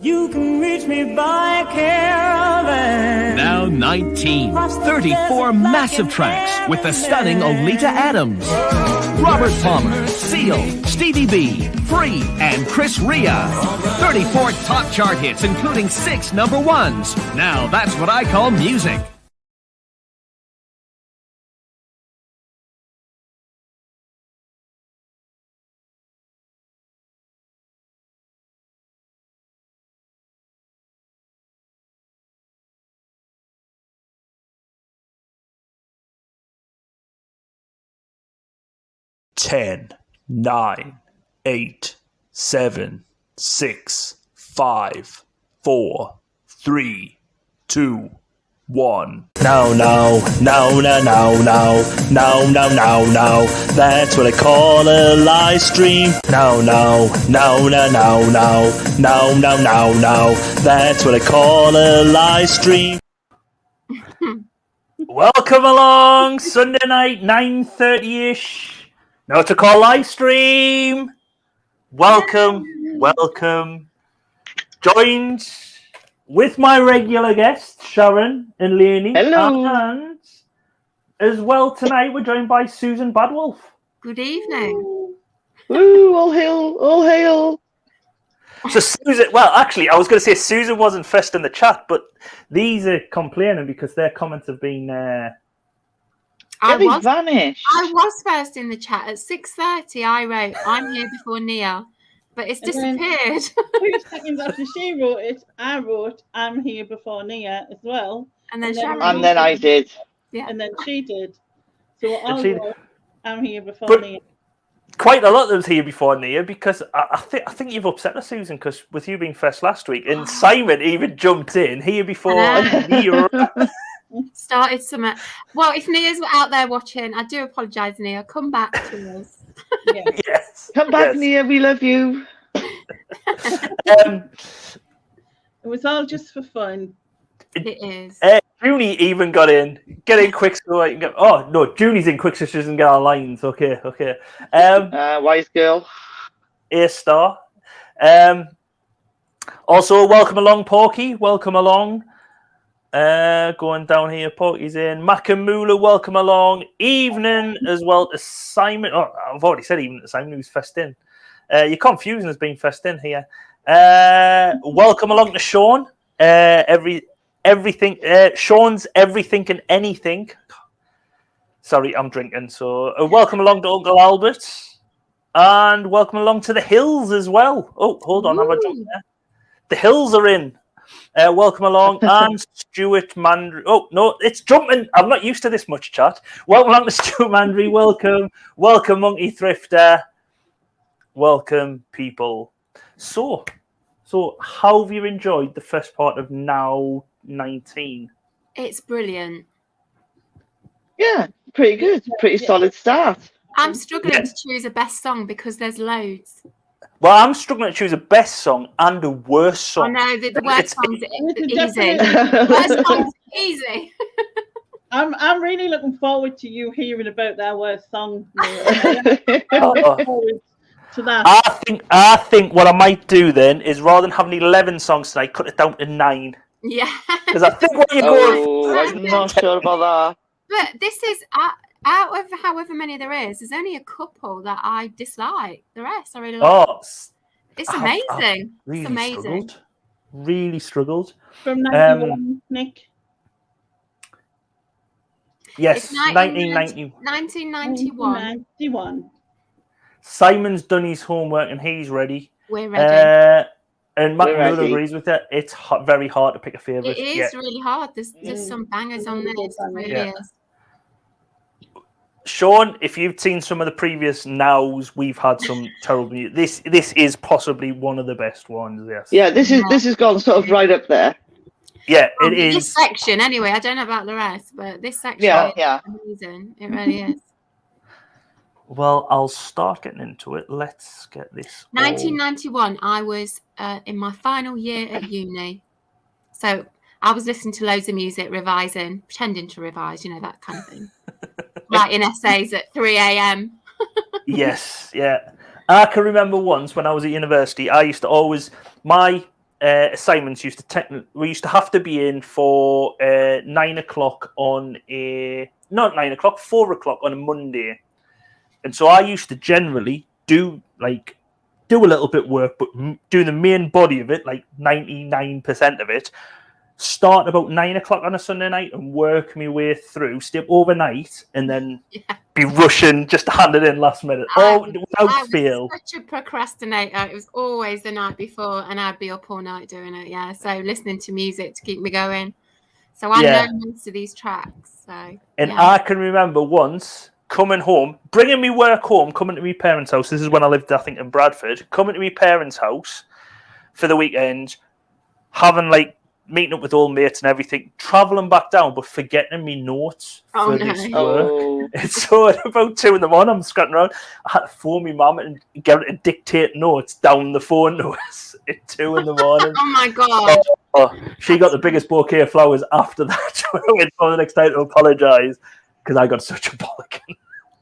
You can reach me by caravan. Now 19, 34 massive tracks with the stunning Oleta Adams, Robert Palmer, Seal, Stevie B, Free, and Chris Ria. 34 top chart hits, including 6 number ones. Now that's what I call music. Ten, 9, 8, 7, 6, 5, 4, 3, 2, 1. No, that's what I call a live stream. No, that's what I call a live stream. Welcome along, Sunday night, 9:30ish. Now to call live stream. Welcome. Joined with my regular guests, Sharon and Leonie. Hello. And as well tonight, we're joined by Susan Badwolf. Good evening. Woo, all hail. So Susan, well, actually, I was going to say Susan wasn't first in the chat, but these are complaining because their comments have been... vanished. I was first in the chat at 6:30. I wrote, "I'm here before Nia," but it's disappeared. 2 seconds after she wrote it, I wrote, "I'm here before Nia" as well. And then I did. Yeah. And then she did. So I wrote, "I'm here before But Nia." quite a lot of us here before Nia, because I think you've upset us, Susan, because with you being first last week, and Simon even jumped in here before Nia. Started some. Well, if Nia's out there watching, I do apologise, Nia. Come back to us. Yes. Come back, Nia. We love you. It was all just for fun. It is. Junie even got in. Get in quick so I can get... Oh, no, Junie's in quick so she doesn't get our lines. Okay. Wise girl. A-star. Also, welcome along, Porky. Welcome along. Going down here, Porky's in. Makamula, welcome along. Evening as well to Simon. Oh, I've already said evening to Simon, who's first in. You're confusing as being first in here. Welcome along to Sean. Everything. Sean's everything and anything. Sorry, I'm drinking. So welcome along to Uncle Albert. And welcome along to the Hills as well. Oh, hold on. Have I jumped there? The Hills are in. Welcome along, and Stuart Mandry. Oh, no, it's jumping. I'm not used to this much chat. Welcome along to Stuart Mandry. Welcome, Monkey Thrifter. Welcome, people. So how have you enjoyed the first part of Now 19? It's brilliant. Yeah, pretty good. Pretty solid start. I'm struggling to choose a best song because there's loads. Well, I'm struggling to choose a best song and a worst song. I know the worst song's easy. Worst song's easy. I'm really looking forward to you hearing about that worst song. To that. I think what I might do then is rather than having 11 songs tonight, cut it down to 9. Yeah. Because I think what you're going. Oh, I'm not sure about that. But this is out of however many there is, there's only a couple that I dislike. The rest I really like. Oh, it's amazing. Really it's amazing. Really struggled. From 91, Nick. Yes, 1991. 1991. Simon's done his homework and he's ready. We're ready. And Matt Muller agrees with that. It's very hard to pick a favourite. It is really hard. There's some bangers on this. It really is. Sean, if you've seen some of the previous Nows, we've had some terrible music. This is possibly one of the best ones. Yes. Yeah, this has gone sort of right up there. Yeah, it is. This section, anyway. I don't know about the rest, but this section is amazing. It really is. Well, I'll start getting into it. Let's get this. 1991, I was in my final year at uni. So I was listening to loads of music, revising, pretending to revise, that kind of thing. Writing essays at 3 a.m. Yes, yeah. I can remember once when I was at university, I used to always... My assignments used to we used to have to be in for 9 o'clock on a not 9 o'clock, 4 o'clock on a Monday, and so I used to generally do a little bit work, but do the main body of it, like 99% of it. Start about 9 o'clock on a Sunday night and work my way through, stay up overnight, and then be rushing just to hand it in last minute. Without fail. I was such a procrastinator. It was always the night before, and I'd be up all night doing it. Yeah, so listening to music to keep me going. So I know most of these tracks. So I can remember once coming home, bringing me work home, coming to my parents' house. This is when I lived, I think, in Bradford. Coming to my parents' house for the weekend, having meeting up with all mates and everything, travelling back down, but forgetting me notes for this work. And so at about 2 a.m, I'm scratching around. I had to phone my mum and get her to dictate notes down the phone to us at 2 a.m. Oh my God. She got the biggest bouquet of flowers after that. I went home the next day to apologise because I got such a bollock.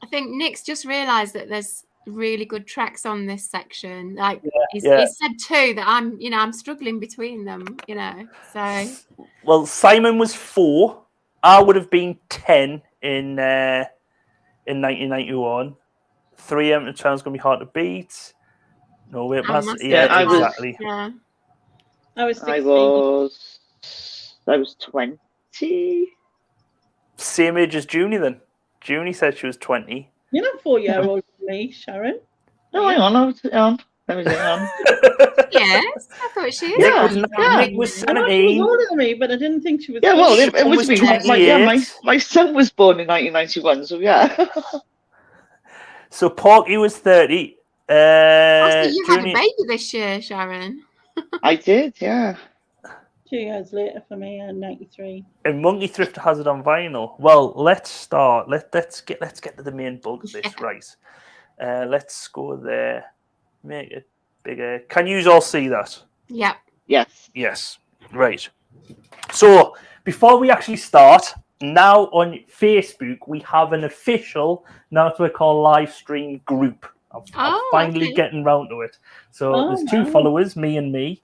I think Nick's just realised that there's really good tracks on this section. He said too that I'm struggling between them, so well, Simon was 4, I would have been 10 in 1991. 3 M is going to be hard to beat. No wait, exactly. I was 16. I was 20. Same age as Junie then. Junie said she was 20. You're not 4 years older than me, Sharon. No, hang on. Let me see. Yes, I thought she is. Nick was 17. She was older than me, but I didn't think she was. Yeah, well, it was me. 28. My son was born in 1991, so yeah. So Porky was 30. You had a baby this year, Sharon. I did, yeah. 2 years later for me, in 93. And Monkey Thrift has it on vinyl. Well, let's start. Let's get to the main bulk of this, right? Let's go there. Make it bigger. Can you all see that? Yep. Yes. Yes. Right. So before we actually start, now on Facebook we have an official, now it's what we call live stream group. I'm finally getting round to it. So there's 2 followers, me and me.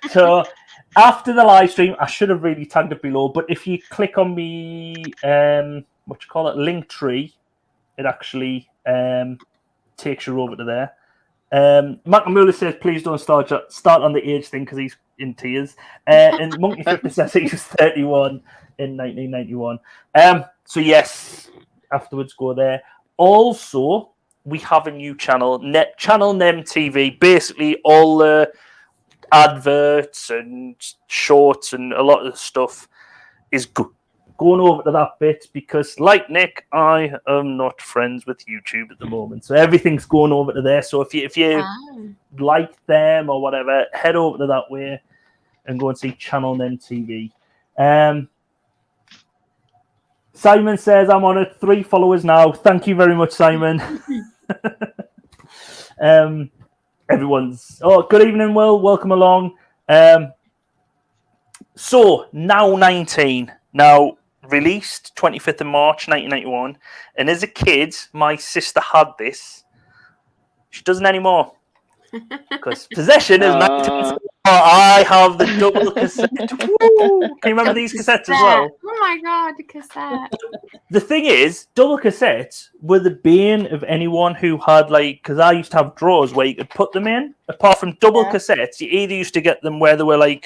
So after the live stream, I should have really tagged it below, but if you click on the link tree, it actually takes you over to there. Makamula says, please don't start on the age thing because he's in tears. And Monkey 50 says he was 31 in 1991. So yes, afterwards go there. Also, we have a new channel, channel NEM TV. Basically, all the adverts and shorts and a lot of the stuff is going over to that bit because, like Nick, I am not friends with YouTube at the moment. So everything's going over to there. So if you like them or whatever, head over to that way and go and see channel NEM TV. Simon says, I'm on it. 3 followers now. Thank you very much, Simon. Everyone's... Oh, good evening, Will. Welcome along. So, Now 19. Now, released 25th of March, 1991. And as a kid, my sister had this. She doesn't anymore. Because possession is... I have the double cassette. Woo! Can you remember these cassettes as well? Oh my God, the cassette. The thing is, double cassettes were the bane of anyone who had, because I used to have drawers where you could put them in. Apart from double cassettes, you either used to get them where they were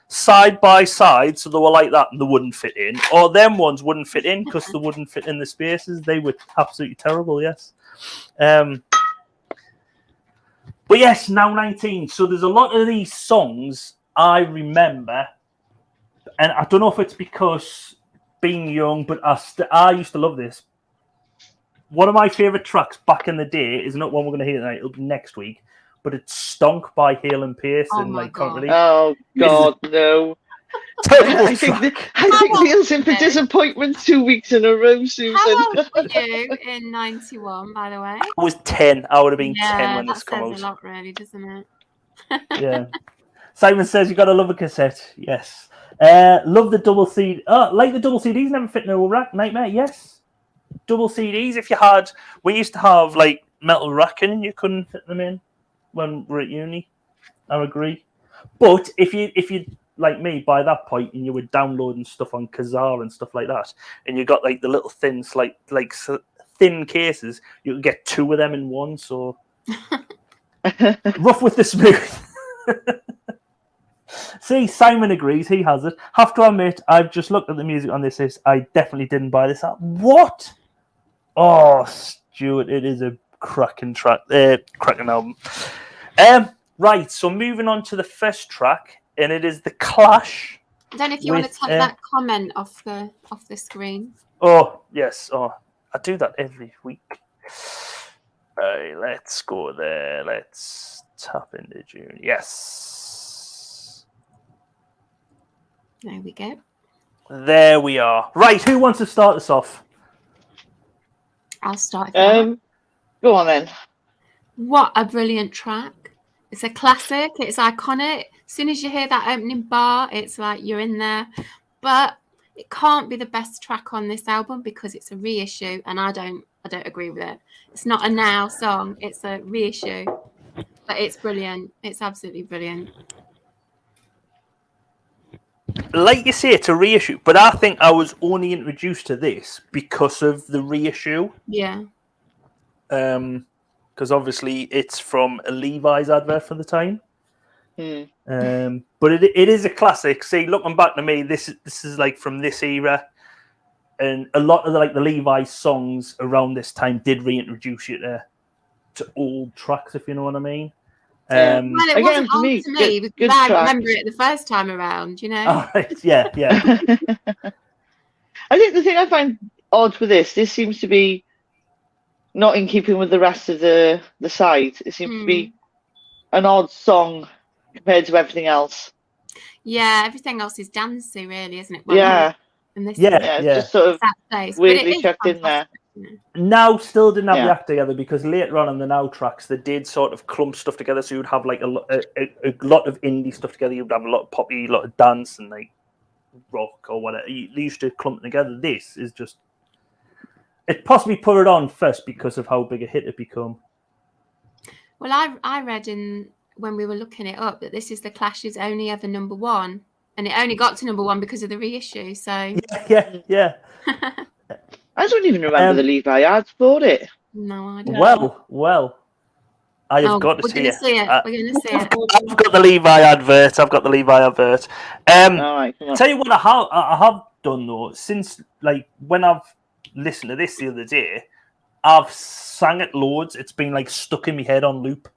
side by side, so they were like that and they wouldn't fit in, or them ones wouldn't fit in because they wouldn't fit in the spaces. They were absolutely terrible, yes. But yes, Now 19. So there's a lot of these songs I remember, and I don't know if it's because being young, but I used to love this. One of my favourite tracks back in the day is not one we're going to hear tonight, it'll be next week, but it's Stonk by Hale and Pierce and Can't Relieve. Oh, God, no. I think Neil's in for disappointment 2 weeks in a row, Susan. How old were you in 91, by the way? I was 10. I would have been 10 when this came out. That says a lot, really, doesn't it? Yeah. Simon says you got to love a cassette. Yes. Love the double CD. Oh, like the double CDs never fit in a rack. Nightmare. Yes. Double CDs. If you had, we used to have metal racking, you couldn't fit them in when we were at uni. I agree. But if you like me by that point and you were downloading stuff on Kazaa and stuff like that, and you got like the little thin thin cases, you could get 2 of them in one. So rough with the smooth. See, Simon agrees. He has it. Have to admit, I've just looked at the music on this list. I definitely didn't buy this out. What? Oh, Stuart, it is a cracking track. Cracking album. Right, so moving on to the first track, and it is The Clash. I don't know if you want to take that comment off the screen. Oh, yes. Oh, I do that every week. Right, let's go there. Let's tap into June. Yes. There we go. There we are. Right, who wants to start us off? I'll start. Go on then. What a brilliant track. It's a classic. It's iconic. As soon as you hear that opening bar, it's like you're in there. But it can't be the best track on this album because it's a reissue, and I don't agree with it. It's not a now song. It's a reissue. But it's brilliant. It's absolutely brilliant. Like you say, it's a reissue, but I think I was only introduced to this because of the reissue. Yeah. Because obviously it's from a Levi's advert for the time. But it is a classic. See, looking back to me, this is like from this era, and a lot of the Levi's songs around this time did reintroduce you to old tracks, if you know what I mean. Well, it wasn't for old me, to me good because I tracks. remember it the first time around, you know. Oh, right. Yeah. I think the thing I find odd with this seems to be not in keeping with the rest of the side. It seems to be an odd song compared to everything else. Yeah, everything else is dancey, really, isn't it? Well, Yeah. And this Yeah. Just sort of place. weirdly chucked in there. Now still didn't have the act together because later on in the Now tracks they did sort of clump stuff together. So you'd have like a lot of indie stuff together. You'd have a lot of poppy, a lot of dance, and like rock or whatever. They used to clump together. This is just it possibly put it on first because of how big a hit it become. Well, I read when we were looking it up that this is the Clash's only ever #1, and it only got to #1 because of the reissue. So yeah. I don't even remember the Levi ads for it. No, I don't. Well, I have got to see it. We're going to see it. I've got the Levi advert. All right, tell you what, I have done though since like when I've listened to this the other day, I've sang it loads. It's been like stuck in my head on loop.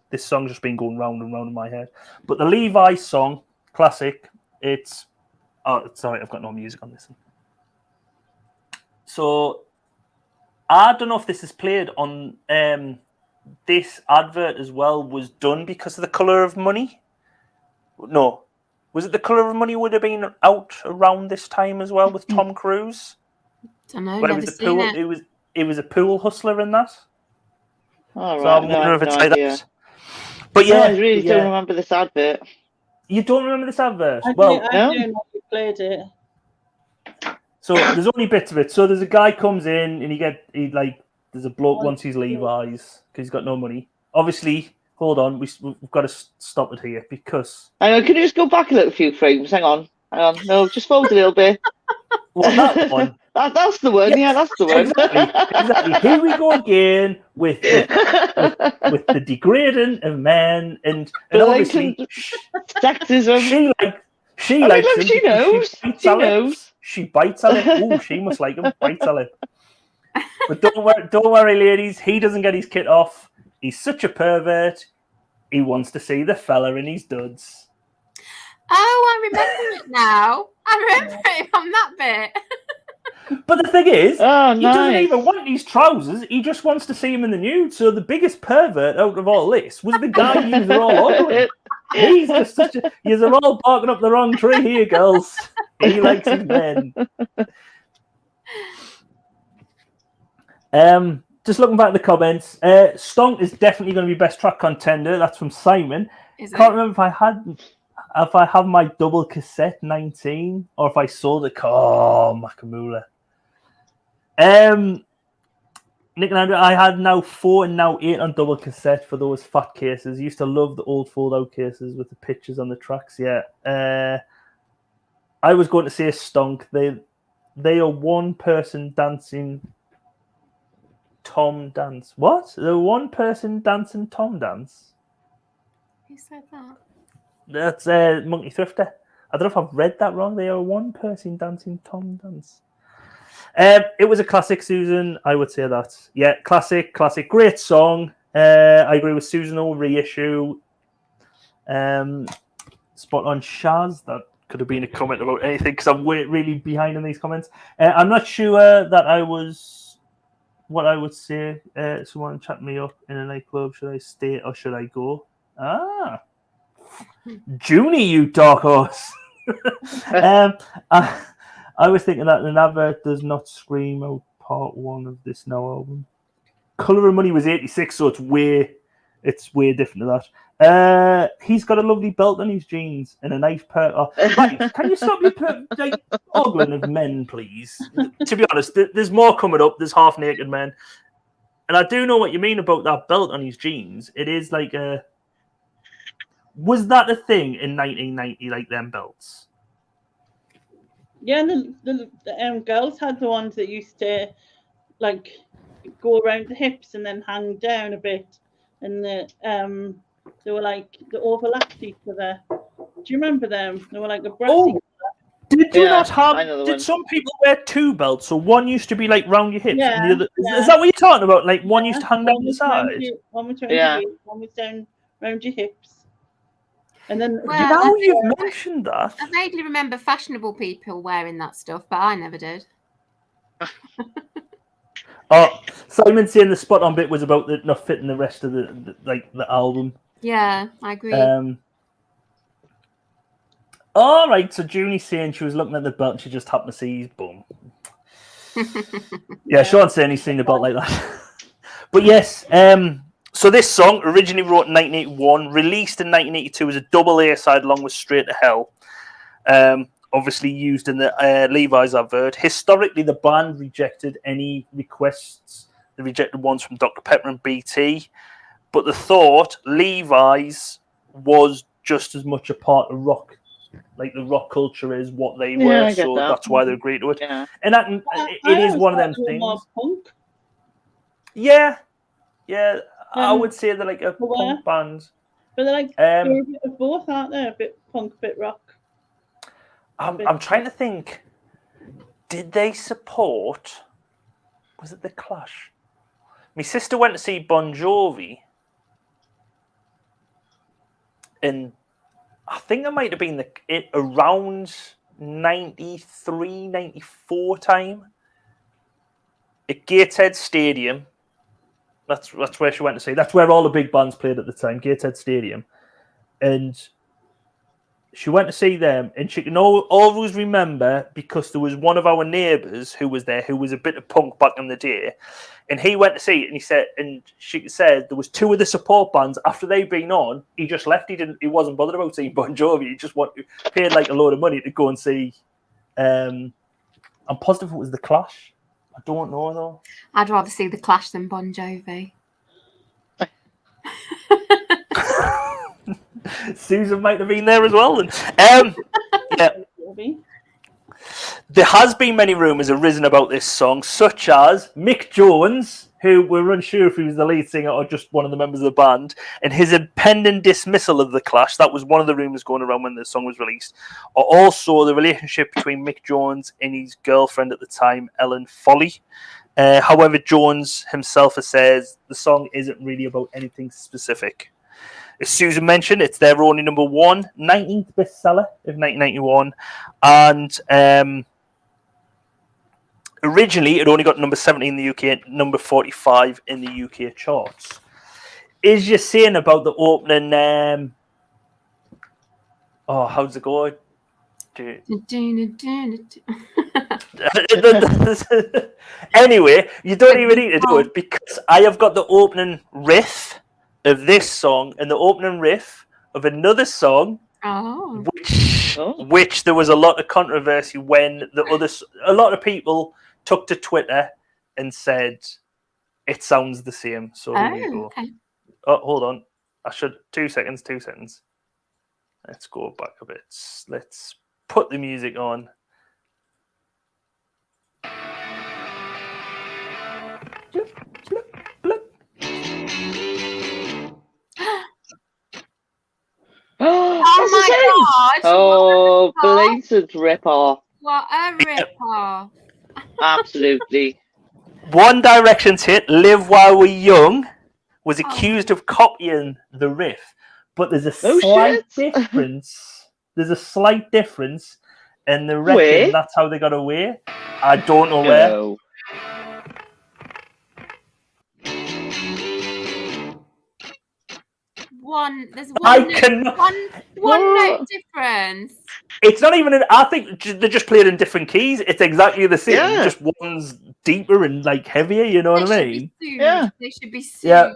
This song's just been going round and round in my head. But the Levi song, classic. It's sorry, I've got no music on this one. So I don't know if this is played on this advert as well. Was done because of The Colour of Money. No, was it The Colour of Money would have been out around this time as well with Tom Cruise? Don't know. Never seen it. It was a pool hustler in that. All right. So I'm wondering if it's like that. But I really don't remember this advert. You don't remember this advert? I don't know if you played it. So there's only bits of it. So there's a guy comes in and there's a bloke wants his Levi's because he's got no money. Obviously, hold on, we've got to stop it here because. Hang on, can you just go back a few frames? Hang on. No, just fold a little bit. Well, that one. That's the one. Yeah, that's the one. Exactly. Here we go again with the degrading of men and obviously sexism. She likes him. She knows. She bites on it. Oh, she must like him. Bites on it. But don't worry, ladies. He doesn't get his kit off. He's such a pervert. He wants to see the fella in his duds. Oh, I remember it now. I remember it from that bit. But the thing is, he doesn't even want these trousers. He just wants to see him in the nude. So the biggest pervert out of all this was the guy you were all over. He's just such a. You're all barking up the wrong tree here, girls. He likes his men. Just looking back at the comments, Stonk is definitely going to be best track contender. That's from Simon. Can't remember if I have my double cassette 19 or if I saw the Makamula. Nick and Andrew, I had now 4 and now 8 on double cassette for those fat cases. Used to love the old fold-out cases with the pictures on the tracks. Yeah. I was going to say stonk. They are one person dancing Tom dance. What? The one person dancing Tom dance? Who said that? That's Monkey Thrifter. I don't know if I've read that wrong. They are one person dancing Tom dance. It was a classic, Susan. I would say that. Yeah, classic. Great song. I agree with Susan. All reissue. Spot on Shaz. That could have been a comment about anything because I'm really behind in these comments. I'm not sure that I was what I would say. Someone chat me up in a nightclub. Should I stay or should I go? Junie, you dark horse. I was thinking that the advert does not scream out part 1 of this now album. Colour of Money was 86, so it's way different to that. He's got a lovely belt on his jeans and a nice pair. Right, can you stop your ogling of men, please? To be honest, there's more coming up. There's half naked men, and I do know what you mean about that belt on his jeans. It is like a. Was that a thing in 1990? Like them belts? Yeah, the girls had the ones that used to like go around the hips and then hang down a bit, and they were like they overlapped each other. Do you remember them? They were like a brassy. Did you not have? Did some people wear 2 belts? So one used to be like round your hips, and the other. Is that what you're talking about? Like one used to hang down the side. One was round your hips, one was down round your hips. And then now you've mentioned that. I vaguely remember fashionable people wearing that stuff, but I never did. Simon saying the spot on bit was about not fitting the rest of the album. Yeah, I agree. All right, so Junie's saying she was looking at the belt and she just happened to see his bum. Yeah, Sean's saying he's seen the belt like that. But yes, so this song, originally wrote in 1981, released in 1982 as a double A side along with Straight to Hell. Obviously used in the Levi's advert. Historically, the band rejected any requests. They rejected ones from Dr. Pepper and BT. But they thought Levi's was just as much a part of rock, like the rock culture is what they were. So that's why they agreed to it. Yeah. And it is one of them things. Punk. Yeah. I would say they're like a punk band. But they're like they're a bit of both, aren't they? A bit punk, a bit rock. I'm trying to think. Did they support? Was it the Clash? My sister went to see Bon Jovi, and I think it might have been around 93, 94 time at Gateshead Stadium. That's where she went to see. That's where all the big bands played at the time, Gateshead Stadium. And she went to see them, and she can always remember because there was one of our neighbours who was there, who was a bit of punk back in the day, and he went to see it, and she said there was 2 of the support bands after they'd been on. He just left. He wasn't bothered about seeing Bon Jovi. He just paid like a load of money to go and see. I'm positive it was the Clash. I don't know though. I'd rather see the Clash than Bon Jovi. Susan might have been there as well. Yeah. There has been many rumours arisen about this song, such as Mick Jones, who we're unsure if he was the lead singer or just one of the members of the band, and his impending dismissal of the Clash. That was one of the rumours going around when the song was released. Or also the relationship between Mick Jones and his girlfriend at the time, Ellen Foley. However, Jones himself says the song isn't really about anything specific. As Susan mentioned, it's their only number 1, 19th bestseller of 1991, and originally it only got number 70 in the UK and number 45 in the UK charts. Is you saying about the opening? How's it go? Anyway, you don't even need to do it because I have got the opening riff of this song and the opening riff of another song, which there was a lot of controversy when a lot of people took to Twitter and said it sounds the same. So here we go. Okay. Oh, hold on. I should 2 seconds. 2 seconds. Let's go back a bit. Let's put the music on. Oh my gosh! Oh, blatant rip-off. What a rip-off! Absolutely. One Direction's hit, Live While We're Young, was accused of copying the riff. But there's a slight difference. There's a slight difference, and they reckon that's how they got away. I don't know where. No. There's one note difference. It's not even. I think they just play it in different keys. It's exactly the same. Yeah. Just one's deeper and like heavier. You know what I mean? Yeah. They should be sued. Yeah.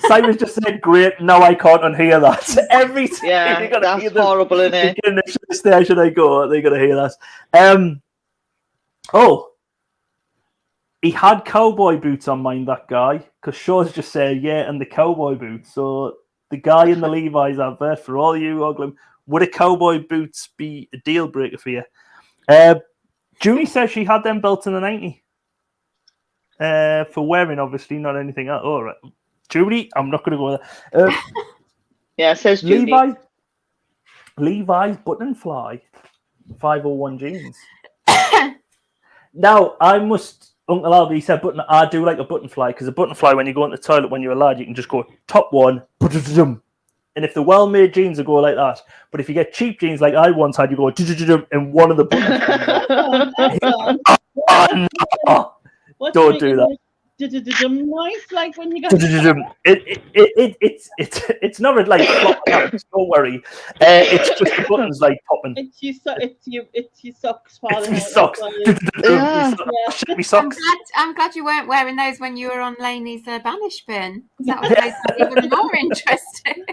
Simon's just said, "Great, now I can't unhear that." Every time you're gonna hear horrible, isn't it? In the station I go, they're gonna hear that. He had cowboy boots on mine, that guy, because Shaw's just said, "Yeah," and the cowboy boots. So the guy in the Levi's advert, for all you Oglam, would a cowboy boots be a deal breaker for you? Julie says she had them belts in the 90. For wearing, obviously, not anything else. All right. Judy, I'm not going to go there. Yeah, it says Judy. Levi's button fly 501 jeans. Now, Uncle Albie said I do like a button fly, because a button fly, when you go into the toilet when you're a lad, you can just go top one, and if the well-made jeans will go like that. But if you get cheap jeans like I once had, you go and one of the buttons. Don't do that. Noise, like when you go. It's not like flopping out. Don't worry. It's just the buttons like popping. It's your socks falling out. Socks. Yeah. Socks. I'm glad you weren't wearing those when you were on Laney's Banish bin. That would make it even more interesting.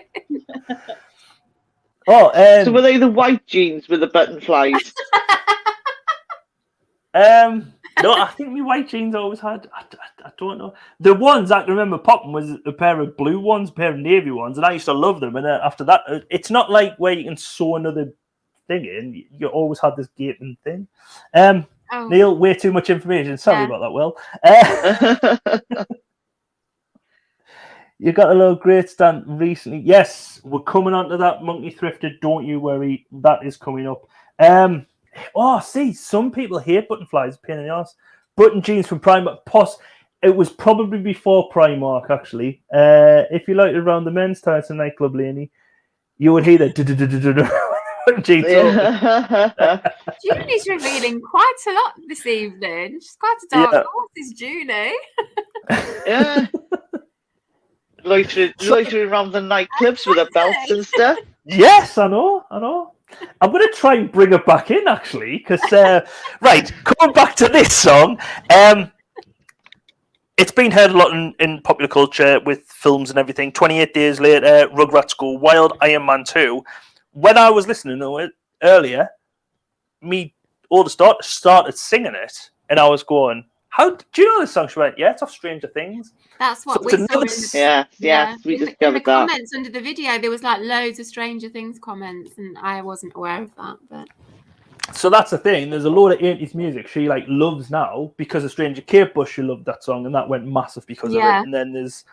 So were they the white jeans with the button flies? No, I think my white jeans always had. I don't know. The ones I can remember popping was a pair of blue ones, a pair of navy ones, and I used to love them. And after that, it's not like where you can sew another thing in. You always had this gaping thing. Neil, way too much information. Sorry about that, Will. You got a little great stand recently. Yes, we're coming on to that Monkey Thrifted. Don't you worry. That is coming up. Some people hate button flies. Pain in the ass. Button jeans from Primark. It was probably before Primark, actually. If you liked around the men's tights and nightclub, Laney, you would hear that jeans. Julie's revealing quite a lot this evening. She's quite a dark horse, is Julie. Yeah. Loitering around the nightclubs with her belts and stuff. Yes, I know. I'm going to try and bring her back in, actually, because, right, coming back to this song, it's been heard a lot in popular culture with films and everything. 28 Days Later, Rugrats Go Wild, Iron Man 2. When I was listening to it earlier, me oldest daughter started singing it, and I was going, do you know this song? She went, yeah, it's off Stranger Things. That's what we saw. We discovered in the that. comments under the video, there was like loads of Stranger Things comments, and I wasn't aware of that. But so that's the thing. There's a load of 80s music she loves now because of Stranger. Kate Bush, she loved that song, and that went massive because of it. And then there's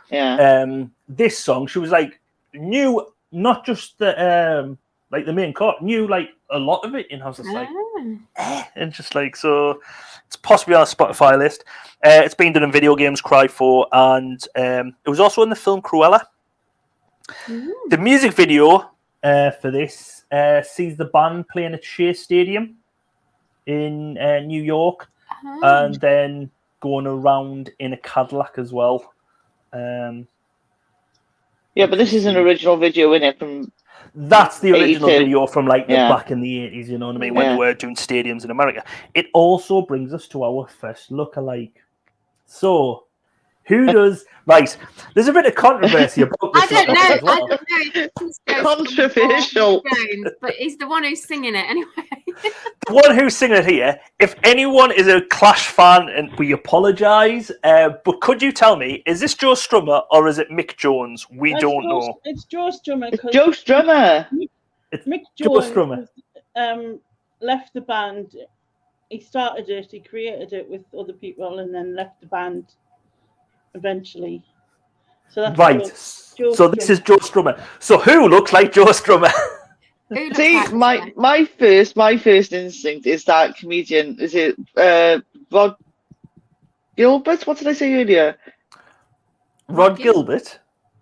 this song. She was knew not just the the main chord, knew a lot of it, and I was just and just so. It's possibly on a Spotify list. It's been done in video games, Cry 4, and it was also in the film Cruella. The music video for this sees the band playing at Shea Stadium in New York, and then going around in a Cadillac as well. But this is an original video, isn't it? That's the original 82. video from back in the 80s, you know what I mean, when they were doing stadiums in America. It also brings us to our first lookalike. So, who does... Right, there's a bit of controversy about this. I don't know if well. it's Controversial. but he's the one who's singing it anyway. The one who's singing it here, if anyone is a Clash fan, and we apologise, but could you tell me, is this Joe Strummer or is it Mick Jones? We don't know. It's Joe Strummer. It's Joe Strummer. Mick Joe Jones Strummer. Left the band. He started it, he created it with other people, and then left the band eventually. So that's Right. Joe So this is Joe Strummer. So who looks like Joe Strummer? See, my first instinct is that comedian. Is it Rod Gilbert? What did I say earlier? Rod Gilbert?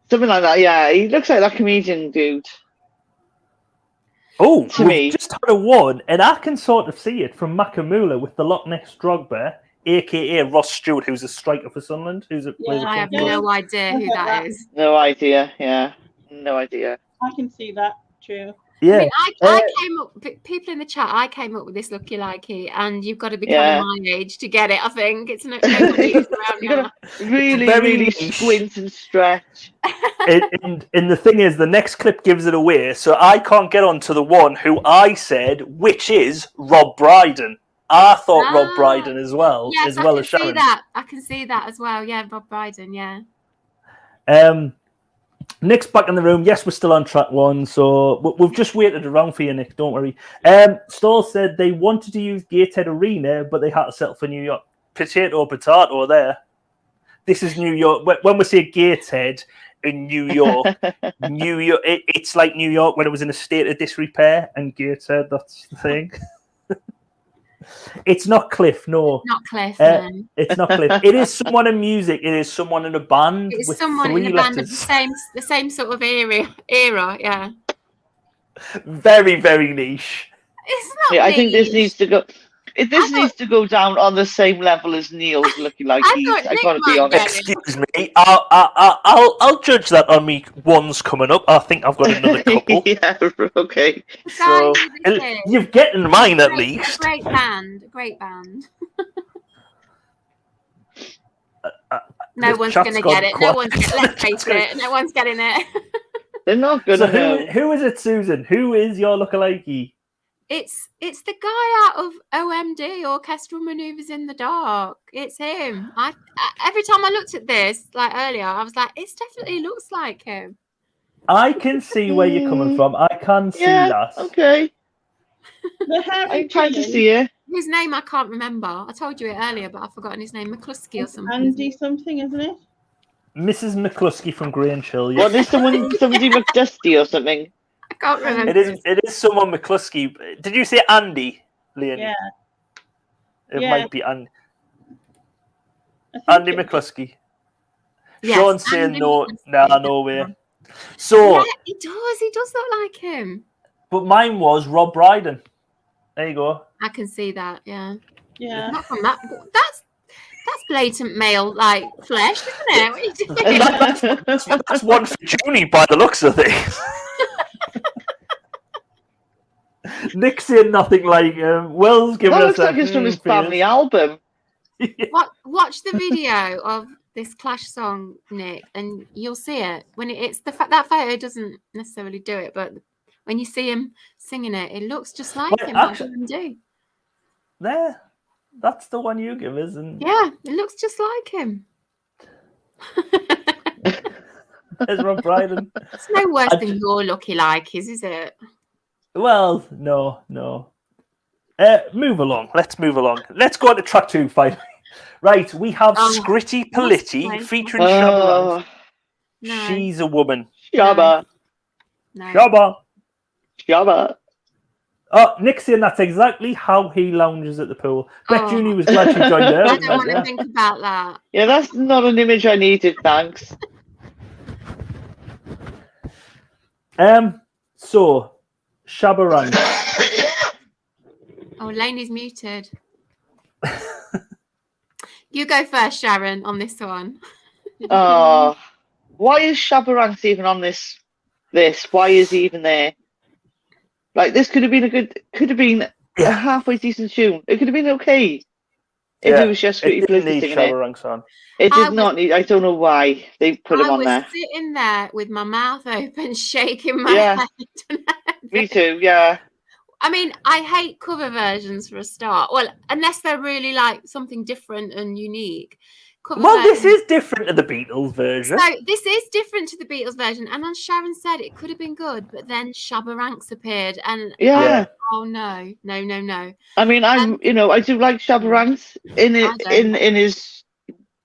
Something like that. Yeah, he looks like that comedian dude. Oh, to we've me. just had a one, and I can sort of see it from Makamula with the Loch Ness Drogba, aka Ross Stewart, who's a striker for Sunderland. I have no idea who that is. No idea. Yeah, no idea. I can see that. True. Yeah. I mean, I came up. People in the chat. I came up with this looky likey, and you've got to be kind of my age to get it. I think it's nobody who's around You now. gotta really squint and stretch. And the thing is, the next clip gives it away, so I can't get on to the one who I said, which is Rob Brydon. I thought Rob Brydon as well, Yes, as well as I can Sharon. see that. I can see that as well. Yeah, Rob Brydon. Yeah. Nick's back in the room. Yes, we're still on track one, so we've just waited around for you, Nick. Don't worry. Stall said they wanted to use Gateshead Arena, but they had to settle for New York. Potato there. This is New York. When we say Gateshead in New York, it's like New York when it was in a state of disrepair, and Gateshead, that's the thing. It's not Cliff, no. Not Cliff, no. It's not Cliff. It is someone in music. It is someone in a band. It's with someone 3 in a band letters. of the same sort of era, yeah. Very, very niche. It's not Yeah, I think this niche. needs to go. This needs to go down on the same level as Neil's looking like he's. I gotta be honest. Excuse me. I'll judge that on me one's coming up. I think I've got another couple. Yeah, okay. So you've getting mine at least. A great band. No one's going to get it. Let's face it. No one's getting it. They're not going to know. Who is it, Susan? Who is your lookalike? It's the guy out of OMD, Orchestral Maneuvers in the Dark. It's him. I every time I looked at this, like earlier, I was like, it definitely looks like him. I can see where you're coming from. I can see that. Okay. I'm trying to see it. Whose name I can't remember. I told you it earlier, but I've forgotten his name. McCluskey or something. Andy something, isn't it? Mrs. McCluskey from Granchill. Yes. What is somebody McDusty or something? I can't remember. It is someone McCluskey. Did you say Andy, Leonie? Yeah. It might be Andy. Andy McCluskey. Yes, Sean's saying Andy no. McCluskey. Nah, no way. So, Yeah, he does. He does look like him. but mine was Rob Brydon. There you go. I can see that. Yeah. Yeah. Not from that. That's blatant male like flesh, isn't it? What are you doing? That's one for Junie by the looks of things. Nick's saying nothing like Will's giving That us looks like it's from his family album. Watch the video of this Clash song, Nick, and you'll see it. When it's the fact that photo doesn't necessarily do it, but when you see him singing it, it looks just like him. Actually, What do. There, that's the one you give, isn't? Yeah, it looks just like him. There's Rob Brydon. It's no worse than your lucky like is it? Well, no. Move along. Let's move along. Let's go on to track 2 finally. Right, we have Scritty Politti featuring Shabba. No. She's a woman. Shabba. No. Shabba. Oh, Nick's saying that's exactly how he lounges at the pool. Bet Junie was glad she joined there. I don't want to think about that. Yeah, that's not an image I needed, thanks. So, Shabba Rank. Oh, Laney's muted. You go first, Sharon, on this one. Oh, why is Shabba Ranks even on this? Why is he even there? Like, this could have been a halfway decent tune. It could have been okay if it was just Scritty Politti singing it. Ranks on. It did not need. I don't know why they put him on there. I was sitting there with my mouth open, shaking my head. Me too. Yeah. I mean, I hate cover versions for a start. Well, unless they're really like something different and unique. Cover Well, this versions- is different to the Beatles version. So this is different to the Beatles version, and as Sharon said, it could have been good, but then Shabba Ranks appeared, and Yeah. oh no. I mean, I do like Shabba Ranks in I don't. in his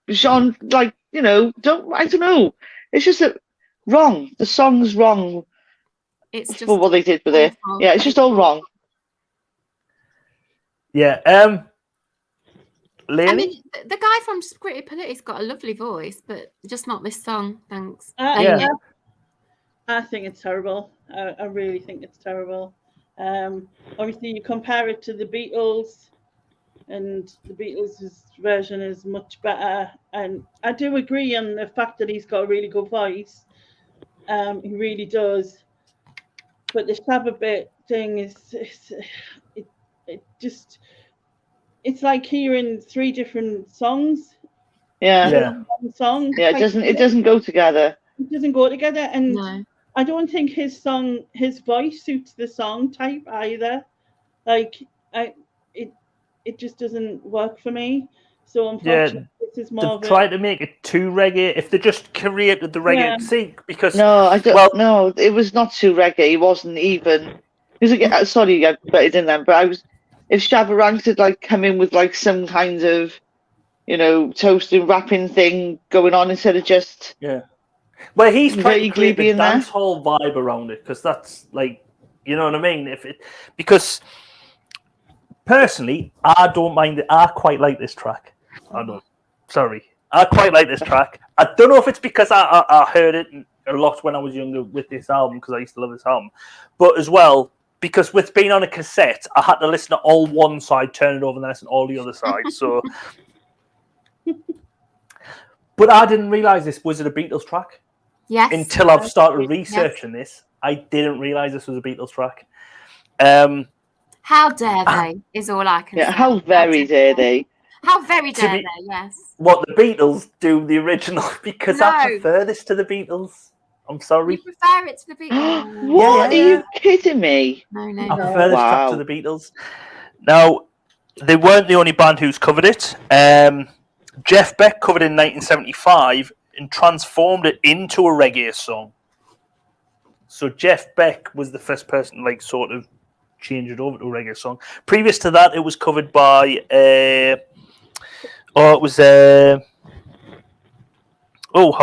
genre. Like, I don't know. It's just wrong. The song's wrong It's just for what they did with it. awful. Yeah, it's just all wrong. Yeah. Leonie? I mean, the guy from Scritti Politti has got a lovely voice, but just not this song. Thanks. Yeah. I think it's terrible. I really think it's terrible. Obviously, you compare it to the Beatles, and the Beatles' version is much better. And I do agree on the fact that he's got a really good voice. He really does. But the Shabba bit thing it's like hearing three different songs. Yeah. One song. Yeah, it doesn't go together. It doesn't go together, and No. I don't think his voice suits the song type either. Like, it just doesn't work for me. So unfortunately, this is more. They've tried to make it too reggae. If they just created the reggae, see, because no, I don't. Well, no, it was not too reggae. It wasn't even. Sorry, I butted in then, but if Shabba Ranks had like come in with like some kind of, toasting rapping thing going on instead of just well, he's trying to create vaguely the being there. dance hall vibe around it, because that's like, you know what I mean. Because personally, I don't mind it. I quite like this track. I quite like this track. I don't know if it's because I heard it a lot when I was younger with this album, because I used to love this album, but as well because with being on a cassette, I had to listen to all one side, turn it over, and then listen to all the other side. So, but I didn't realize this was a Beatles track. Yes. Until I've started researching this, I didn't realize this was a Beatles track. How dare they? Is all I can say. How very dare they? How very dare they? Yes. What, the Beatles do the original? Because I prefer this to the Beatles. I'm sorry. You prefer it to the Beatles? What? Are you kidding me? No. I prefer this track to the Beatles. Now, they weren't the only band who's covered it. Jeff Beck covered it in 1975 and transformed it into a reggae song. So Jeff Beck was the first person to sort of change it over to a reggae song. Previous to that, it was covered by have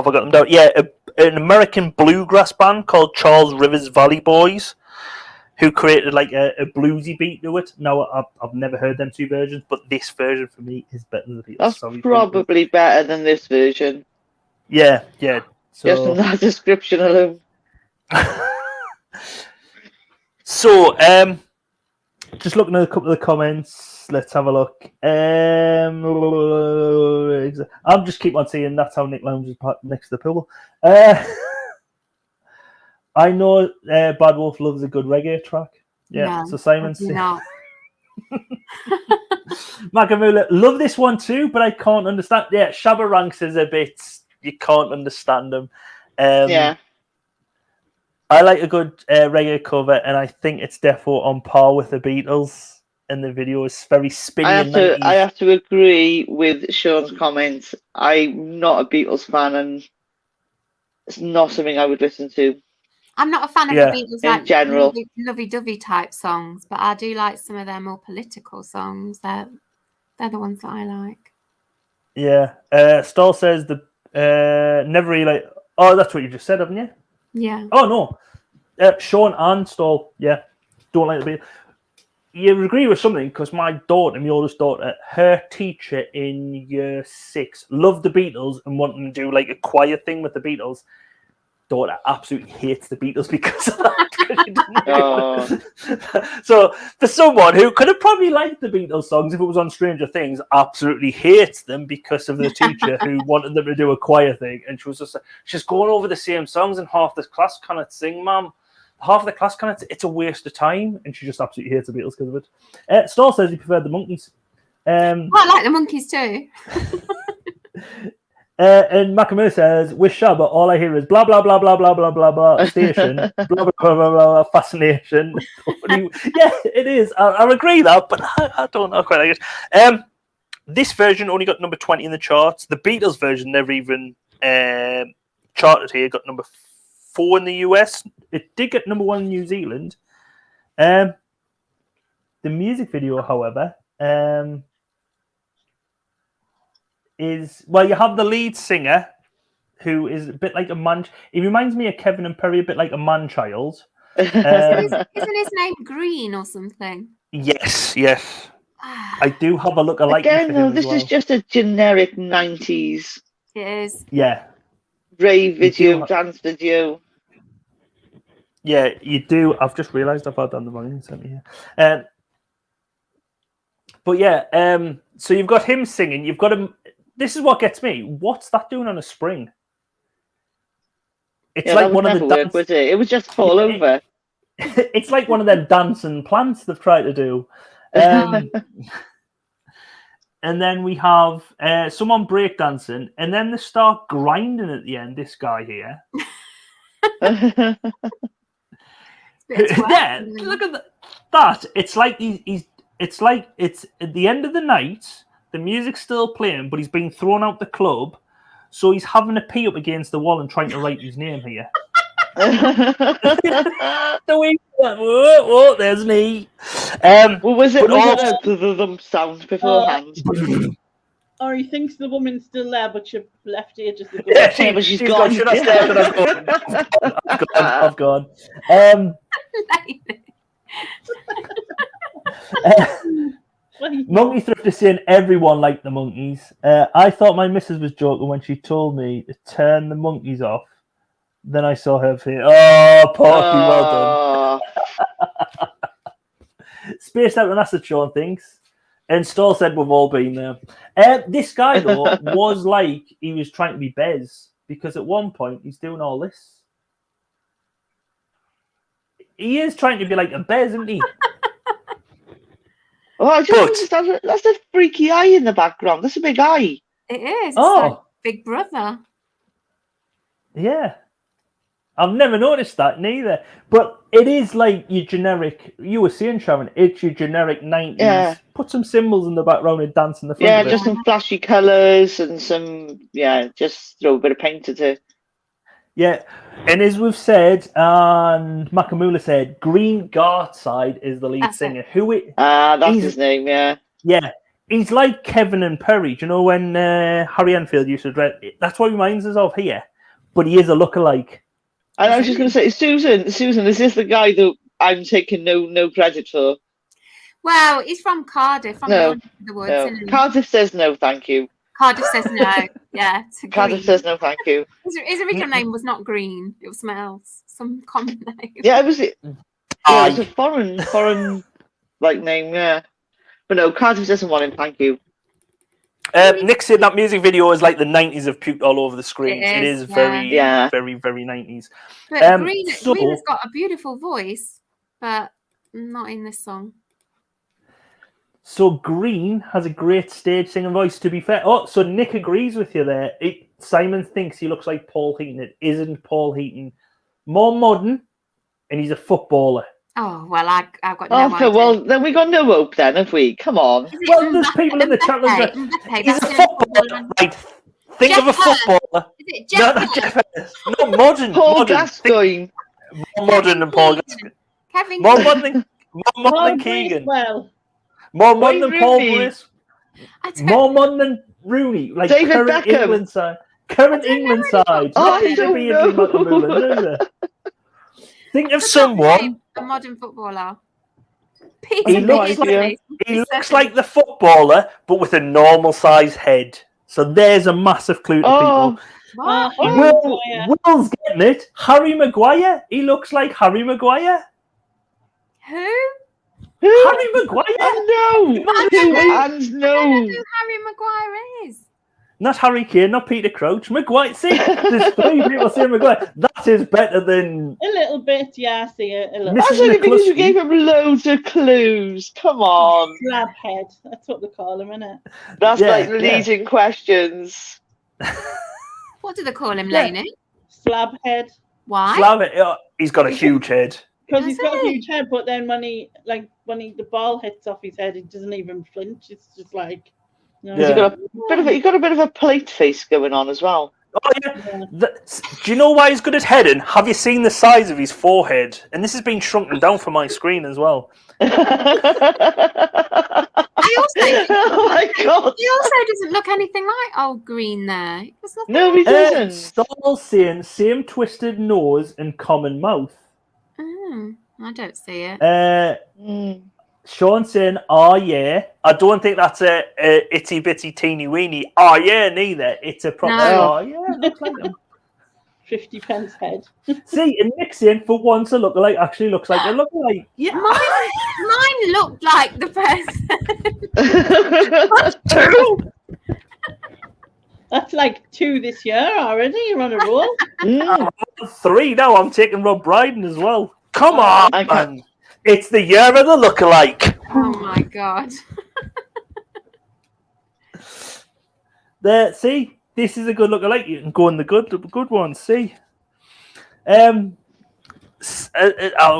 I got them down? Yeah, an American bluegrass band called Charles Rivers Valley Boys, who created a bluesy beat to it. Now, I've never heard them two versions, but this version for me is better than the Beatles. That's probably better than this version. Yeah. So, just from that description alone. So, just looking at a couple of the comments. Let's have a look. I'll just keep on saying that's how Nick Lowndes is next to the pool. I know Bad Wolf loves a good reggae track. Yeah, so Simon's saying. Makamula, love this one too, but I can't understand. Yeah, Shabba Ranks is a bit, you can't understand them. Yeah. I like a good reggae cover, and I think it's therefore on par with the Beatles. And the video is very spinny. I have to agree with Sean's comments. I'm not a Beatles fan, and it's not something I would listen to. I'm not a fan of the Beatles in general. lovey-dovey type songs, but I do like some of their more political songs. They're the ones that I like. Yeah. Stoll says never really. Oh, that's what you just said, haven't you? Yeah. Oh no, Sean and Stoll. Yeah, don't like the Beatles. You agree with something, because my oldest daughter, her teacher in year 6 loved the Beatles and wanted to do a choir thing with the Beatles. Daughter absolutely hates the Beatles because of that. So for someone who could have probably liked the Beatles songs if it was on Stranger Things, absolutely hates them because of the teacher who wanted them to do a choir thing. And she was just she's going over the same songs, and half the class cannot sing, ma'am. Half of the class cannot. It's a waste of time, and she just absolutely hates the Beatles because of it. Stoll says he preferred the Monkees. I like the Monkees too. And Makamura says, with Shabba, all I hear is blah, blah, blah, blah, blah, blah, blah, blah, station, blah, blah, blah, blah, blah, fascination. Yeah, it is. I agree that, but I don't know quite like it. This version only got number 20 in the charts. The Beatles version never even charted here, got number 4 in the US. It did get number 1 in New Zealand. The music video, however, is, well, you have the lead singer who is a bit like a man. He reminds me of Kevin and Perry, a bit like a man-child. Isn't his name Green or something? Yes. I do have a look alike. Again, though, this is just a generic 90s. It is. Yeah. Rave video, dance video. Yeah, you do. I've just realised I've had that on the wrong sent me here. But yeah, so you've got him singing. You've got him. This is what gets me. What's that doing on a spring? It's like one of the work, would it? It would just fall over. It's like one of them dancing plants they've tried to do. And then we have someone breakdancing, and then they start grinding at the end. This guy here. Yeah, look at that. It's like he's. It's like it's at the end of the night. The music's still playing, but he's been thrown out the club, so he's having to pee up against the wall and trying to write his name here. The way whoa, there's me. Well, was it the sound beforehand? Oh, he thinks the woman's still there, but she left here just to go. Yeah, but she's gone. Should I stay? I've gone. Monkey Thrift is saying everyone liked the monkeys. I thought my missus was joking when she told me to turn the monkeys off. Then I saw her face. Oh, Porky, well done. Spaced out on acid, Sean thinks. And Stoll said we've all been there. This guy, though, was like he was trying to be Bez, because at one point he's doing all this. He is trying to be like a Bez, isn't he? Oh, I just understand. That's a freaky eye in the background. That's a big eye. It is. It's Oh. like Big Brother. Yeah. I've never noticed that neither. But it is like your generic, you were saying, Sharon, it's your generic 90s. Yeah. Put some symbols in the background and dance in the front Yeah, of it. just some flashy colours and some, just throw a bit of paint at it. Yeah. And as we've said, and Makamula said, Green Gartside is the lead singer. That's his name, yeah. Yeah. He's like Kevin and Perry. Do you know when Harry Enfield used to dress? That's what he reminds us of here. But he is a lookalike. And I was just going to say, Susan, is this the guy that I'm taking no credit for? Well, he's from Cardiff. From No. the woods. No. Isn't he? Cardiff says no, thank you. Cardiff says no. Yeah. To Cardiff Green. says no, thank you. His original name was not Green. It was something else. Some common name. Yeah, it was a foreign like name, yeah. But no, Cardiff doesn't want him, thank you. Nick said that music video is like the 90s of puked all over the screen. It is very, very, very 90s. But Green has got a beautiful voice, but not in this song. So Green has a great stage singing voice, to be fair. Oh, so Nick agrees with you there. Simon thinks he looks like Paul Heaton. It isn't Paul Heaton. More modern, and he's a footballer. Oh, well, I've got no Okay, idea. well, then we got no hope then, have we? Come on. Well, there's people in the chat room. He's a footballer. Right. Think of a footballer. Is it Jeff? No, modern. Paul Gascoigne. More modern than Paul Gascoigne. Kevin. More modern than Keegan. Well, More modern than Paul Rooney. Bruce. More modern than Rooney. Like David current Beckham. England side. Current England side. I don't know. Think of someone. A modern footballer. He looks like the footballer, but with a normal size head. So there's a massive clue to people. What? Will's getting it. Harry Maguire. He looks like Harry Maguire. Who? Harry Maguire. No. I don't know No. who Harry Maguire is. Not Harry Kane, not Peter Crouch. Maguire. See, there's 3 people saying Maguire. That is better than a little bit, yeah, I see it. A little That's only because you gave him loads of clues. Come on. slab head. That's what they call him, isn't it? That's like leading questions. What do they call him, Yeah. Lainey? Slab head. Why? Slav it. He's got a huge head. Because Does he's got a he? huge head, but then when the ball hits off his head, it doesn't even flinch. It's just like, you know, Yeah. He got a bit of a plate face going on as well. Oh yeah. Do you know why he's good at heading? Have you seen the size of his forehead? And this has been shrunken down for my screen as well. Oh my god! He also doesn't look anything like old Green there. There's nothing No, he doesn't. Stall saying same twisted nose and common mouth. I don't see it. Sean saying, "Oh yeah." I don't think that's a itty bitty teeny weeny. Oh yeah, neither. It's a proper. No. Oh yeah, looks like him. 50p head. See, and Nick saying for once a lookalike actually looks like a lookalike. Yeah. Mine looked like the person. Two. That's like 2 this year already. You're on a roll. I'm on 3 now. I'm taking Rob Brydon as well. Come on, I can't- man. It's the year of the lookalike. Oh my god. There, see, this is a good lookalike. You can go in the good ones. See, I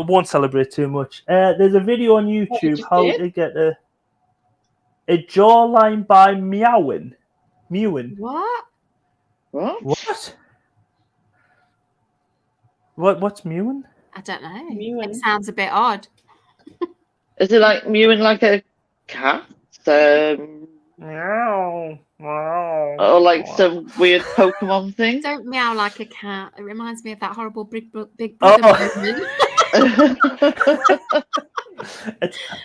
won't celebrate too much. There's a video on YouTube how to get a jawline by Mewing. What? What? What's mewing? I don't know. Mewing. It sounds a bit odd. Is it like mewing like a cat? Meow. Or like some weird Pokemon thing? Don't meow like a cat. It reminds me of that horrible big brother movement.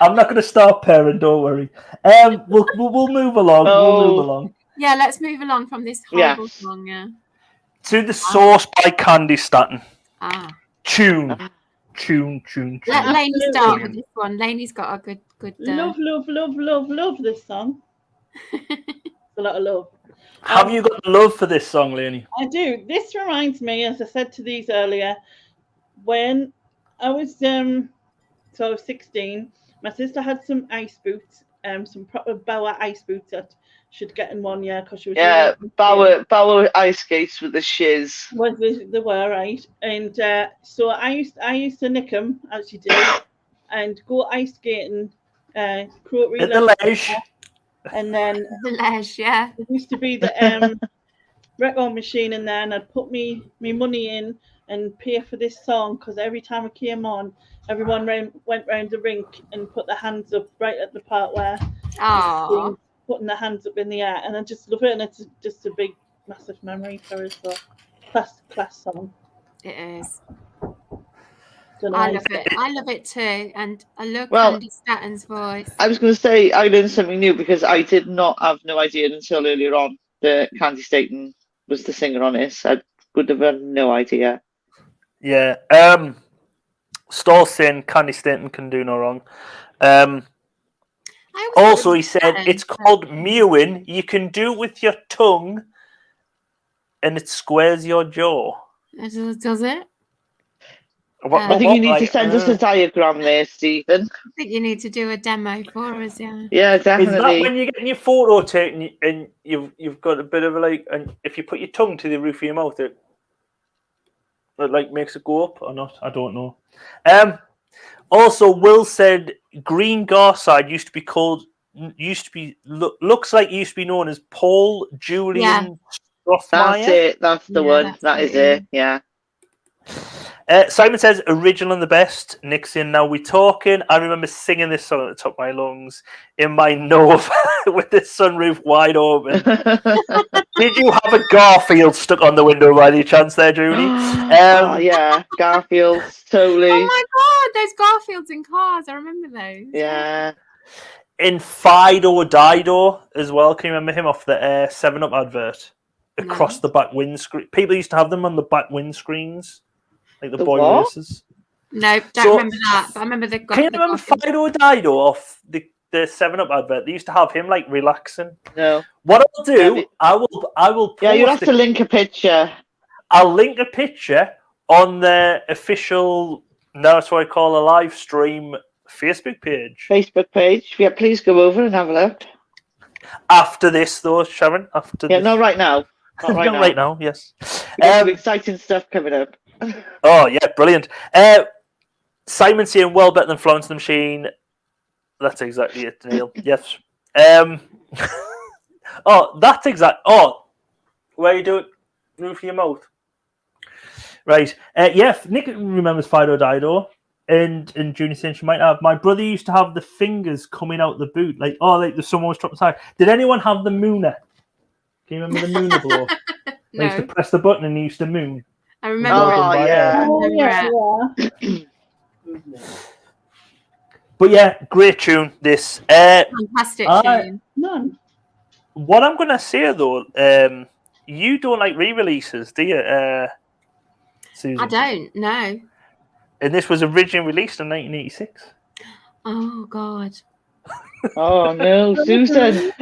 I'm not going to start pairing. Don't worry. We'll move along. We'll move along. Yeah, let's move along from this horrible song. Yeah. To the Source by Candy Staton. Tune. Let Lainey start with this one. Lainey's got a good. Love this song. A lot of love. Have you got love for this song, Lainey? I do. This reminds me, as I said to these earlier, when I was I was 16, my sister had some ice boots, some proper Bauer ice boots that should get in 1 year because she was Bauer ice skates with the shiz. Was they were right, and so I used to nick them as you do, and go ice skating, At the ledge. and then The ledge, yeah. there used to be the record machine in there, and I'd put me money in and pay for this song because every time I came on, everyone went round the rink and put their hands up right at the part where putting their hands up in the air, and I just love it, and it's just a big, massive memory for us. So class song. It is. Don't I know. love it. I love it too, and I love Well, Candy Staton's voice. I was going to say I learned something new because I did not have no idea until earlier on that Candy Staton was the singer on this. I would have had no idea. Yeah. Stall saying Candy Staton can do no wrong. Also, he said it's called mewing. You can do it with your tongue, and it squares your jaw. Does it? I think you need to send us a diagram there, Stephen. I think you need to do a demo for us, yeah. Yeah, Is definitely. that when you're getting your photo taken and you've got a bit of and if you put your tongue to the roof of your mouth, it like makes it go up or not? I don't know. Also, Will said Green Garside looks like it used to be known as Paul Julian Strothmeyer. That's it. That's the one. That is it. Yeah. Simon says original and the best. Nick saying now we talking. I remember singing this song at the top of my lungs in my Nova with the sunroof wide open. Did you have a Garfield stuck on the window by any chance there, Julie? Oh yeah, Garfield, totally. Oh my god, those Garfields in cars. I remember those. Yeah. In Fido Dido as well. Can you remember him off the 7-Up advert? Across the back windscreen. People used to have them on the back windscreens. Like the boy what? races. No, don't remember that. But I remember the. Can you remember Fido Dido off the 7-Up advert? They used to have him like relaxing. No. What I'll do, I will. Yeah, you'll have to link a picture. I'll link a picture on the official. That's what I call a live stream Facebook page. Yeah, please go over and have a look. After this, though, Sharon. After this. Not right now. Not right Not now. right now, yes. We got some exciting stuff coming up. Oh, yeah, brilliant. Simon saying, well better than Florence and the Machine. That's exactly it, Neil. Yes. Oh, that's exact. Oh, where you do it? Move your mouth. Right. Yeah, Nick remembers Fido Dido. And Junior saying she might have. My brother used to have the fingers coming out the boot. Like someone was trapped inside. Did anyone have the mooner? Can you remember the mooner blow? They used to No, press the button and he used to moon. I remember. Oh, yeah. Oh, yeah, But yeah, great tune, this. Fantastic tune. None. What I'm going to say, though, you don't like re-releases, do you, Susan? I don't know. And this was originally released in 1986. Oh God. Oh no, Susan!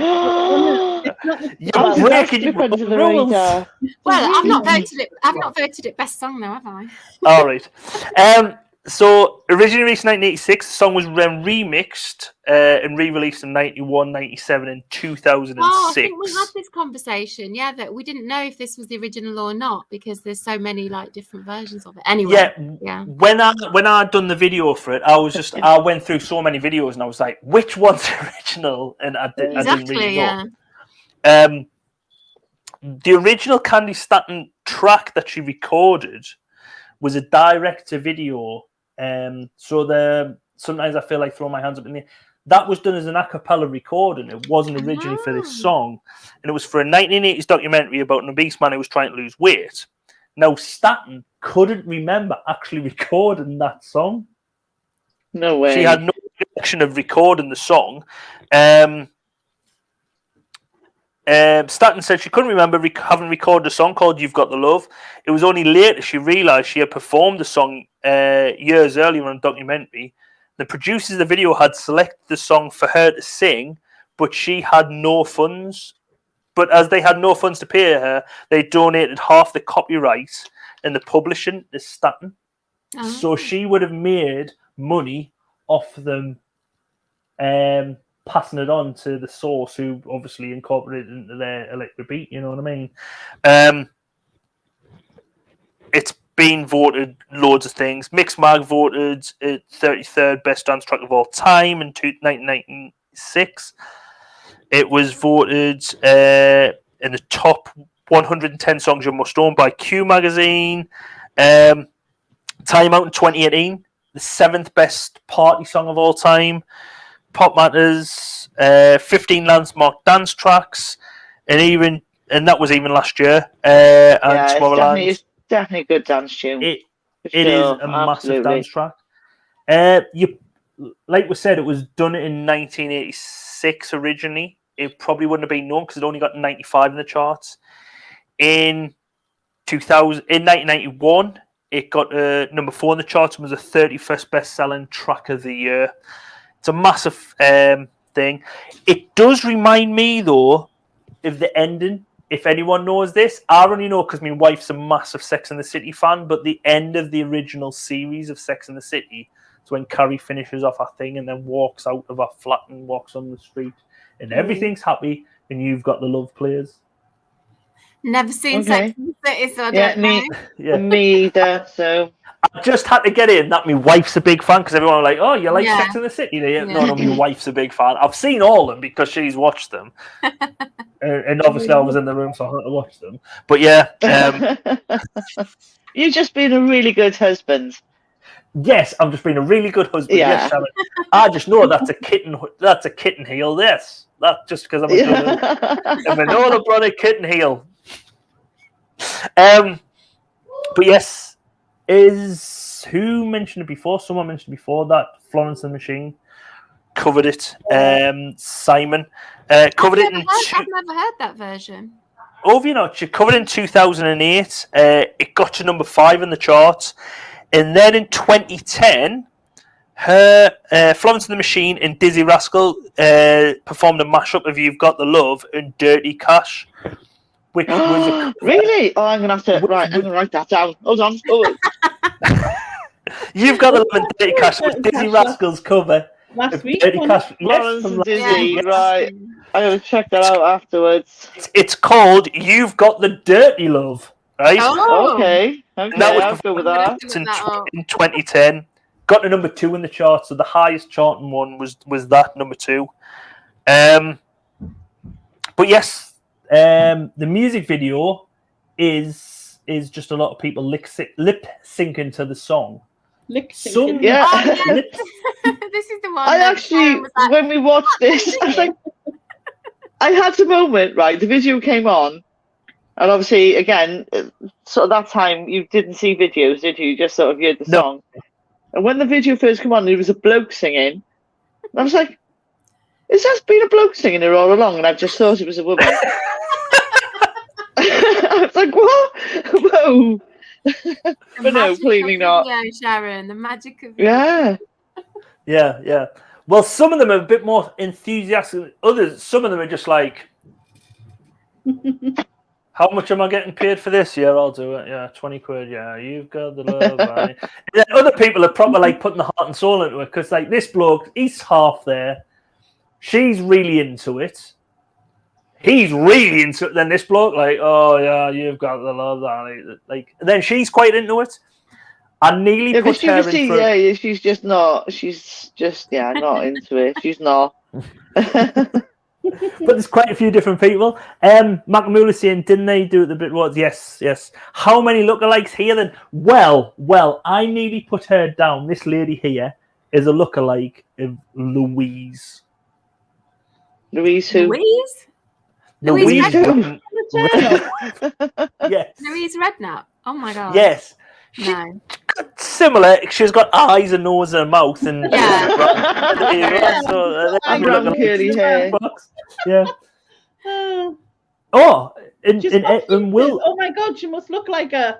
You're breaking your rules. Well, I've not voted it. I've not voted it best song though, have I? All right. So originally released in 1986, the song was then remixed and re-released in 91, 97, and 2006. Oh, I think we had this conversation. Yeah, that we didn't know if this was the original or not because there's so many like different versions of it. Anyway, yeah. When I done the video for it, I went through so many videos and I was like, which one's original? And I didn't really know. Yeah. The original Candy Stanton track that she recorded was a direct-to-video. So sometimes I feel like throwing my hands up in the air. That was done as an a cappella recording. It wasn't originally for this song. And it was for a 1980s documentary about an obese man who was trying to lose weight. Now, Stanton couldn't remember actually recording that song. No way. She had no recollection of recording the song. Stanton said she couldn't remember having recorded a song called You've Got the Love. It was only later she realised she had performed the song years earlier on a documentary. The producers of the video had selected the song for her to sing, but she had no funds. But as they had no funds to pay her, they donated half the copyright and the publishing to Stanton. Oh. So she would have made money off them passing it on to the source, who obviously incorporated it into their electric beat, you know what I mean? It's been voted loads of things. Mixmag voted it 33rd best dance track of all time in 1996. It was voted in the top 110 songs you must own by Q Magazine. Time Out in 2018, the 7th best party song of all time. Pop Matters, 15 landmark dance tracks, and that was even last year. It's definitely a good dance tune. It is a massive dance track. Like we said, it was done in 1986 originally. It probably wouldn't have been known because it only got 95 in the charts. In 1991, it got number 4 in the charts and was the 31st best-selling track of the year. It's a massive thing. It does remind me, though, of the ending. If anyone knows this, I only know because my wife's a massive Sex and the City fan, but the end of the original series of Sex and the City is when Carrie finishes off her thing and then walks out of her flat and walks on the street and everything's happy and You've Got the Love players. Never seen Sex and the City, so I don't know. Me either, so... I just had to get in that my wife's a big fan because everyone was like, oh, you like Sex and the City? No, my wife's a big fan. I've seen all of them because she's watched them. And obviously I was in the room, so I had to watch them. But yeah. You've just been a really good husband. Yes, I'm just being a really good husband. Yeah. Yes, Sharon. I just know that's a kitten heel, this. That's just because I'm a Manolo brother kitten heel. But yes. Who mentioned it before? Someone mentioned before that Florence and the Machine covered it. Simon covered it. I've never heard that version. Oh, you know, she covered it in 2008. It got to number 5 in the charts, and then in 2010, Florence and the Machine and Dizzy Rascal performed a mashup of "You've Got the Love" and "Dirty Cash." Which was really? Oh, I'm gonna have to write that down. Hold on. You've Got the Love and Dirty Cash with Dizzy Rascal's cover Last week. Dirty wasn't Cash. it? Yes, Lawrence from and last Dizzy, week. right. I'm going to check that out afterwards. It's called You've Got the Dirty Love, right? Oh, Okay, And that was I'll go with I'm gonna that. have to look that up. in 2010. Got to number 2 in the chart, so the highest charting one was that number 2. But yes, the music video is just a lot of people lip syncing to the song. Lick Some syncing. Yeah. Oh, yes. lip- This is the one. I that actually, Sharon was like, when we watched this, I was like, I had a moment, right? The video came on, and obviously, again, sort of that time, you didn't see videos, did you? You just sort of heard the No. song. And when the video first came on, there was a bloke singing. And I was like, has that been a bloke singing here all along? And I just thought it was a woman. I was like, what? Whoa. the But no, magic clearly of not. video, Sharon, the magic of video. Yeah. yeah. Well, some of them are a bit more enthusiastic than others. Some of them are just like, how much am I getting paid for this? Yeah, I'll do it. Yeah, 20 quid. Yeah, you've got the love. Right? And then other people are probably like putting the heart and soul into it because, like, this bloke, he's half there. She's really into it. He's really into it. Then this bloke, like, oh yeah, you've got the love. Like, and then she's quite into it. I nearly Yeah, but put her in see, front. yeah, she's just not. She's just, not into it. She's not. But there's quite a few different people. Macamula saying, didn't they do it the bit was? Yes. How many lookalikes here then? Well, I nearly put her down. This lady here is a lookalike of Louise. Louise who? Louise? Louise Redknapp? Yes. Louise Redknapp. Oh my god. Yes. No. Similar. She's got eyes, a nose, and a mouth, and Yeah. so, Brown curly hair. Yeah. Oh, Oh, and and Will. oh my god, she must look like her.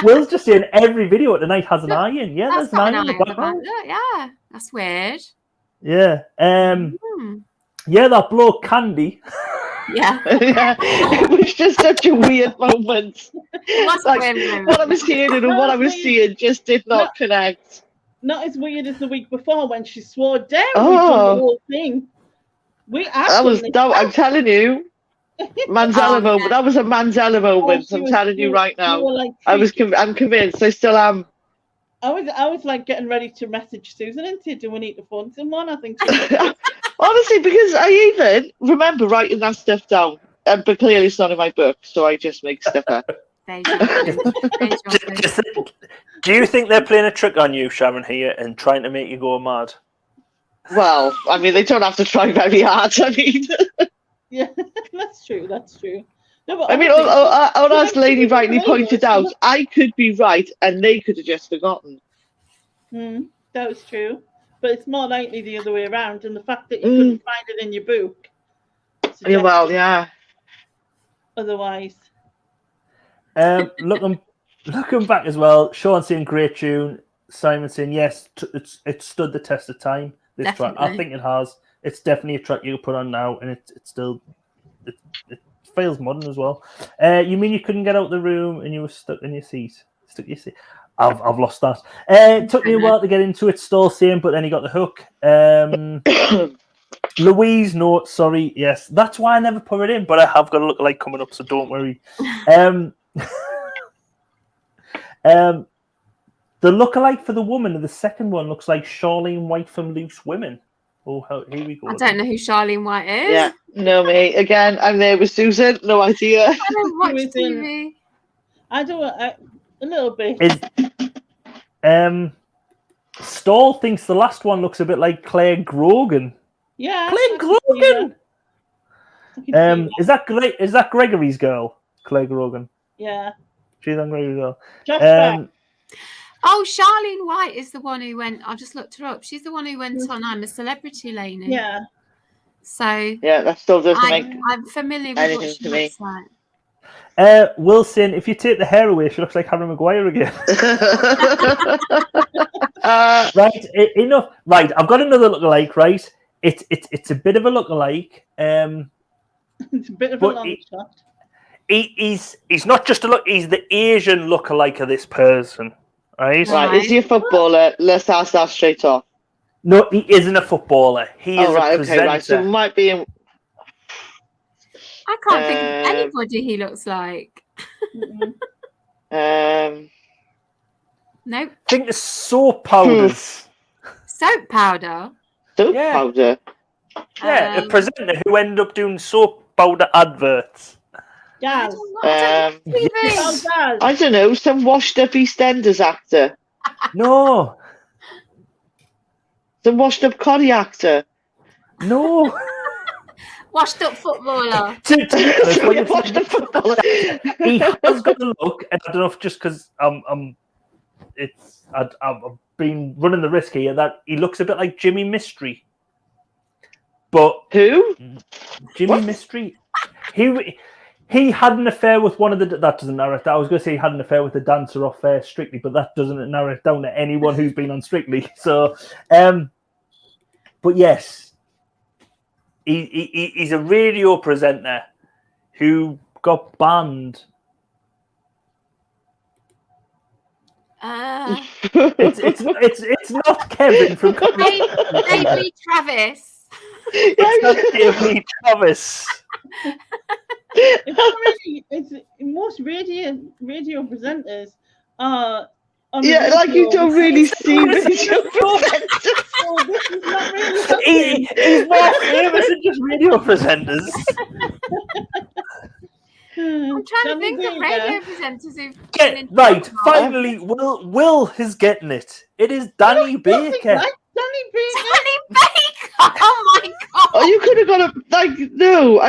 Will's just saying every video at the night has an eye in. Yeah, That's there's got an eye an in the eye on the background. back. Look, yeah. That's weird. Yeah. Yeah, that bloke Candy. Yeah. Yeah, it was just such a weird moment. What's Like, weird moment? what I was hearing and what I was seeing just did not connect. Not as weird as the week before when she swore down. Oh. We done the whole thing. I'm telling you, Mandela Oh, moment. yeah. That was a Mandela moment. she I'm was- telling you right you now. were like I'm convinced. I still am. I was like getting ready to message Susan and say, do we need to phone someone? I think she Honestly, because I even remember writing that stuff down, but clearly it's not in my book, so I just make stuff up. Do you think they're playing a trick on you, Sharon, here, and trying to make you go mad? Well, I mean, they don't have to try very hard. I mean, Yeah, that's true. No, but I mean, as Lady rightly pointed out, I could be right, and they could have just forgotten. That was true. But it's more likely the other way around, and the fact that you couldn't find it in your book. Yeah, well, yeah. Otherwise. Looking back as well, Sean saying great tune, Simon saying yes, it stood the test of time. This track, I think it has. It's definitely a track you can put on now, and it still feels modern as well. You mean you couldn't get out of the room and you were stuck in your seat? I've lost that. It took me a while to get into it, still saying, but then he got the hook. Louise, no, sorry, yes. That's why I never put it in, but I have got a lookalike coming up, so don't worry. The lookalike for the woman in the second one looks like Charlene White from Loose Women. Oh, here we go. I don't know who Charlene White is. Yeah, no, me. Again, I'm there with Susan. No idea. I don't watch was in- TV. I don't a little bit. Stall thinks the last one looks a bit like Claire Grogan. Yeah. Claire Grogan. Is that Gregory's girl? Claire Grogan. Yeah. She's on Gregory's girl. Just back. Oh, Charlene White is the one who went. I just looked her up. She's the one who went on I'm a Celebrity Lane. Yeah. So Yeah, that still doesn't make I'm familiar with anything what she to me. looks like. Wilson, if you take the hair away, she looks like Harry Maguire again. Right, enough. Right, I've got another lookalike. Right, it's a bit of a lookalike. It's a bit of a long shot. He's not just a look. He's the Asian lookalike of this person. Right. Right, is he a footballer? Let's ask that straight off. No, he isn't a footballer. He is a presenter. Okay, right. So it might be in. I can't think of anybody he looks like. Nope. I think the soap powders. Soap powder. Soap Yeah. powder. Yeah, a presenter who ended up doing soap powder adverts. Jazz. Yes. I don't know, some washed up EastEnders actor. No, Some washed up Connie actor. no. Washed up footballer. To be honest, when you Washed up footballer. he has got a look, and I don't know if just because I've been running the risk here that he looks a bit like Jimmy Mystery. But Who? Jimmy What? Mystery, he had an affair with one of the. That doesn't narrow it down. I was going to say he had an affair with the dancer off Strictly, but that doesn't narrow it down to anyone who's been on Strictly. So, but yes, he's a radio presenter who got banned. It's not Kevin from. Maybe Travis. It's not Amy Travis. It's most radio presenters are. Yeah, like you don't really see radio presenters. Oh, this is not really He's more famous than just radio presenters. I'm trying to think of radio presenters who've Right, finally, Will is getting it. It is Danny Baker. Like Danny Baker. Danny Baker! Oh my god! Oh, you could have got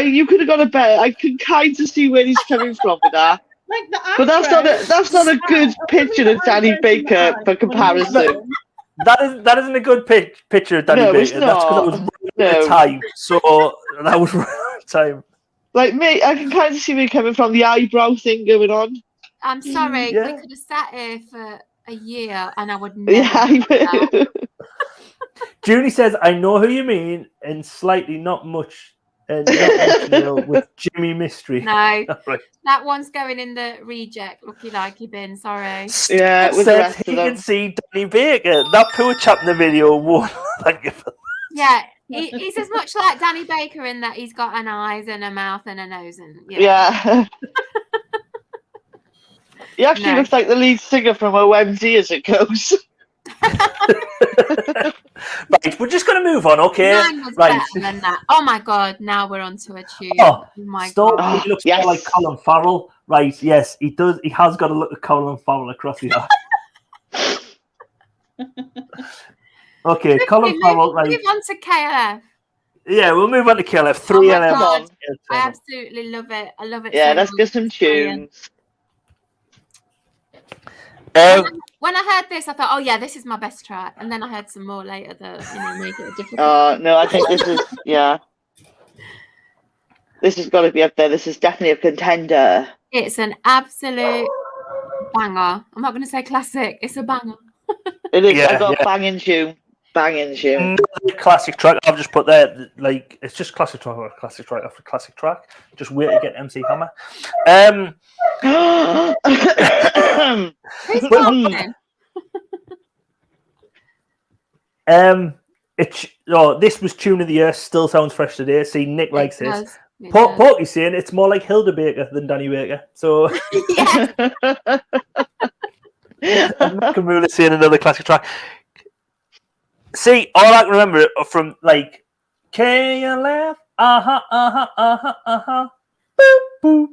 you could have got a better. I can kind of see where he's coming from with that. Like the But that's not a good picture of Danny Baker for comparison. That isn't a good picture of Danny No, Baker. it's That's because I was not. running out of time. So that was running out of time. Like me, I can kind of see where you're coming from. The eyebrow thing going on. I'm sorry, Yeah. we could have sat here for a year and I would never. Yeah. Junie says, "I know who you mean," and slightly not much, with Jimmy Mystery. No, Right. that one's going in the reject looky likey bin. Sorry. Yeah, with the Says rest he of them. can see Danny Baker. That poor chap in the video won't thank you for Yeah, he's as much like Danny Baker in that he's got an eyes and a mouth and a nose and Yeah. He actually looks like the lead singer from OMD as it goes. Right, we're just going to move on, okay? Mine was Right. better than that. Oh my god! Now we're onto a tune. Oh, my Stop. god! He looks yes. more like Colin Farrell. Right, yes, he does. He has got a look at Colin Farrell across the eye. Okay, Colin Farrell. Right. Move on to KLF. Yeah, we'll move on to KLF. Oh 3 my LM. God. I absolutely love it. I love it. Yeah, so let's much. get some It's brilliant. tunes. When I heard this, I thought, "Oh yeah, this is my best track." And then I heard some more later that make it a different. No, I think this is This has got to be up there. This is definitely a contender. It's an absolute banger. I'm not going to say classic. It's a banger. It is. Yeah, I've got yeah. banging tune. Banging tune. Another classic track. I've just put there, like, it's just classic track after classic track after classic track. Just wait to get MC Hammer. Who's laughing? This was Tune of the Year. Still sounds fresh today. See, Nick likes this. It does. Porky's saying it's more like Hilda Baker than Danny Baker. So, Yeah. and Kamula's saying another classic track. See, all I can remember from like KLF, boop, boop,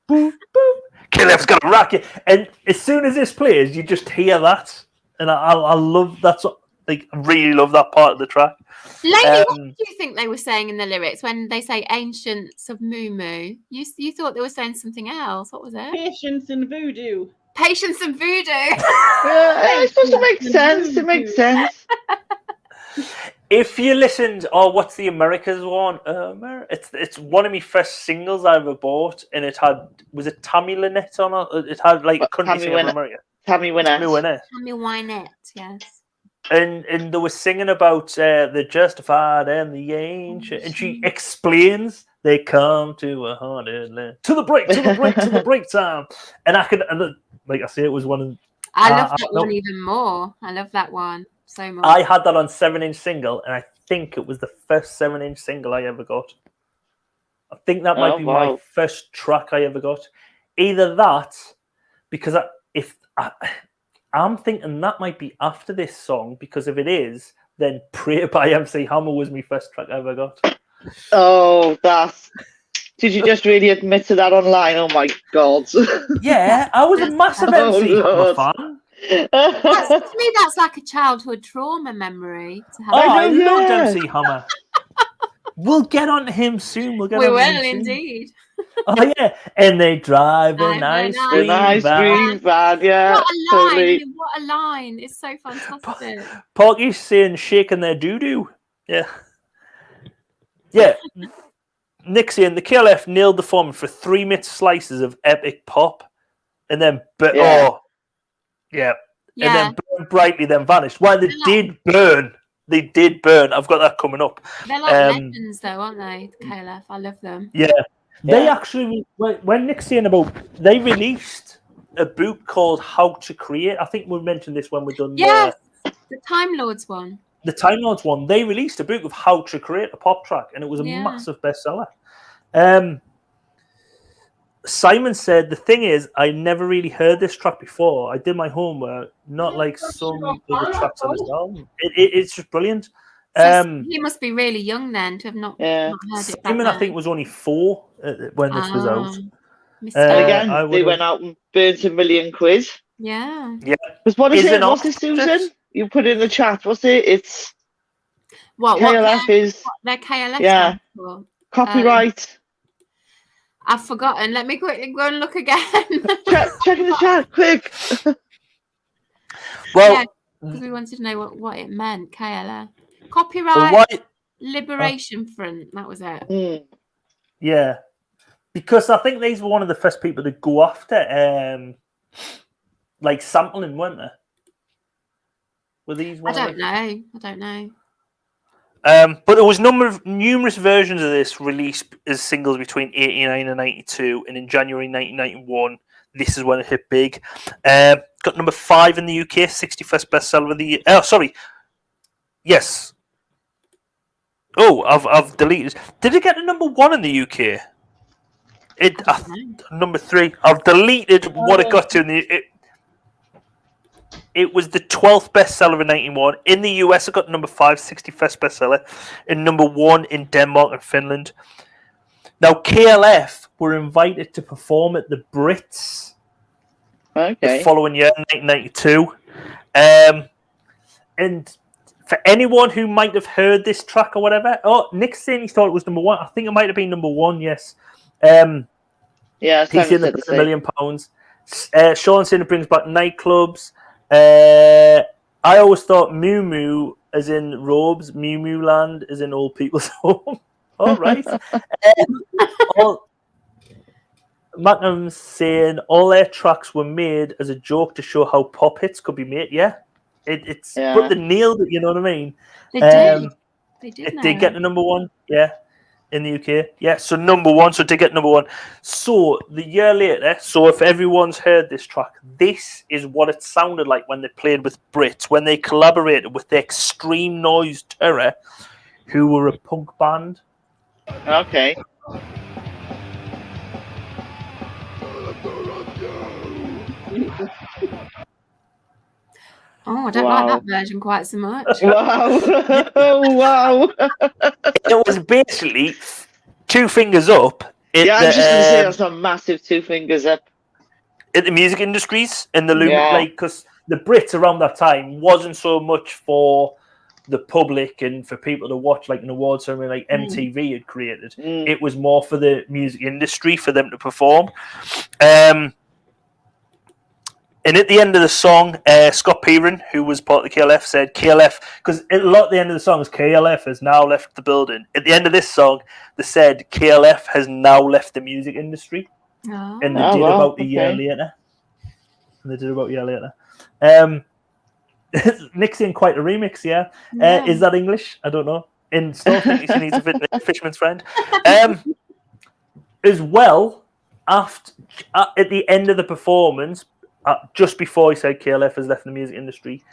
boop, boop. KLF's got a racket, and as soon as this plays, you just hear that, and I love that. Like, I really love that part of the track. Lady, what do you think they were saying in the lyrics when they say ancients of Moo Moo? You thought they were saying something else. What was it? Patience and voodoo. Patience and voodoo. It's supposed to make sense. It makes sense. If you listened, what's the America's one? It's one of my first singles I ever bought, and was it Tammy Lynette on it? It had like a country Tammy singer from Wynette. America. Tammy Wynette. Tammy Wynette. Tammy Wynette, yes. And they were singing about the justified and the ancient, and she explains they come to a haunted land, to the break time. And like I say, it was one of. I love that one even more. I love that one. so much. I had that on 7-inch single, and I think it was the first 7-inch single I ever got. I think that might be my first track I ever got. Either that, because I'm thinking that might be after this song, because if it is, then Pray by MC Hammer was my first track I ever got. Oh, did you just really admit to that online? Oh my God. Yeah, I was a massive MC Hammer fan. To me, that's like a childhood trauma memory. To have I loved yeah. MC Hammer. We'll get on to him soon. we will indeed. Oh yeah, and they drive an ice cream van. Yeah, What a line! totally. I mean, what a line! It's so fantastic. Porky's saying shaking their doo-doo. Yeah. Yeah. Nick saying the KLF nailed the form for 3-minute slices of epic pop, and then and then burned brightly, then vanished. Well, they did burn. They did burn. I've got that coming up. They're like legends, though, aren't they? The KLF, I love them. Yeah. They actually, when Nick's saying about, they released a book called How to Create. I think we mentioned this when we're done. Yes, the Time Lords one. The Time Lords one. They released a book of how to create a pop track, and it was a massive bestseller. Simon said, the thing is, I never really heard this track before. I did my homework, not like some other tracks on this album. It's just brilliant. So he must be really young then to have not heard it. Simon, I think, was only 4 when this was out. And again, they went out and burnt £1 million. Yeah. Yeah. Because what is it? What's it, Susan? You put it in the chat. What's it? It's KLF is. Their KLF. Yeah. Copyright. I've forgotten. Let me quickly go and look again. check in the chat, quick. Well, because we wanted to know what it meant. KLF. Copyright Liberation Front. That was it. Yeah. Because I think these were one of the first people to go after like sampling, weren't they? Were these one I don't know. But there was numerous versions of this released as singles between 89 and 92, and in January 1991, this is when it hit big. Got number 5 in the UK, 61st bestseller of the year. Oh, sorry. Yes. Oh, I've deleted. Did it get to number 1 in the UK? Number 3. I've deleted what it got to in the. It was the 12th bestseller in 91. In the US, it got number 5, 61st bestseller, and number 1 in Denmark and Finland. Now, KLF were invited to perform at the Brits the following year, 1992. And for anyone who might have heard this track or whatever, Nick's saying he thought it was number 1. I think it might have been number 1, yes. Yeah, he's saying the £1 million. Sean saying it brings back nightclubs. I always thought Moo Moo as in robes, Moo Moo Land as in old people's home. All right. Magnum's saying all their tracks were made as a joke to show how pop hits could be made. Yeah, but they nailed it. You know what I mean? They did. They did. It did get to number 1. Yeah. In the UK, yeah. So number 1, so to get number 1. So the year later, so if everyone's heard this track, this is what it sounded like when they played with Brits, when they collaborated with the Extreme Noise Terror, who were a punk band. Okay. Oh, I don't like that version quite so much. Wow. Wow. It was basically 2 fingers up. I was just going to say that's a massive 2 fingers up. In the music industries, in the like, because the Brits around that time wasn't so much for the public and for people to watch, like an award ceremony like MTV had created. It was more for the music industry, for them to perform. And at the end of the song, Scott Peron, who was part of the KLF, said KLF, because a lot at the end of the song is KLF has now left the building. At the end of this song, they said KLF has now left the music industry. Oh. And they did about a year later. Nick's in quite a remix, yeah. Is that English? I don't know. In Storm thinks he needs a fisherman's friend. As well, at the end of the performance, just before he said KLF has left the music industry,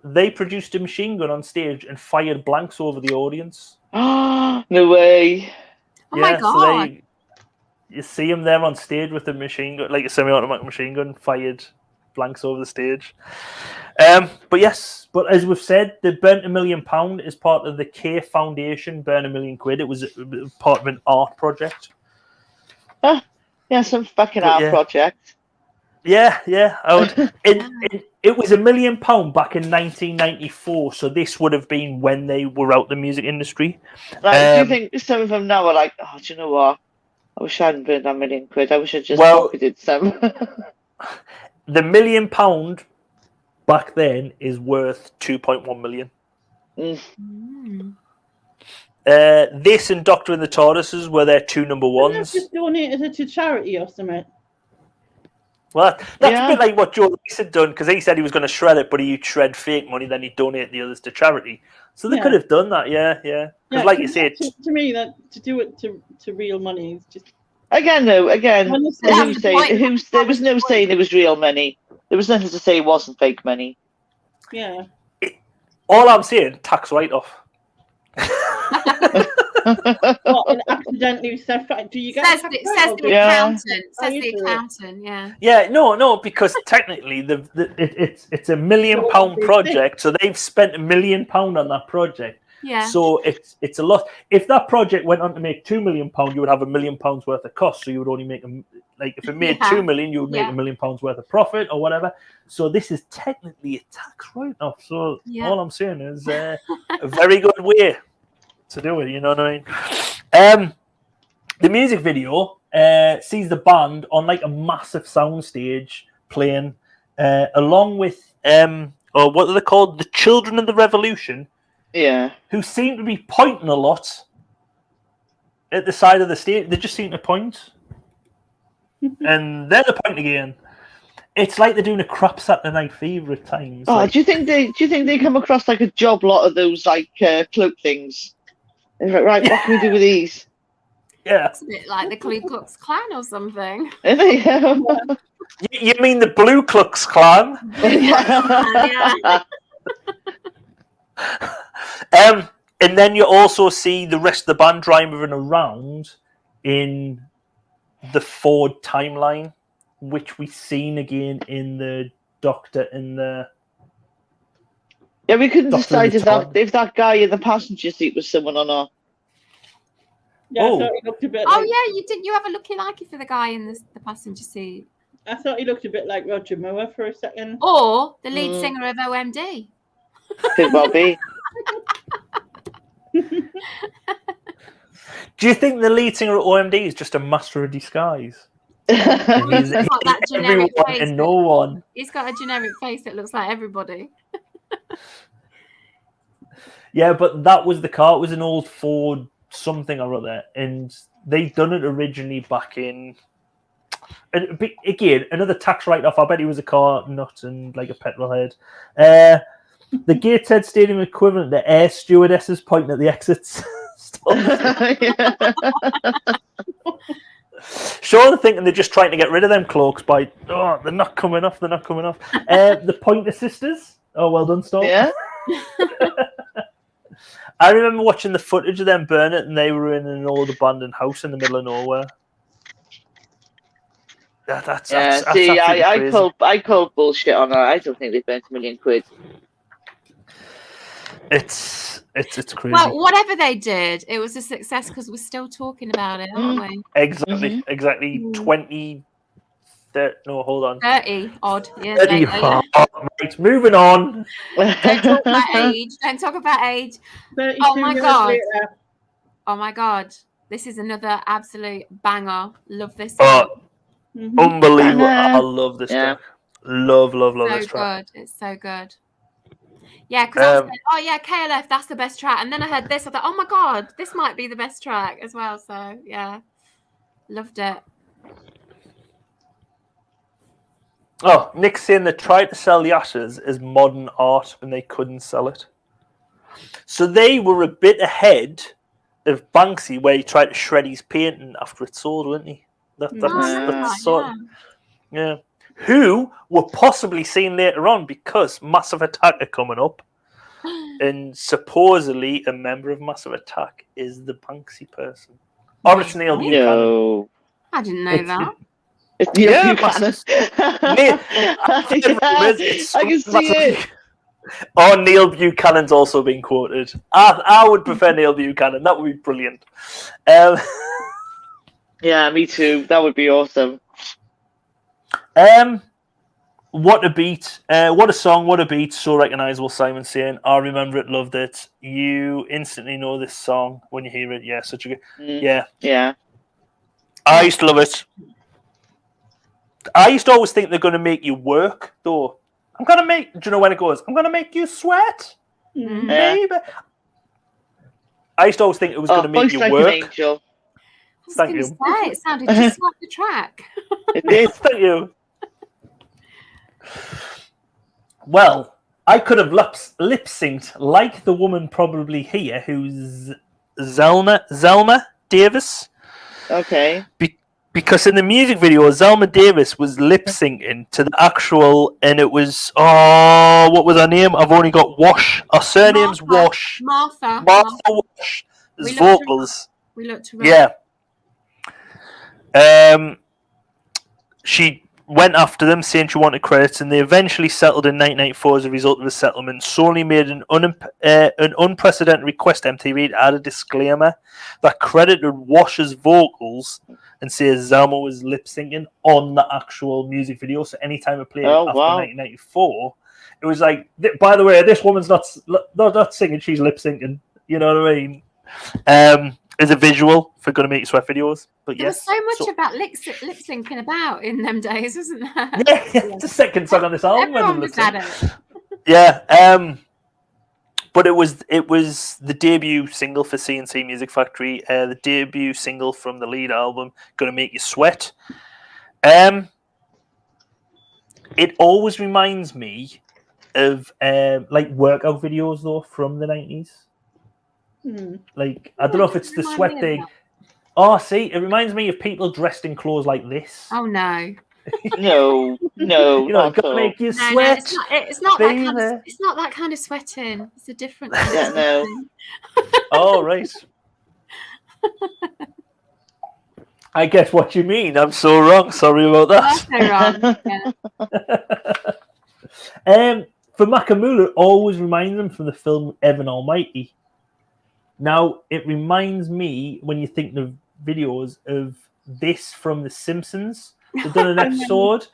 they produced a machine gun on stage and fired blanks over the audience. No way. Oh my God. You see him there on stage with a machine gun, like a semi-automatic machine gun, fired blanks over the stage. But as we've said, they burnt £1 million as part of the K Foundation. Burn £1 million. It was part of an art project. Yeah, some fucking art project. Yeah. It was £1 million back in 1994. So this would have been when they were out the music industry. Do you think some of them now are like, oh, do you know what? I wish I hadn't burned that £1 million. I wish I'd just pocketed some. The £1 million back then is worth 2.1 million. This and Doctor and the Tortoises were their two number ones. Just donated it to charity or something. Well, that's a bit like what Joe Reese had done, because he said he was going to shred it, but he'd shred fake money, then he'd donate the others to charity. So they could have done that, yeah. Because like you said, to me, that to do it to real money is just. Again, there was no saying it was real money. There was nothing to say it wasn't fake money. Yeah. All I'm saying, tax write-off. What, and accidentally said, do you get says the accountant, yeah. Yeah, no, because technically it's a £1 million project, so they've spent £1 million on that project. Yeah. So it's a lot. If that project went on to make £2 million, you would have £1 million worth of cost. So you would only make if it made £2 million, you would make £1 million worth of profit or whatever. So this is technically a tax write-off. So all I'm saying is a very good way to do it. You know what I mean? The music video sees the band on like a massive soundstage playing, along with or what are they called? The Children of the Revolution. Yeah. Who seem to be pointing a lot at the side of the stage. They just seem to point. And then they're pointing again. It's like they're doing a crap Saturday Night Fever at times. Oh, do you think they come across like a job lot of those like cloak things? They're like, right, what can we do with these? Yeah. It's a bit like the Ku Klux Klan or something. You mean the Blue Klux Klan? Yeah. And then you also see the rest of the band driving around in the Ford timeline, which we've seen again in the Doctor and the. Yeah, we couldn't decide if that guy in the passenger seat was someone or not. Yeah, I thought he looked a bit. You have a looky-likey for the guy in the passenger seat. I thought he looked a bit like Roger Moore for a second. Or the lead singer of OMD. Could well be. Do you think the lead singer at OMD is just a master of disguise? He's got that generic face and no one. He's got a generic face that looks like everybody. Yeah, but that was the car. It was an old Ford something or other, and they'd done it originally back in. And again, another tax write-off. I bet he was a car nut and like a petrol head. The Gateshead Stadium equivalent, the air stewardesses pointing at the exits. Sure, they're thinking they're just trying to get rid of them cloaks by, they're not coming off. The Pointer Sisters. Oh, well done, Storm. Yeah. I remember watching the footage of them burn it, and they were in an old abandoned house in the middle of nowhere. That's see, I call bullshit on that. I don't think they burnt £1 million. It's crazy. Well, whatever they did, it was a success because we're still talking about it, aren't we? Exactly. 30 odd. Yeah. 30 right, moving on. Don't talk about age. Oh my god. Oh my god. This is another absolute banger. Love this song. Unbelievable. I love this track. Love this track. It's so good. Yeah, because I was like, KLF, that's the best track. And then I heard this, I thought, oh my god, this might be the best track as well. So yeah. Loved it. Oh, Nick's saying they tried to sell the Ashes as modern art when they couldn't sell it. So they were a bit ahead of Banksy, where he tried to shred his painting after it sold, wasn't he? That's sort of, yeah. who we're possibly seeing later on because Massive Attack are coming up. And supposedly a member of Massive Attack is the Banksy person. Or it's Neil Buchanan. No. I didn't know that. It's Neil Yeah, Buchanan. I can see it. Oh, Neil Buchanan's also been quoted. I would prefer Neil Buchanan. That would be brilliant. Yeah, me too. That would be awesome. What a beat. What a song, what a beat. So recognisable, Simon saying, I remember it, loved it. You instantly know this song when you hear it. Yeah, such a good... Yeah. Yeah. I used to love it. I used to always think they're going to make you work, though. I'm going to make... Do you know when it goes? I'm going to make you sweat. Mm-hmm. Maybe. I used to always think it was going to make you like work. An angel. Thank you. Say, it sounded just like the track. It is. Thank you. Well, I could have lip synced like the woman probably here, who's Zelma Davis. Okay. Because in the music video, Zelma Davis was lip syncing to the actual, and it was what was her name? I've only got Wash. Her surname's Wash. Martha Wash. Vocals. We looked around. Yeah. She went after them, saying she wanted credits, and they eventually settled in 1994 as a result of the settlement. Sony made an unprecedented request to MTV to add a disclaimer that credited Wash's vocals and says Zelma was lip syncing on the actual music video. So anytime it played after 1994, it was like, by the way, this woman's not singing, she's lip syncing. You know what I mean? As a visual for Gonna Make You Sweat videos. But there was so much about lip syncing about in them days, wasn't there? Yeah, it's the second song on this album. Everyone was at it. Yeah, but it was the debut single for C&C Music Factory, the debut single from the lead album, Gonna Make You Sweat. It always reminds me of like workout videos though from the 90s. Like, I don't know if it's the sweat thing. Oh, see, it reminds me of people dressed in clothes like this. Oh no. No. You know, gotta make you sweat. No, it's not that kind of, it's not that kind of sweating. It's a different kind of no. Oh, right. I get what you mean. I'm so wrong. Sorry about that. That's so wrong. For Makamula, it always reminds them from the film Evan Almighty. Now, it reminds me, when you think of videos, of this from The Simpsons. They've done an episode.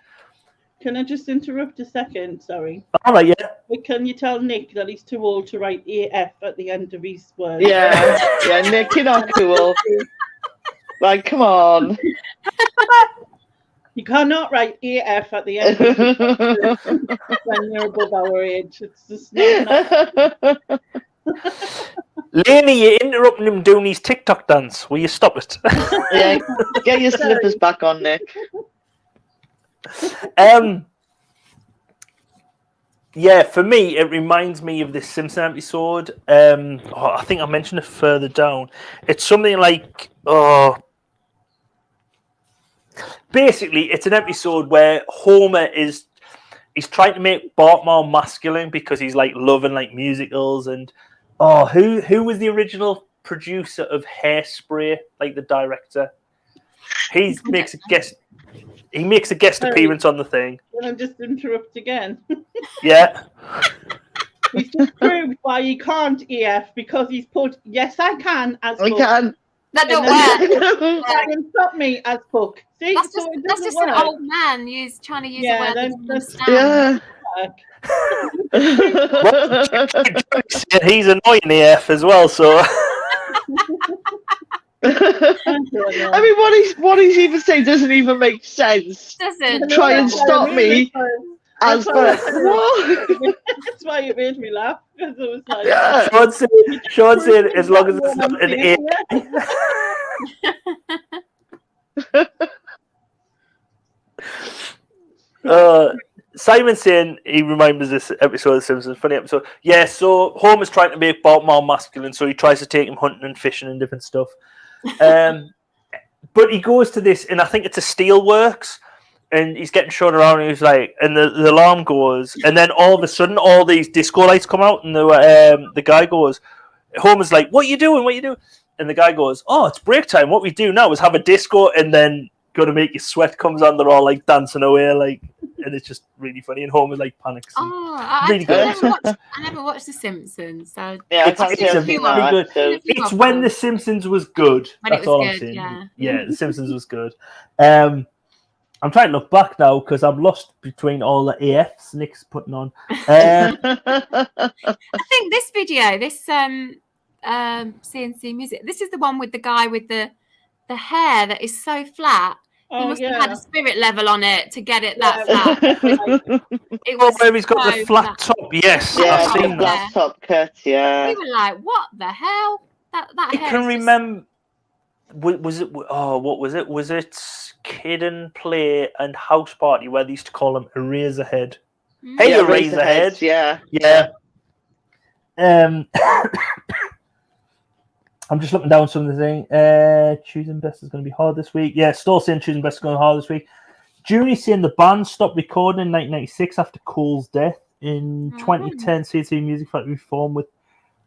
Can I just interrupt a second? Sorry. All right, yeah. But can you tell Nick that he's too old to write AF at the end of his words? Yeah, Nick, you're not cool. Like, come on. You cannot write AF at the end of his words when you're above our age. It's just not. Lainey, you're interrupting him doing his TikTok dance. Will you stop it? Yeah, get your slippers back on, Nick. Yeah, for me, it reminds me of this Simpson episode. I think I mentioned it further down. It's something like, basically, it's an episode where Homer he's trying to make Bart more masculine because he's like loving like musicals and. Oh, who was the original producer of Hairspray? Like the director, he makes a guest appearance on the thing. Can I just interrupt again? Yeah. He's just proved why he can't EF because he's put yes I can as I book. can. That don't work. That can stop me as book. See, That's so just an old man trying to use a word that doesn't Yeah. He's annoying AF as well, so. I mean, what he's even saying doesn't even make sense. Doesn't. Try and stop me as well. That's why it made me laugh because it was like. Yeah. Sean said, as long as it's not an A. Simon saying he remembers this episode of The Simpsons, funny episode. Yeah, so Homer's trying to make Bart more masculine, so he tries to take him hunting and fishing and different stuff. But he goes to this, and I think it's a steelworks, and he's getting shot around, and he's like, and the alarm goes, and then all of a sudden, all these disco lights come out, and the guy goes, Homer's like, "What are you doing? What are you doing?" And the guy goes, "Oh, it's break time. What we do now is have a disco, and then Gonna Make You Sweat comes on. They're all like dancing away, like, and it's just really funny. And Homer like panics. Really good. I never watched The Simpsons, so Yeah, It's really good. It's when The Simpsons was good. That's all I'm saying. Yeah, The Simpsons was good. I'm trying to look back now because I'm lost between all the AFs Nick's putting on. I think this video, this CNC music, this is the one with the guy with the hair that is so flat. He must have had a spirit level on it to get it that flat. It was where he's got so the flat top. Yes, Yeah, I've seen that. flat top cut. Yeah. We were like, "What the hell?" That I hair can is just- remember. Was it? Oh, what was it? Was it Kid and Play and House Party where they used to call him Eraserhead? Hey, Yeah, Eraserhead. Yeah. I'm just looking down some of the thing. Choosing best is going to be hard this week. Yeah, still saying choosing best is going to be hard this week. Junie saying the band stopped recording in 1996 after Cole's death. In 2010, CT Music Factory formed with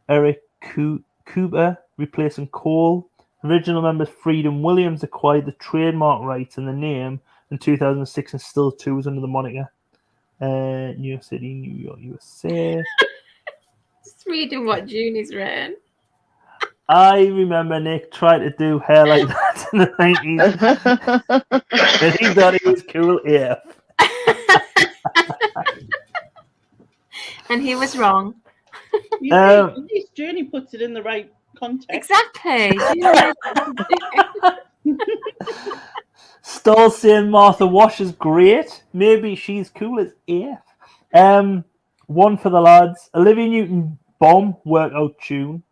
Eric Cooper replacing Cole. Original members Freedom Williams acquired the trademark rights and the name in 2006 and still tours under the moniker. New York City, New York, USA. Just reading what Junie's written. I remember Nick tried to do hair like that in the 90s. And he thought he was cool AF. And he was wrong. At least Journey puts it in the right context. Exactly. Still saying Martha Wash is great. Maybe she's cool as AF. One for the lads. Olivia Newton Bomb workout tune.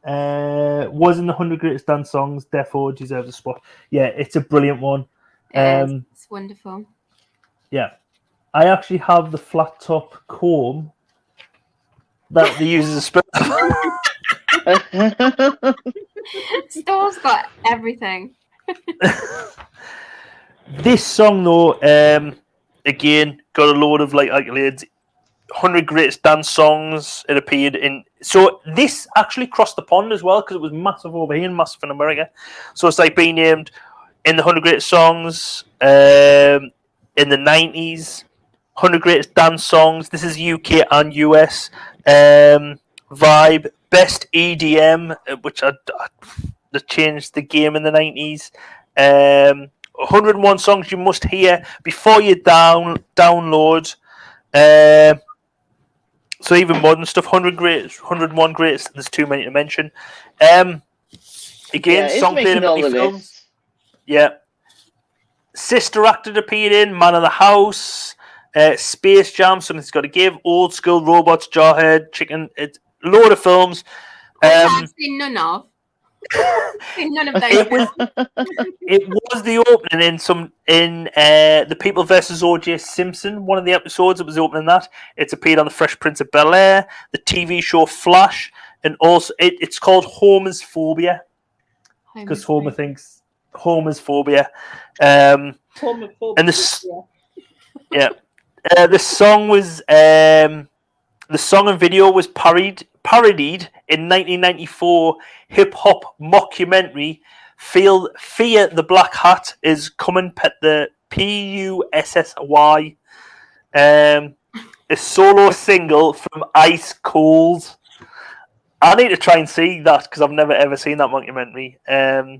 Was in the 100 Greatest Dance Songs. Therefore deserves a spot. Yeah, it's a brilliant one. It's wonderful. Yeah. I actually have the flat top comb that they use as a spoon. Store's got everything. This song, though, again, got a load of like accolades. 100 Greatest Dance Songs. It appeared in. So this actually crossed the pond as well because it was massive over here and massive in America. So it's like being named in the 100 Greatest Songs in the 90s. 100 Greatest Dance Songs. This is UK and US. Vibe. Best EDM, which they changed the game in the 90s. 101 songs you must hear before you download. So even modern stuff, 101 greatest. There's too many to mention. Again, song played in many films. Yeah. Sister Act appeared in, Man of the House, Space Jam, Something's Got to Give, Old School, Robots, Jarhead, Chicken. It's a load of films. I've seen none of. None of those. It was the opening in The People vs. O.J. Simpson, one of the episodes. It was the opening that. It's appeared on The Fresh Prince of Bel-Air, the TV show Flash, and also it's called Homer's Phobia because Homer thinks Homer's Phobia. And this, yeah, the song was the song and video was parodied in 1994 hip-hop mockumentary Fear the Black Hat is Coming Pet the Pussy. A solo single from Ice Cold. I need to try and see that because I've never ever seen that mockumentary.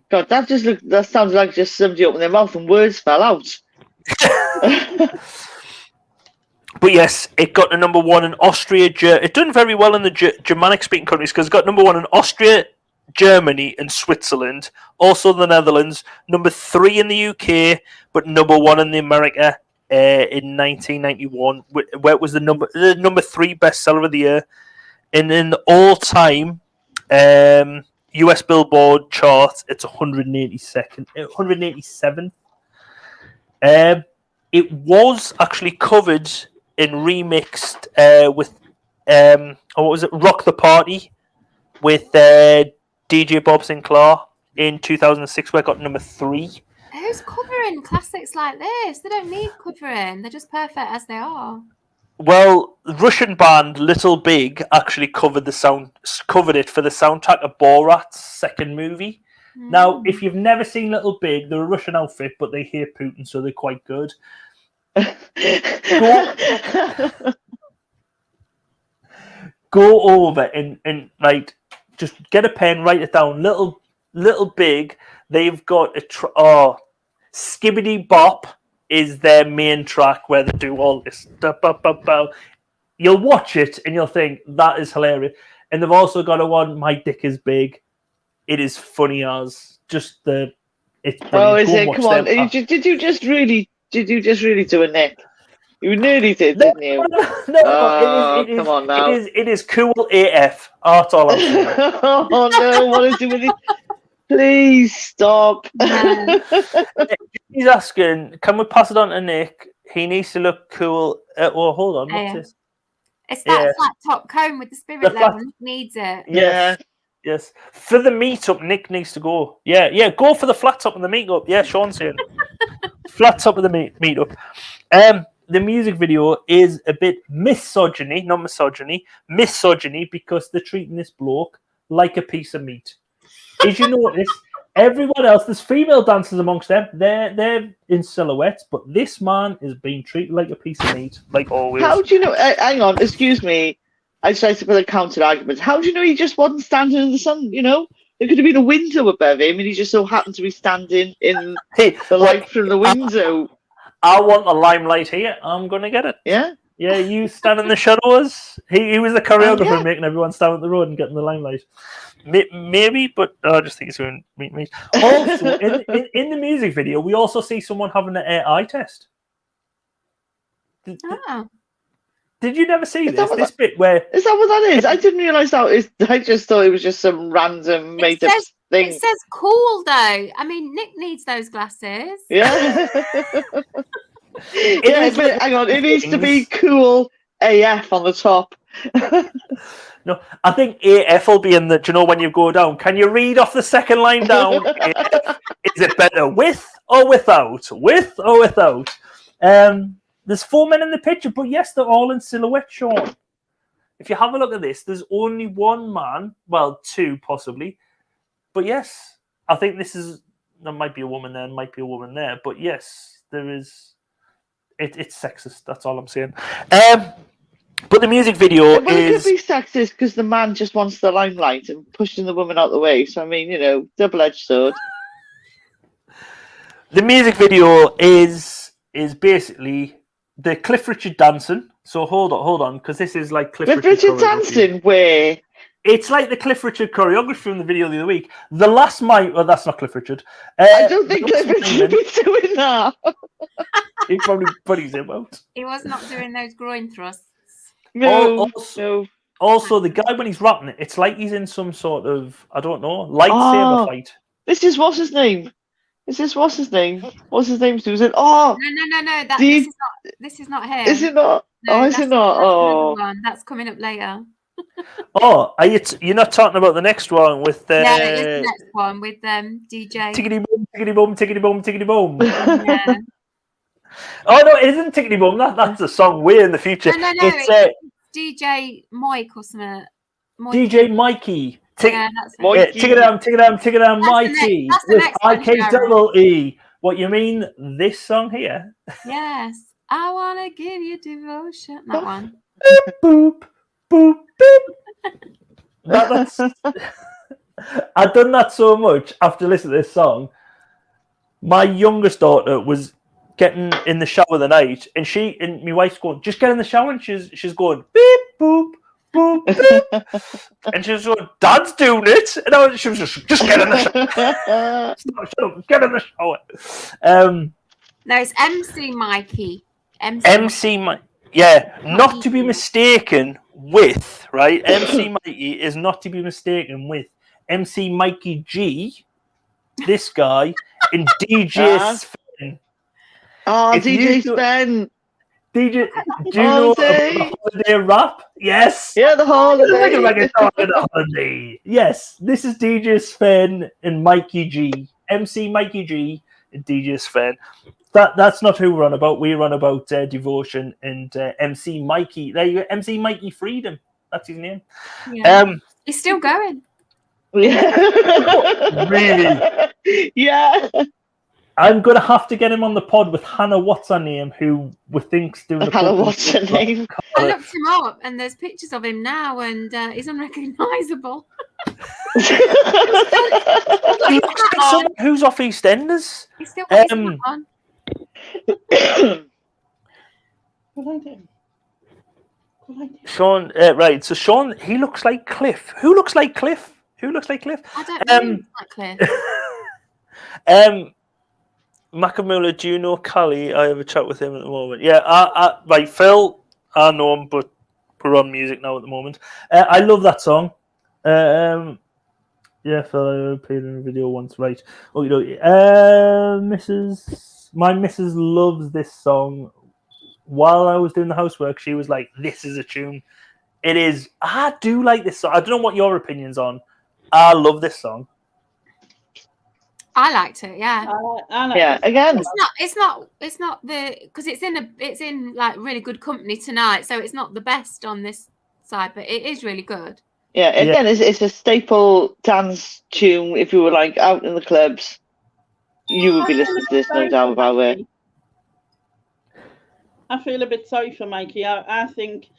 God, that sounds like just somebody opened their mouth and words fell out. But yes, it got to number one in Austria. It done very well in the Germanic-speaking countries because it got number one in Austria, Germany, and Switzerland. Also the Netherlands. Number 3 in the UK, but number 1 in the America in 1991, where it was the number 3 bestseller of the year. And in the all-time US Billboard chart, it's 187th. It was actually covered and remixed with what was it? Rock the Party with DJ Bob Sinclair in 2006, where it got number 3. Who Who's covering classics like this? They don't need covering. They're just perfect as they are. Well, the Russian band Little Big actually covered it for the soundtrack of Borat's second movie. Now, if you've never seen Little Big, they're a Russian outfit, but they hate Putin, so they're quite good. Go over and like just get a pen, write it down. Little Big. They've got Skibbity Bop is their main track where they do all this. You'll watch it and you'll think that is hilarious. And they've also got a one, My Dick Is Big. It is funny as just the. It's oh, is it? Come on! Did you just really do a Nick? You nearly did, didn't you? No, come on now. It is cool AF. Oh, that's all I'm saying. Oh no! What is it with you? Please stop. He's asking, can we pass it on to Nick? He needs to look cool. Well, hold on. What's this? It's that flat top cone with the spirit level. Nick needs it. Yeah. Yes. For the meetup, Nick needs to go. Yeah. Go for the flat top and the meetup. Yeah, Sean's saying. Flat top of the meetup. The music video is a bit misogyny because they're treating this bloke like a piece of meat. Did you notice? Everyone else, there's female dancers amongst them. They're in silhouettes, but this man is being treated like a piece of meat, like always. How do you know? Hang on, excuse me. I tried to put a counter argument. How do you know he just wasn't standing in the sun? You know, there could have been a window above him, and he just so happened to be standing in the light from the window. I want the limelight here. I'm gonna get it. Yeah. Yeah, you stand in the shadows. He was the choreographer making everyone stand at the road and getting the limelight. Maybe, but I just think it's going to meet me. Also, in the music video, we also see someone having an eye test. Did you never see this bit where... Is that what that is? I didn't realise that. I just thought it was just some random made-up thing. It says cool, though. I mean, Nick needs those glasses. Yeah. But hang on. It needs to be cool AF on the top. No, I think AF will be in the... Do you know when you go down? Can you read off the second line down? AF, is it better with or without? With or without? There's 4 men in the picture, but yes, they're all in silhouette, Sean. If you have a look at this, there's only one man. Well, two, possibly. But yes, I think there might be a woman there and might be a woman there. But yes, there is... It's sexist, that's all I'm saying. But the music video It could be sexist because the man just wants the limelight and pushing the woman out the way. So, I mean, you know, double-edged sword. The music video is basically the Cliff Richard dancing. So hold on, because this is like Cliff Richard dancing where? It's like the Cliff Richard choreography from the video the other week. The last mic... Well, that's not Cliff Richard. I don't think Cliff Richard would be doing that. He probably put his him out. He was not doing those groin thrusts. No. Also, the guy, when he's rapping it, it's like he's in some sort of, I don't know, lightsaber fight. This is what's his name? What's his name? What's his name, Susan? Oh! No. This is not him. Is it not? No, is it not? Oh. That's coming up later. Oh, you're not talking about the next one with yeah, it's the next one with DJ Tickety boom, tickety boom, tickety boom, tickety boom. Yeah. Oh no, it isn't Tickety Boom. That's a song way in the future. No, it's DJ Mike or something. DJ Mikey. Yeah, that's it. Tick it down, Mikey. With IK-double-E. What, you mean this song here? Yes. I wanna give you devotion. That one. Boop, boop, boop. That's I've done that so much after listening to this song. My youngest daughter was getting in the shower the night, and my wife's going, just get in the shower, and she's going beep boop boop beep, and she was going, Dad's doing it, and she was just get in the shower. Shut up, get in the shower. No, it's MC Mikey. MC Mikey. Yeah, not to be mistaken with, right? MC Mikey is not to be mistaken with MC Mikey G, this guy, and DJ Sven. Oh, DJ Sven. DJ, do you know the holiday rap? Yes. Yeah, the holiday. Yes, this is DJ Sven and Mikey G. MC Mikey G DJ Sven. That's not who we're on about. We're on about Devotion and MC Mikey. There you go, MC Mikey Freedom. That's his name. Yeah. He's still going. Yeah. Really? Yeah. I'm going to have to get him on the pod with Hannah, what's her name, who we think's doing the Hannah, what's her name? I looked him up, and there's pictures of him now, and he's unrecognisable. Who's off EastEnders? He's still got his hat on. Sean, right. So Sean, he looks like Cliff. Who looks like Cliff? Who looks like Cliff? I don't know. Who looks like Cliff. Makamula, do you know Callie? I have a chat with him at the moment. Yeah, right, Phil, I know him, but we're on music now at the moment. I love that song. Yeah, Phil, I played in a video once, right. Oh, you know, my missus loves this song. While I was doing the housework, she was like, this is a tune. It is. I do like this song. I don't know what your opinion's on. I love this song. I liked it, yeah. Yeah, again. It's not the because it's in like really good company tonight, so it's not the best on this side, but it is really good. Yeah, again, it's a staple dance tune. If you were like out in the clubs, you would be listening to this, no doubt about it. I feel a bit sorry for Mikey. I think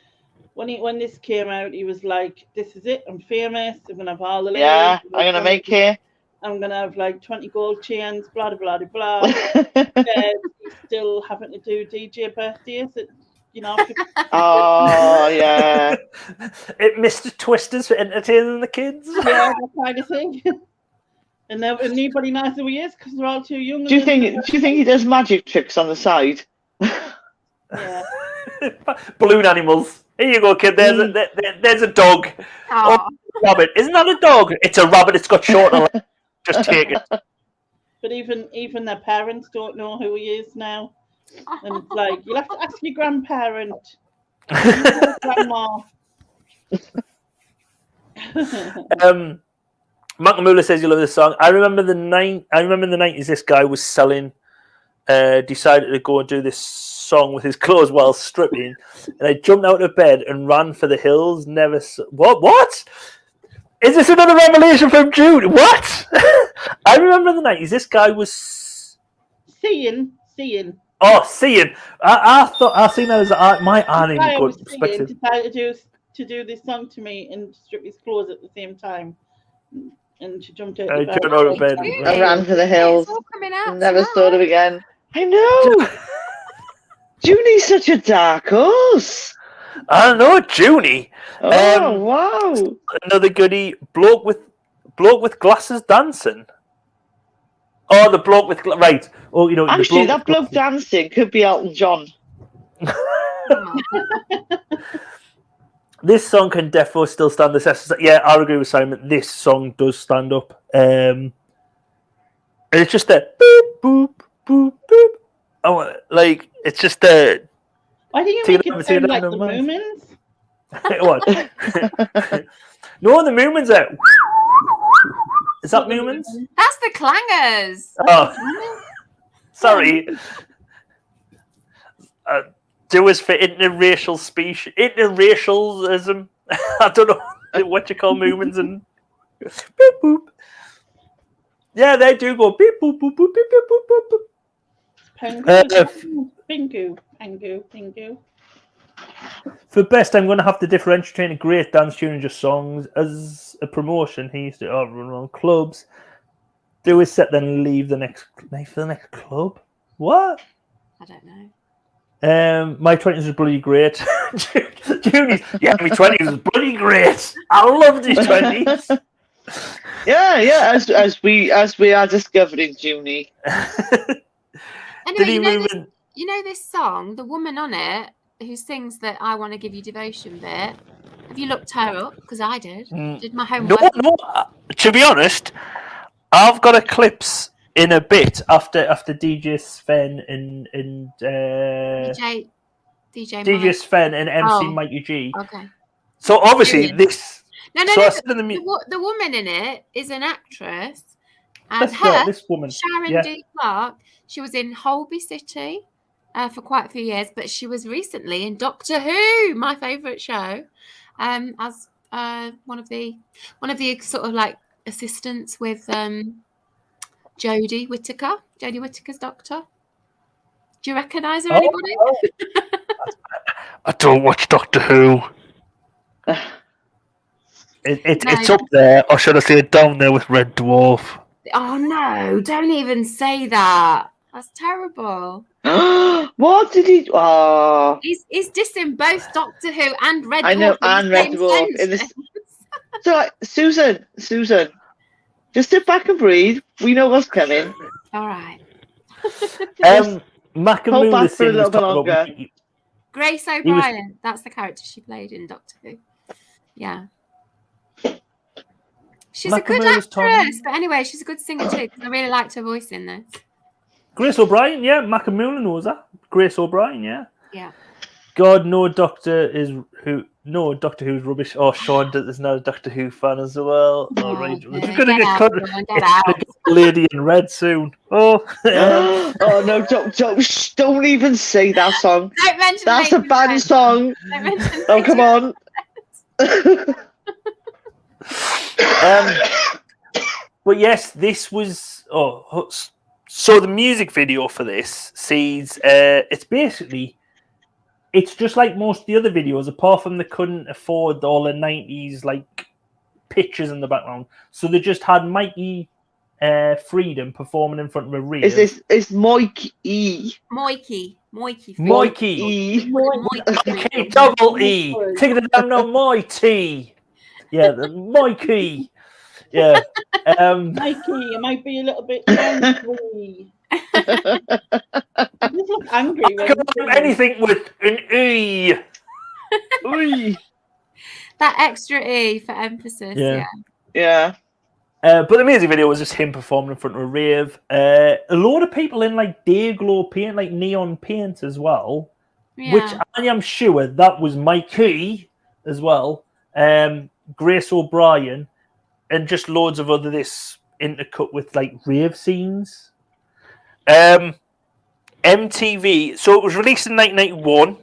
when this came out, he was like, "This is it. I'm famous. I'm gonna have all the ladies. Yeah, I'm gonna make it. I'm gonna have like 20 gold chains, blah blah blah blah." He's still having to do DJ birthdays, you know. Oh yeah. It Mr. Twisters for entertaining the kids. Yeah, that kind of thing. And nobody knows who he is because they're all too young. Do you think he does magic tricks on the side? Yeah. Balloon animals. Here you go, kid. There's a dog. Oh, Rabbit. Isn't that a dog? It's a rabbit. It's got shorter legs. Just take it. But even their parents don't know who he is now. And it's like, you'll have to ask your grandparent. Grandma. Makamula says you love this song. I remember in the 90s this guy was selling decided to go and do this song with his clothes while stripping, and I jumped out of bed and ran for the hills. What? Is this another revelation from Jude? What? I remember in the 90s this guy was seeing. Oh, seeing. I thought I seen that as my auntie was perspective. decided to do this song to me and strip his clothes at the same time, and she jumped out of bed. I ran for the hills. Never saw him again. I know. Junie's such a dark horse. I know, Junie. Oh wow! Another goodie. Bloke with glasses dancing. Oh, the bloke with right. Oh, you know. Actually, that bloke dancing could be Elton John. This song can defo still stand the test. Yeah, I agree with Simon. This song does stand up. And it's just a boop boop boop boop. Oh, like it's just a. Why do you make it sound like the Moomins? What? No, the Moomins are. Is that Moomins? That's the Clangers. Oh, sorry. Do us for interracial interracialism. I don't know what you call Moomins and beep boop. Yeah, they do go beep boop boop boop beep boop boop boop. Pingu. For best, I'm going to have to differentiate between a great dance tune and just songs. As a promotion, he used to run around clubs, do his set, then leave for the next club. What? I don't know. My 20s was bloody great. Junie's, yeah, my 20s was bloody great. I loved his 20s. Yeah. As we are discovering Junie. Anyway, you know this song, the woman on it who sings that "I Want to Give You Devotion" bit. Have you looked her up? Because I did. Did my homework. No. To be honest, I've got a clips in a bit after DJ Sven and DJ Sven and MC Mikey G. Okay. So obviously this. No. The The woman in it is an actress And Let's start her, this woman. Sharon Yeah. D. Clark, she was in Holby City for quite a few years, but she was recently in Doctor Who, my favourite show, as one of the sort of like assistants with Jodie Whittaker's Doctor. Do you recognise her, Oh, anybody? oh. I don't watch Doctor Who. It's up there, or should I say down there with Red Dwarf? Oh no! Don't even say that. That's terrible. What did he? Oh, He's dissing both Doctor Who and Red Dwarf. I know, in the and Red same Dwarf in sentence. this. So, like, Susan, just sit back and breathe. We know what's coming. All right. Hold back Makamula for a little bit talking longer. about Grace O'Brien. That's the character she played in Doctor Who. Yeah. She's a good Makamula's actress, but anyway, she's a good singer too. Because I really liked her voice in this. Grace O'Brien, yeah. Makamula knows that. Grace O'Brien, yeah. Yeah. God, no Doctor Who's rubbish. Oh, Sean is not a Doctor Who fan as well. All right, we're gonna get Lady in Red soon. Oh, Oh no! Don't even say that song. Don't mention That's a Lady bad Red. song. Don't mention Oh Lady come on. but yes, this was. So the music video for this sees. It's just like most of the other videos, apart from they couldn't afford all the 90s like pictures in the background. So they just had Mikey Freedom performing in front of a rave. Is Moike E? Moikey. Mikey. Moikey. Double E. Take it down, no, Mighty. Yeah, the Mikey. Yeah. Mikey, it might be a little bit angry. You look angry. I can do anything with an E. Oi. That extra E for emphasis. Yeah. Yeah. But the music video was just him performing in front of a rave. A lot of people in like Dayglow paint, like neon paint as well. Yeah. Which I am sure that was Mikey as well. Grace O'Brien, and just loads of other this intercut with like rave scenes. MTV. So it was released in 1991.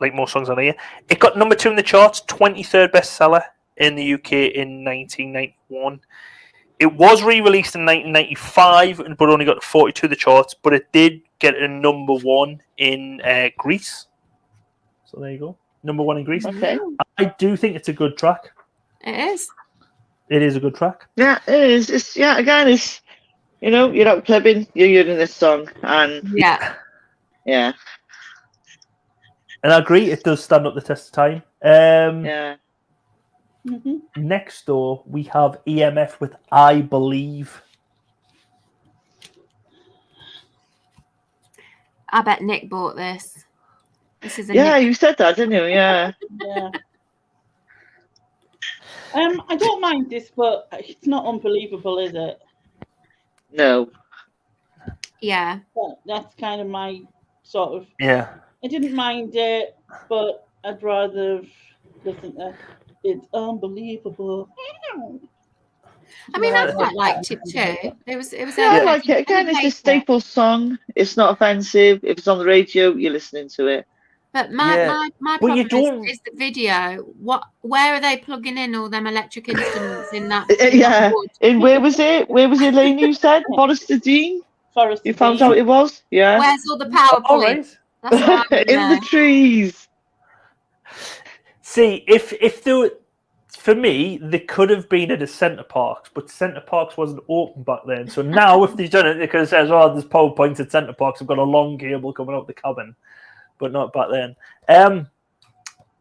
Like most songs on here, it got number 2 in the charts, 23rd bestseller in the UK in 1991. It was re-released in 1995, but only got 42 in the charts. But it did get a number 1 in Greece. So there you go, number 1 in Greece. Okay. I do think it's a good track. It is. It is a good track. Yeah, it is. It's again, it's you're out clubbing, you're hearing this song, and Yeah. yeah. And I agree, it does stand up the test of time. Yeah. Next door, we have EMF with I Believe. I bet Nick bought this. This is a Yeah, Nick. you said that, didn't you? Yeah. Yeah. I don't mind this, but it's not unbelievable, is it? No. Yeah. That's kind of my sort of. Yeah. I didn't mind it, but I'd rather listen to It's Unbelievable. I mean, I quite liked it too. It was. Yeah, I like it. Again, it's a staple song. It's not offensive. If it's on the radio, you're listening to it. But my Well, you problem don't- is the video. Where are they plugging in all them electric instruments in that? Yeah. wood? And where was it? Where was it, Lane? You said Forrester Dean. Forest You found out it was. Yeah. Where's all the power All points? right. That's what I In the trees. See, if there were, for me, they could have been at a Centre Parks, but Centre Parks wasn't open back then. So now, if they've done it, they could have said, "Oh, there's power points at Centre Parks. I've got a long cable coming out the cabin," but not back then.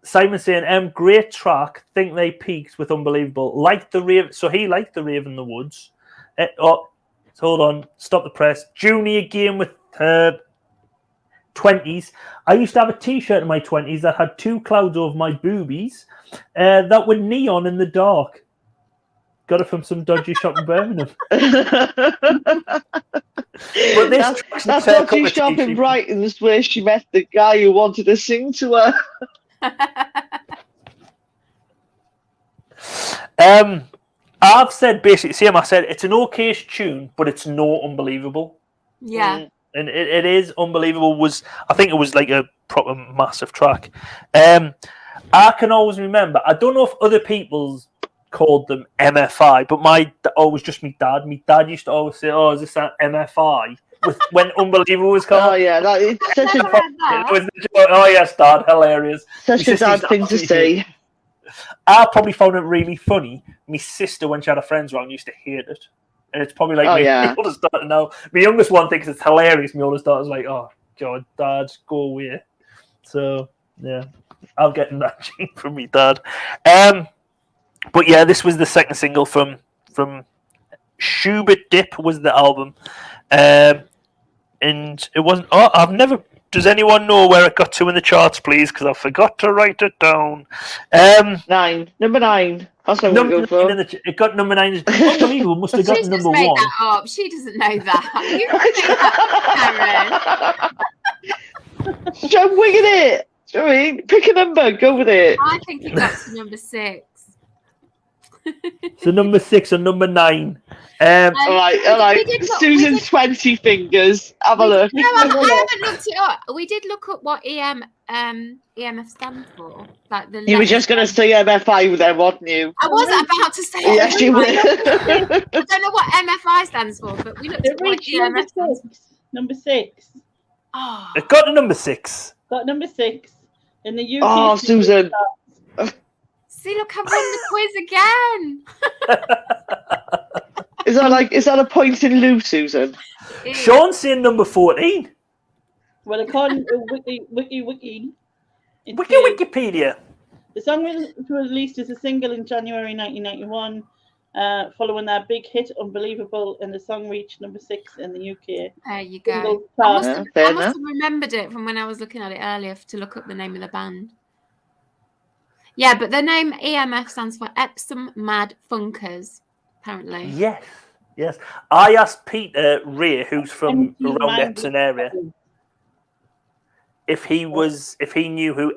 Simon saying, "Great track. Think they peaked with Unbelievable. Like the rave." So he liked the Rave in the Woods. Hold on. Stop the press. Junior game with her 20s. I used to have a T-shirt in my 20s that had 2 clouds over my boobies that were neon in the dark. Got it from some dodgy shop in Birmingham. But this That's dodgy shop in Brighton's where she met the guy who wanted to sing to her. I've said basically, same. I said it's an okayish tune, but it's no unbelievable. Yeah. And it is unbelievable. I think it was like a proper massive track. I can always remember. I don't know if other people's called them MFI, but always just my dad. My dad used to always say, "Oh, is this an MFI?" When Unbelievable was called. Oh yeah, it's such a Oh yes, Dad, hilarious. such a dad thing to say. I probably found it really funny. My sister, when she had her friends around, used to hate it. And it's probably like my oldest daughter now. My youngest one thinks it's hilarious. My oldest daughter's like, "Oh, God, Dad, go away." So, yeah, I'll get in that gene from me dad. But yeah, this was the second single from Schubert Dip was the album. And it wasn't... Oh, I've never... Does anyone know where it got to in the charts, please? Because I forgot to write it down. 9. Number 9. That's what I'm going to go for. It got number 9. Unbelievable. Must have got She's number just made 1. that up. She doesn't know that. You made that up, Karen. I'm winging it. Do you know what I mean? Pick a number. Go with it. I think it got to number 6. So number 6 and number 9. All right. Susan 20 fingers. Have a look. No, I haven't looked it up. We did look up what EMF stands for. Like the You were just going to say MFI then, wasn't you? I wasn't about to say Yes, you were. I don't know what MFI stands for, but we looked It at what reached EMF stands for. number 6. Oh, It got to number 6. Got number 6 in the UK. Oh, Susan. see, look, I've won the quiz again. Is that a point in lieu, Susan? Sean's saying number 14. Well, according to Wiki, Wikipedia. the song was released as a single in January 1991, following their big hit "Unbelievable," and the song reached number 6 in the UK. There you go. Single I chart. must have remembered it from when I was looking at it earlier to look up the name of the band. Yeah, but the name EMF stands for Epsom Mad Funkers, apparently. Yes. I asked Peter Ray, who's from around Epsom area, if he knew who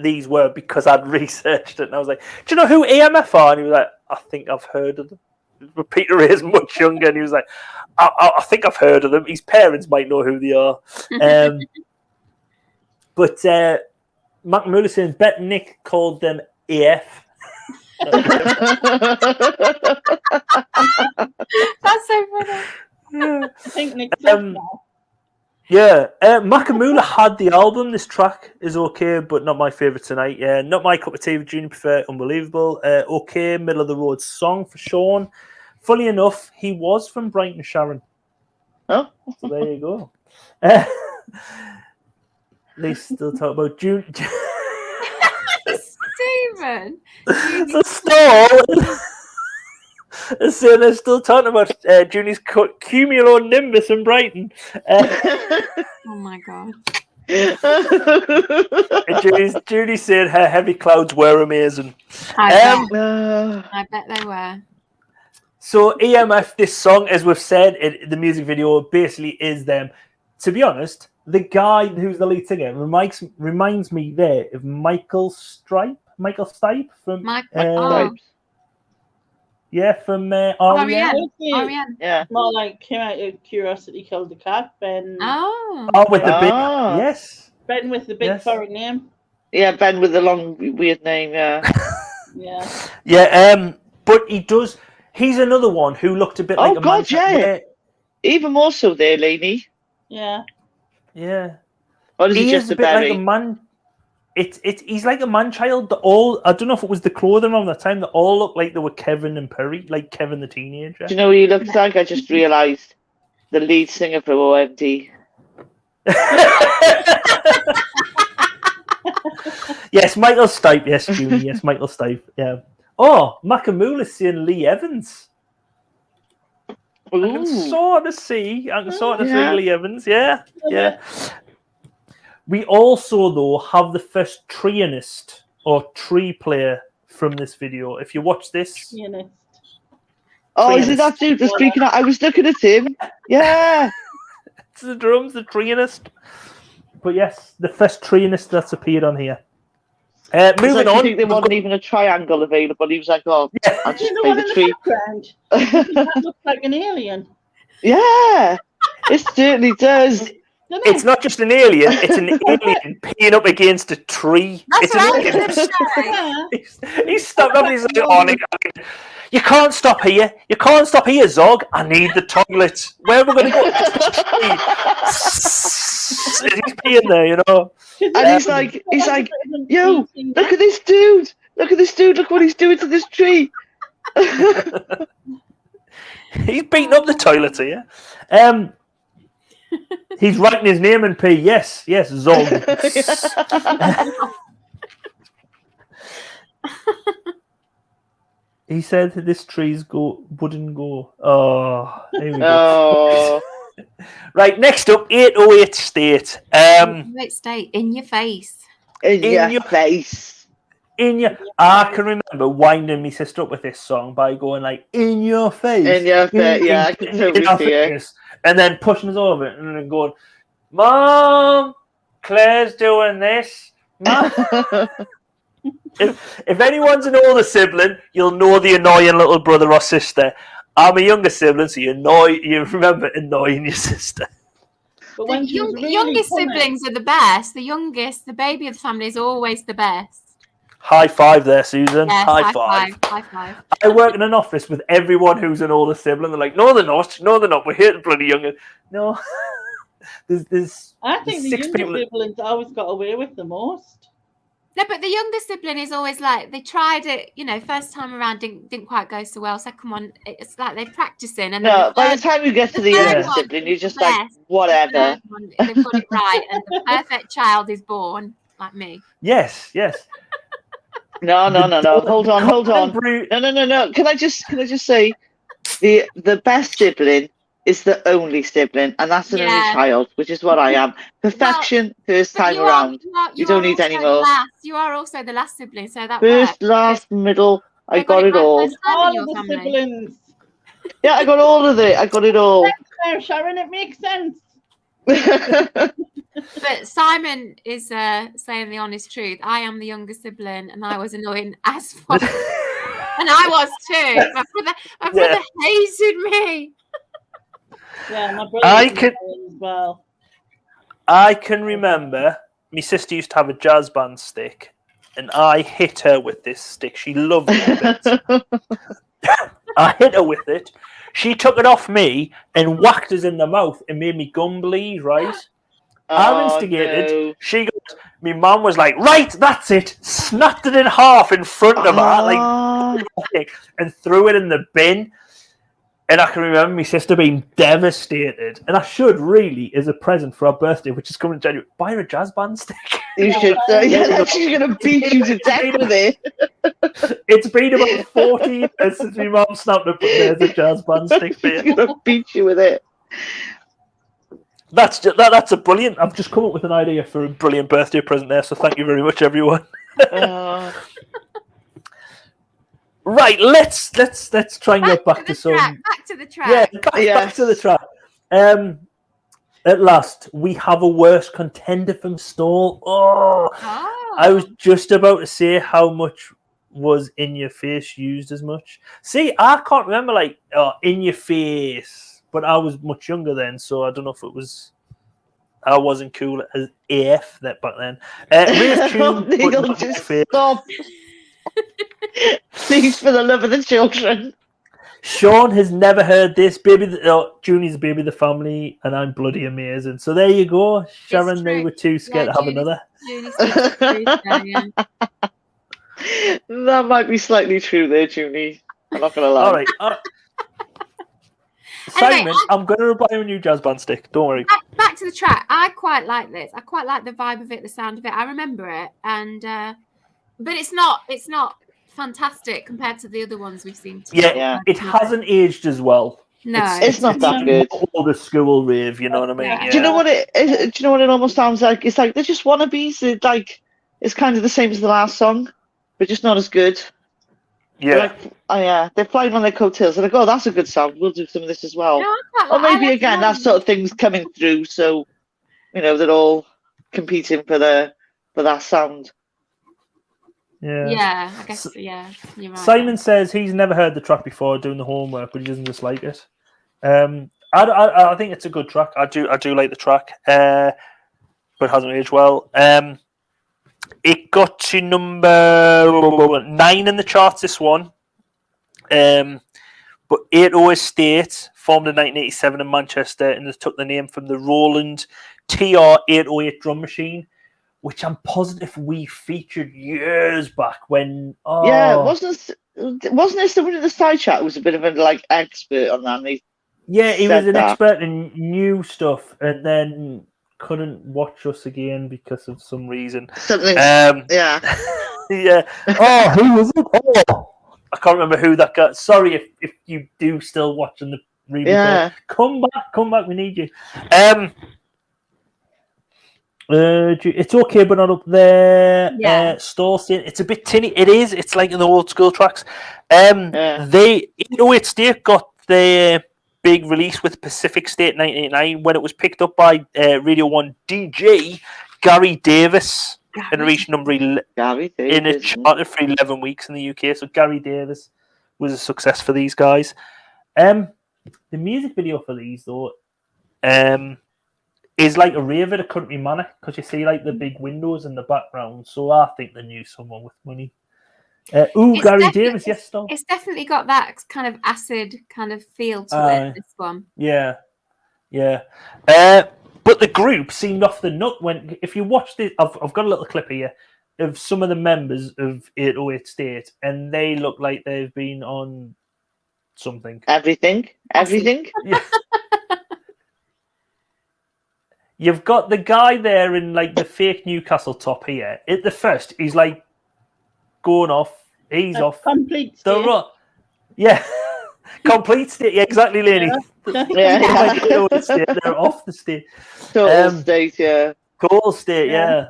these were, because I'd researched it, and I was like, "Do you know who EMF are?" And he was like, "I think I've heard of them." But Peter Ray is much younger, and he was like, I think I've heard of them. His parents might know who they are. But Mac Muller saying, "Bet Nick called them AF." That's so funny. I think Nick. Yeah, Makamula had the album. This track is okay, but not my favourite tonight. Yeah, not my cup of tea. Junior prefer Unbelievable. Okay, middle of the road song for Sean. Funny enough, he was from Brighton, Sharon. Oh, so there you go. They still talk about June. Steven. So they're still talking about Junie's cumulonimbus in Brighton. Oh my god. Judy said her heavy clouds were amazing. I bet they were. So EMF, this song, as we've said, the music video basically is them. To be honest, the guy who's the lead singer reminds me there of Michael Stipe from from R.E.M. Yeah. More like came out of Curiosity Killed the Cat. Ben. With the big Ben with the big foreign name. Yeah, Ben with the long weird name. Yeah. But he's another one who looked a bit like a man. Even more so there, Lainey. Yeah. Or is he just a bit like a man? He's like a man-child. I don't know if it was the clothing around that time. They all looked like they were Kevin and Perry, like Kevin the teenager. Do you know what he looks like? I just realised the lead singer for OMD. Yes, Michael Stipe. Yes, Junie. Yes, Michael Stipe. Yeah. Oh, Makamula's saying Lee Evans. Ooh. I can sort of see Lee Evans. Yeah. We also, though, have the first trionist or tree player from this video. If you watch this. Oh, is it that dude that's speaking out? I was looking at him. Yeah. It's the drums, the trionist. But yes, the first trionist that's appeared on here. It's Moving like, on. you think there wasn't even a triangle available? He was like, "Oh, I'll just You know play what the in the tree." background? That looks like an alien. Yeah, it certainly does. Doesn't It's it? not just an alien; it's an alien peeing up against a tree. That's It's what I an was alien. going to say. Yeah. He's stopped up and he's like, "Oh, Nick, you can't stop here. You can't stop here, Zog. I need the toilet. Where am I going to go?" He's peeing there, you know. And he's like, "Yo, look at this dude! Look at this dude! Look what he's doing to this tree!" He's beating up the toilet here. He's writing his name in P. Yes, Zog. He said that this tree's wouldn't go. Oh, here we go. Oh, Right, next up, 808 State. Great state in your face. in In your your- face. I can remember winding my sister up with this song by going like, "In your face, In your face, yeah, I can totally our see it. face," and then pushing us over it and then going, "Mom, Claire's doing this." Mom. If anyone's an older sibling, you'll know the annoying little brother or sister. I'm a younger sibling, so you remember annoying your sister. But The when she was really youngest funny- siblings are the best. The youngest, the baby of the family, is always the best. High five there, Susan. Yes, High five. High five. I work in an office with everyone who's an older sibling. They're like, "No, they're not. No, they're not. We're here to bloody younger." No. there's I think the six younger people that- siblings always got away with the most. No, but the younger sibling is always like, they tried it, first time around didn't quite go so well. Second one, it's like they're practicing. And then No, the by the third- time you get to the third younger one sibling, you're is just the like, best. whatever. The third one, they've got it right, and the perfect child is born, like me. Yes. No. Hold on. Brew- No. Can I just say, the best sibling is the only sibling, and that's an only Yeah. child, which is what I am. Perfection first But time around. You don't need any more. You are also the last sibling, so that First, works. last, middle. I They got it right all. first time in All your of the family. siblings. Yeah, I got all of it. I got it all. There, Sharon, it makes sense. But Simon is saying the honest truth. I am the younger sibling, and I was annoying as fuck. And I was too. My brother hated me. Yeah, my brother I was can- annoying as well. I can remember my sister used to have a jazz band stick, and I hit her with this stick. She loved it. I hit her with it. She took it off me and whacked us in the mouth and made me gum bleed, right? I'm instigated. No. She goes, my mum was like, "Right, that's it." Snapped it in half in front of her, and threw it in the bin. And I can remember my sister being devastated. And I should really, as a present for our birthday, which is coming in January, buy her a jazz band stick. You should. She's going to beat you to death with it. It's been about 14 years since my mum snapped it, but there's a jazz band stick for She's you. going to beat you with it. That's a brilliant. I've just come up with an idea for a brilliant birthday present there. So thank you very much, everyone. Right, let's try and get back to some. Back to the track. Yeah, back to the track. At last, we have a worse contender from Stall. Oh, I was just about to say how much was In Your Face used as much. See, I can't remember In Your Face, but I was much younger then, so I don't know if it was. I wasn't cool as AF that back then. Rave tune, but Neil, not just In Your Face. stop. Please, for the love of the children. Sean has never heard this. Junior's Baby the Family, and I'm bloody amazing. So there you go. Sharon, they were too scared to have another. That might be slightly true there, Junie. I'm not going to lie. All right. Simon, I'm going to buy you a new jazz band stick. Don't worry. Back to the track. I quite like this. I quite like the vibe of it, the sound of it. I remember it, and but it's not fantastic compared to the other ones we've seen. Yeah, it hasn't aged as well. No, it's not that good. All the school rave, you know what I mean? Yeah. Do you know what it? Do you know what it almost sounds like? It's like they're just wannabes. It's kind of the same as the last song, but just not as good. Yeah. They're flying on their coattails. They're like, "Oh, that's a good sound. We'll do some of this as well." No, or maybe again, that sort of thing's coming through. So, they're all competing for that sound. Yeah, I guess. Yeah, you're right. Simon says he's never heard the track before doing the homework, but he doesn't dislike it. I think it's a good track. I do like the track, but it hasn't aged well. It got to number 9 in the charts. This one, but 808 Estate, formed in 1987 in Manchester, and it took the name from the Roland TR-808 drum machine, which I'm positive we featured years back when. Yeah, wasn't there someone in the side chat who was a bit of an expert on that? And he was an expert and knew stuff, and then couldn't watch us again because of some reason. Something. Yeah. Yeah. Oh, who was it? Oh, I can't remember who that guy. Sorry if you do still watching the replay. Yeah. Come back. We need you. It's okay, but not up there. Yeah. Store State. It's a bit tinny. It is. It's like in the old school tracks. They 808 State got their big release with Pacific State 1989 when it was picked up by Radio 1 DJ Gary Davis and reached number 11 in a chart for 11 weeks in the UK. So Gary Davis was a success for these guys. The music video for these though, is like a rave at a country manor because you see like the big windows in the background. So I think they knew someone with money. Gary Davis, yes, Tom. It's definitely got that kind of acid kind of feel to it. This one, yeah. But the group seemed off the nut when, if you watch this, I've got a little clip here of some of the members of 808 State, and they look like they've been on something. Everything. Yeah. You've got the guy there in like the fake Newcastle top here. At the first, he's like going off. He's off. Complete state. Yeah. Complete state. Yeah, exactly, Lenny. Yeah. They're off the state. Total state, yeah. Cool state, yeah.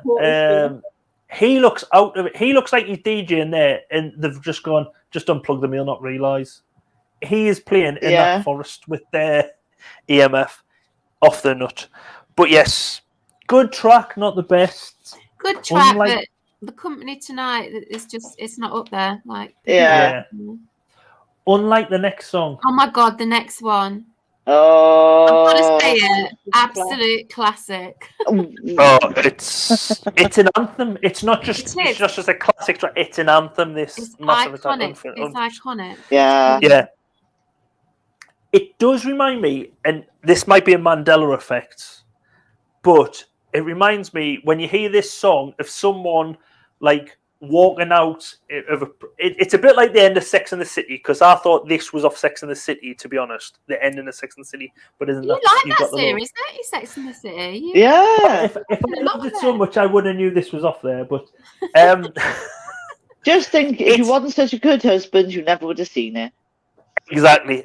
He looks out of it. He looks like he's DJing there, and they've just gone, just unplug them. You'll not realise. He is playing in that forest with their EMF off the nut. But yes, good track, not the best. Good track, but the company tonight is just, it's not up there. Like, yeah. Unlike the next song. Oh my God, the next one. Oh, I'm gonna say it. Absolute classic. Oh, it's an anthem. It's not just a classic track. It's an anthem. It's iconic. It's iconic. Yeah. It does remind me, and this might be a Mandela effect, but it reminds me when you hear this song of someone like walking out of it's a bit like the end of Sex and the City, because I thought this was off Sex and the City, to be honest, the ending of Sex and the City. But isn't you that like that series, don't you? Sex and the City. Yeah. If I loved it so much, I would have knew this was off there. But just think, if you wasn't such a good husband, you never would have seen it. Exactly.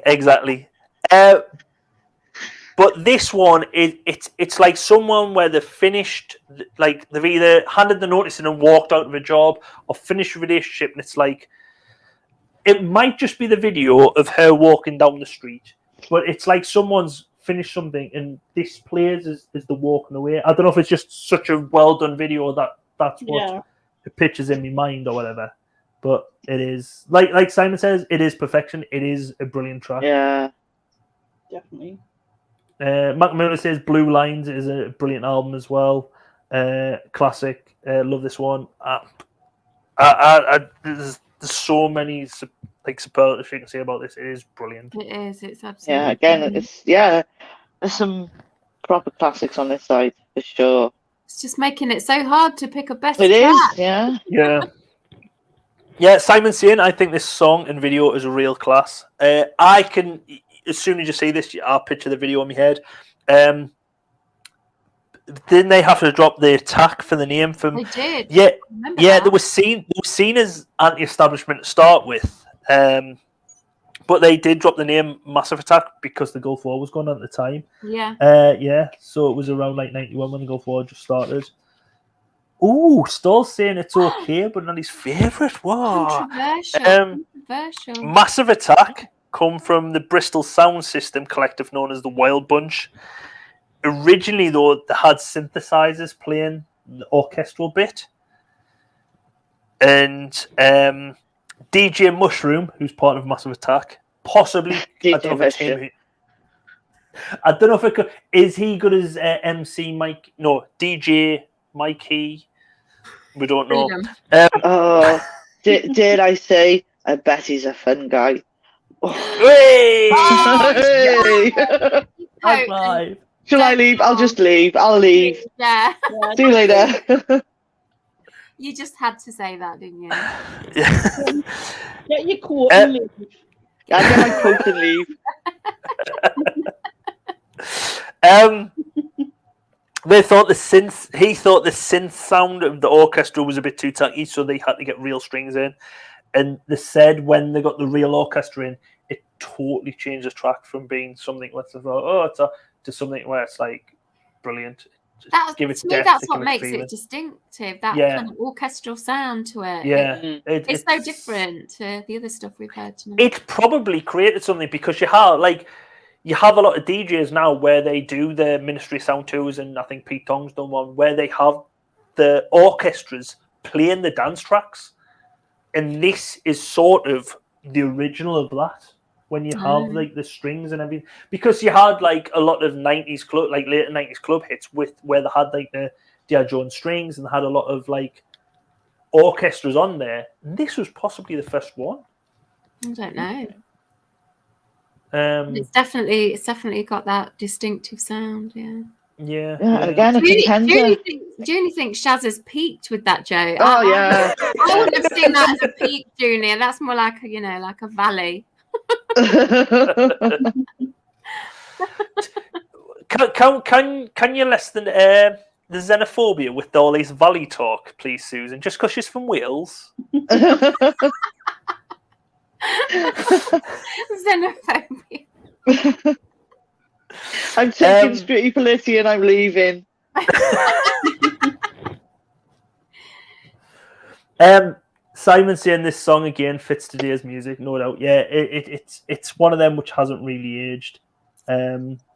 But this one, it's like someone where they've finished, like they've either handed the notice in and walked out of a job, or finished a relationship, and it's like, it might just be the video of her walking down the street, but it's like someone's finished something, and this plays as the walking away. I don't know if it's just such a well done video that's what the picture's in my mind or whatever, but it is like Simon says, it is perfection. It is a brilliant track. Yeah, definitely. Mac Miller says Blue Lines is a brilliant album as well. Classic. Love this one. There's so many superlatives you can say about this. It is brilliant. It is. It's absolutely. Yeah. Again, there's some proper classics on this side for sure. It's just making it so hard to pick a best track. It is. Yeah. Yeah. Simon's saying I think this song and video is a real class. I can. As soon as you see this, I'll picture the video in my head. Didn't they have to drop the attack for the name from? They did. Yeah. They were seen as anti-establishment to start with, but they did drop the name Massive Attack because the Gulf War was going on at the time. Yeah. So it was around like 91 when the Gulf War just started. Ooh, Stoll's saying it's okay, but not his favourite. Wow. Controversial. Massive Attack come from the Bristol sound system collective known as the Wild Bunch. Originally, though, they had synthesizers playing the orchestral bit. and DJ Mushroom, who's part of Massive Attack, possibly. DJ I don't know if it's him. Mushroom. I don't know if it could. Is he good as MC Mike? No, DJ Mikey. We don't know. Oh, dare I say? I bet he's a fun guy. Hey! Hey! High five. Shall I leave? I'll just leave. I'll leave. Yeah. See you later. You just had to say that, didn't you? Get your coat and leave. I'll get my coat and leave. He thought the synth sound of the orchestra was a bit too tacky, so they had to get real strings in. And they said when they got the real orchestra in, it totally changed the track from being something to something where it's like brilliant. To me, that's what makes it distinctive. That kind of orchestral sound to it. Yeah, it's so different to the other stuff we've heard tonight. It probably created something because you have a lot of DJs now where they do the Ministry Sound tours, and I think Pete Tong's done one where they have the orchestras playing the dance tracks, and this is sort of the original of that. When you have like the strings and everything, because you had like a lot of '90s club, like later '90s club hits where they had like the D.I. Jones strings and they had a lot of like orchestras on there. And this was possibly the first one. I don't know. It's definitely got that distinctive sound. Yeah. Yeah. Again, a contender. Do you think Shaz has peaked with that joke? Oh yeah. I wouldn't have seen that as a peak, Junior. That's more like like a valley. Can you lessen the xenophobia with all these valley talk, please, Susan? Just because she's from Wales. Xenophobia. I'm taking Streety Polity and I'm leaving. Simon saying this song again fits today's music, no doubt. Yeah, it's one of them which hasn't really aged.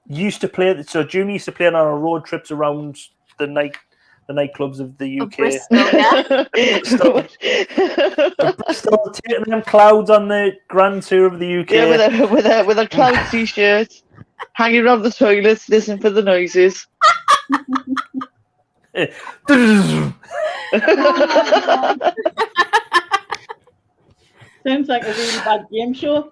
Used to play Junior used to play it on our road trips around the nightclubs of the UK. Bristol, taking them clouds on the grand tour of the UK. Yeah, with a cloud t-shirt, hanging around the toilets, listening for the noises. Sounds like a really bad game show.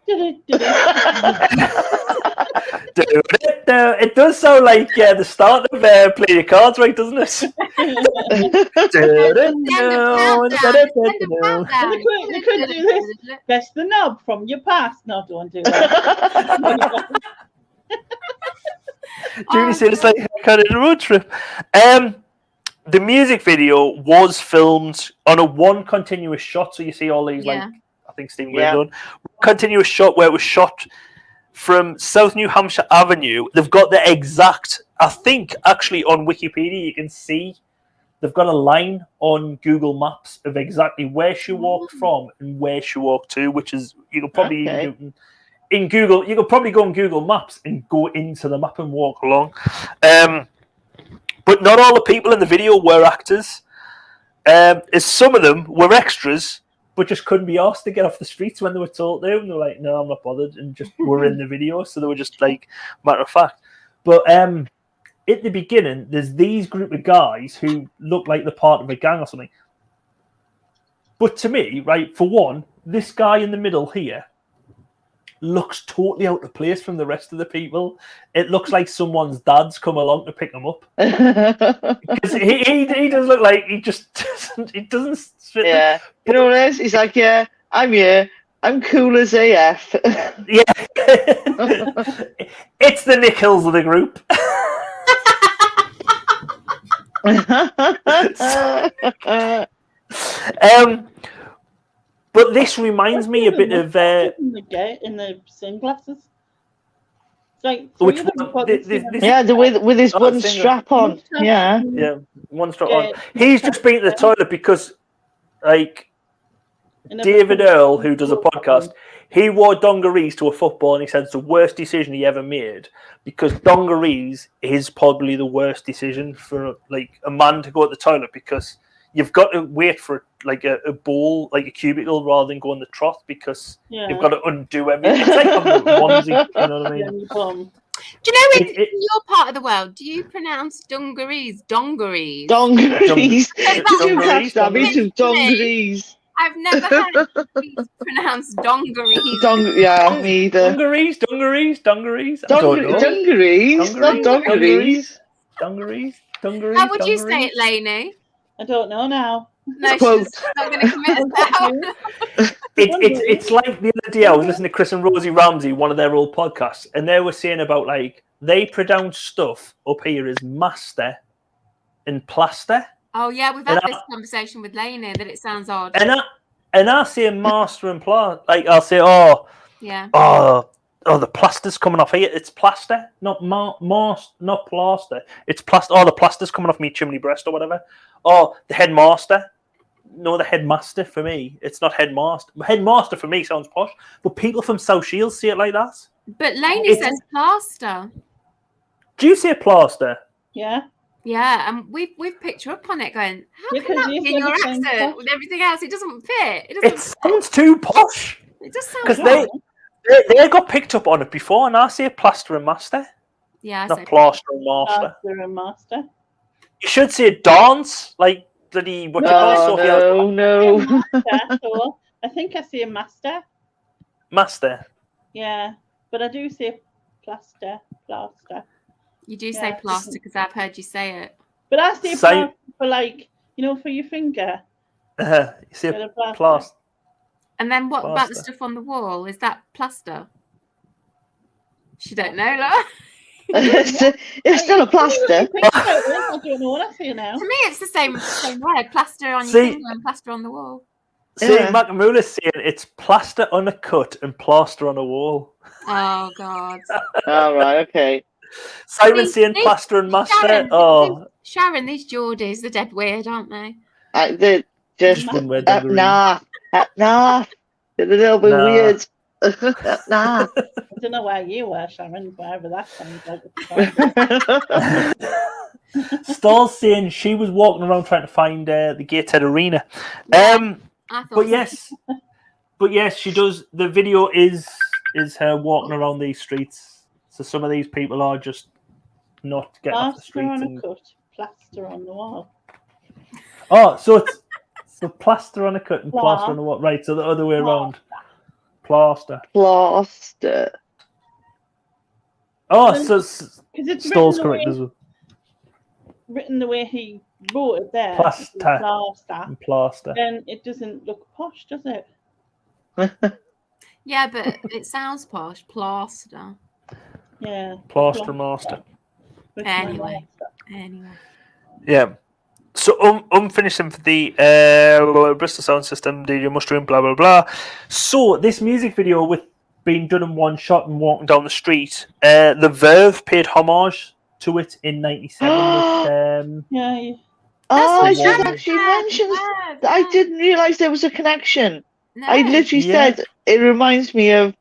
It does sound like the start of Play Your Cards Right, doesn't it? They could do this. Guess the knob from your past. No, don't do that. Julie said it's like kind of a road trip. The music video was filmed on a one continuous shot, so you see all these like I think Stephen Gray done continuous shot where it was shot from South New Hampshire Avenue. They've got the exact. I think actually on Wikipedia you can see they've got a line on Google Maps of exactly where she walked from and where she walked to, which is you could probably even do in Google. You could probably go on Google Maps and go into the map and walk along. But not all the people in the video were actors. As some of them were extras, but just couldn't be asked to get off the streets when they were told to. And they're like, no, I'm not bothered. And just were in the video. So they were just like, matter of fact. But at the beginning, there's these group of guys who look like they're part of a gang or something. But to me, right, for one, this guy in the middle here looks totally out of place from the rest of the people. It looks like someone's dad's come along to pick him up. Because he does look like he doesn't fit. Yeah. You know what it is? He's like, yeah, I'm here. I'm cool as AF. Yeah. It's the Nick Hills of the group. But this reminds me a bit of in the sunglasses. Like which one? With his one strap on. Yeah, one strap on. He's just been to the toilet because, like, David Earl, who does a podcast, he wore dungarees to a football, and he said it's the worst decision he ever made because dungarees is probably the worst decision for like a man to go to the toilet because you've got to wait for like a bowl, like a cubicle, rather than go on the trot because you've got to undo everything. It's like having a onesie, you know what I mean? Do you know in your part of the world, do you pronounce dungarees? Dongarees. Dongarees. Did you catch that? Me too. Dongarees. Dongarees. I've never heard it pronounced dongarees. Yeah, me either. Dungarees. I don't know. Dungarees, not dungarees. Dungarees. How would you say it, Lainey? I don't know now. No, she's not going to commit herself. It's like the other day I was listening to Chris and Rosie Ramsey, one of their old podcasts, and they were saying about like they pronounce stuff up here as master and plaster. Oh yeah, we've had this conversation with Lainey that it sounds odd. And I say master and plaster. Like I'll say, the plaster's coming off here. It's plaster, not not plaster. It's plaster. Oh, the plaster's coming off me chimney breast or whatever. Oh, the headmaster. No, the headmaster for me. It's not headmaster. Headmaster for me sounds posh, but people from South Shields see it like that. But Lainey says plaster. Do you say plaster? Yeah. Yeah, and we've picked her up on it, going, how can that be in your accent with everything else? It doesn't fit. It sounds too posh. It just sounds because they got picked up on it before, and I say plaster and master. Yeah, not plaster and master. Plaster and master. You should say dance, like bloody what you call it. No. I think I say master. Master. Yeah, but I do say plaster. You do say plaster because I've heard you say it. But I say plaster for like, for your finger. You say plaster. And then what about the stuff on the wall? Is that plaster? She don't know, Laura. It's still a plaster. I don't know what I say now. To me, it's the same word. Plaster on your finger and plaster on the wall. See, Macamula's saying it's plaster on a cut and plaster on a wall. Oh, God. All right, okay. Simon's saying plaster and master. Sharon, these Geordies, they're dead weird, aren't they? They're just, nah. They're a little bit weird. Nah. I don't know where you were, Sharon, wherever that sounds like. Stall's saying she was walking around trying to find the Gateshead Arena. But yes, she does. The video is her walking around these streets. So some of these people are just not getting off the streets. Plaster on a cut, plaster on the wall. Oh, so it's plaster on a cut and plaster on the wall. Right, so the other way around. Plaster. Oh, so Stall's correct as well. Written the way he wrote it there. Plaster. Then it doesn't look posh, does it? Yeah, but it sounds posh. Plaster. Yeah. Plaster master. Anyway. Yeah. So finishing for the Bristol Sound System, DJ Mushroom, blah blah blah. So this music video with being done in one shot and walking down the street, the Verve paid homage to it in '97. Yeah. I should actually mention. I didn't realise there was a connection. No. I literally said it reminds me of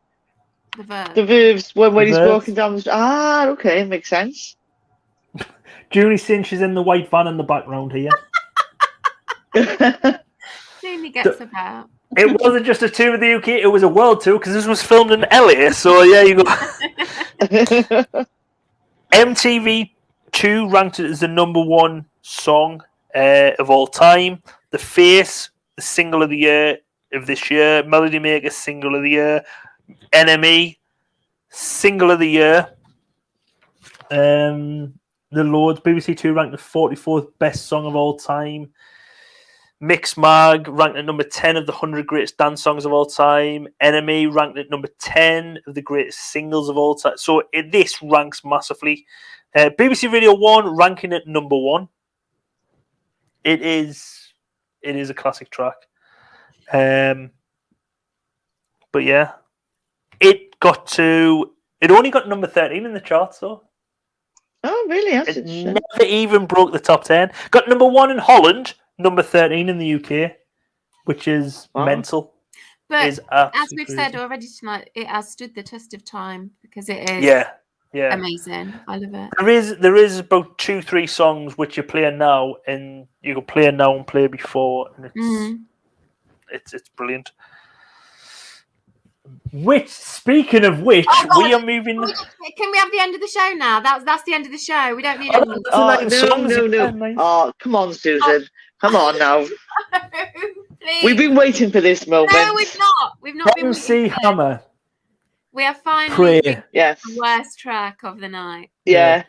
the Verve's when he's walking down the street. Okay, makes sense. Julie Cinch is in the white van in the background here. Julie gets about. It wasn't just a tour of the UK, it was a world tour because this was filmed in LA. So yeah, you go. MTV2 ranked it as the #1 song of all time. The Face, the single of the year of this year. Melody Maker, single of the year. NME, single of the year. The Lords, BBC Two ranked the 44th best song of all time. Mix Mag ranked at number 10 of the 100 greatest dance songs of all time. Enemy ranked at number 10 of the greatest singles of all time. So this ranks massively. BBC Radio 1 ranking at #1. It is a classic track. But yeah, it only got number 13 in the charts though. Oh, really? It never even broke the top 10. Got #1 in Holland, number 13 in the UK, which is mental. But as we've said already tonight, it has stood the test of time because it is. Yeah. Yeah. amazing. I love it. There is about 2-3 songs which you're playing now, and you can play now and play before, and it's brilliant. Which, speaking of which, we are moving. Can we have the end of the show now? That's the end of the show. We don't need Oh, any. that's a nice song, no. yeah, nice. Oh, come on, Susan. Come on now. Please. We've been waiting for this moment. No, we've not. We've not been. MC Hammer. We are finally Pray. Yes. the worst track of the night. Yeah.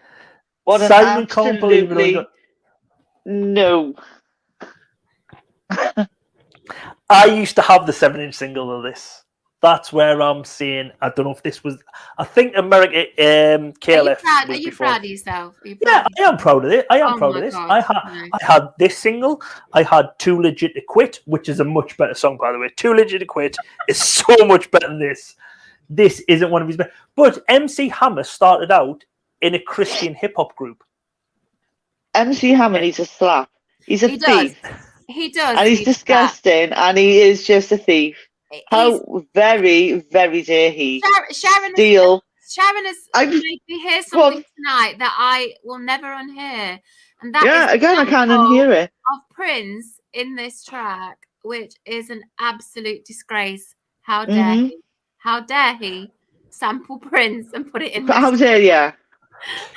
What an Simon can't believe it. absolutely no. I used to have the 7-inch single of this. That's where I'm saying, I don't know if this was, I think America KLF. Are you proud of yourself? Yeah, I am proud of it. I am Oh proud my of this. God, I had this single. I had Too Legit to Quit, which is a much better song, by the way. Too Legit to Quit is so much better than this. This isn't one of his best. But MC Hammer started out in a Christian hip hop group. MC Hammer needs a slap. He's a thief. He does. And he's disgusting, and he is just a thief. How very, very dare he steal? Sharon has made me hear something tonight that I will never unhear. And that is again, I can't unhear it. Of Prince in this track, which is an absolute disgrace. How dare he? How dare he sample Prince and put it in? How dare you?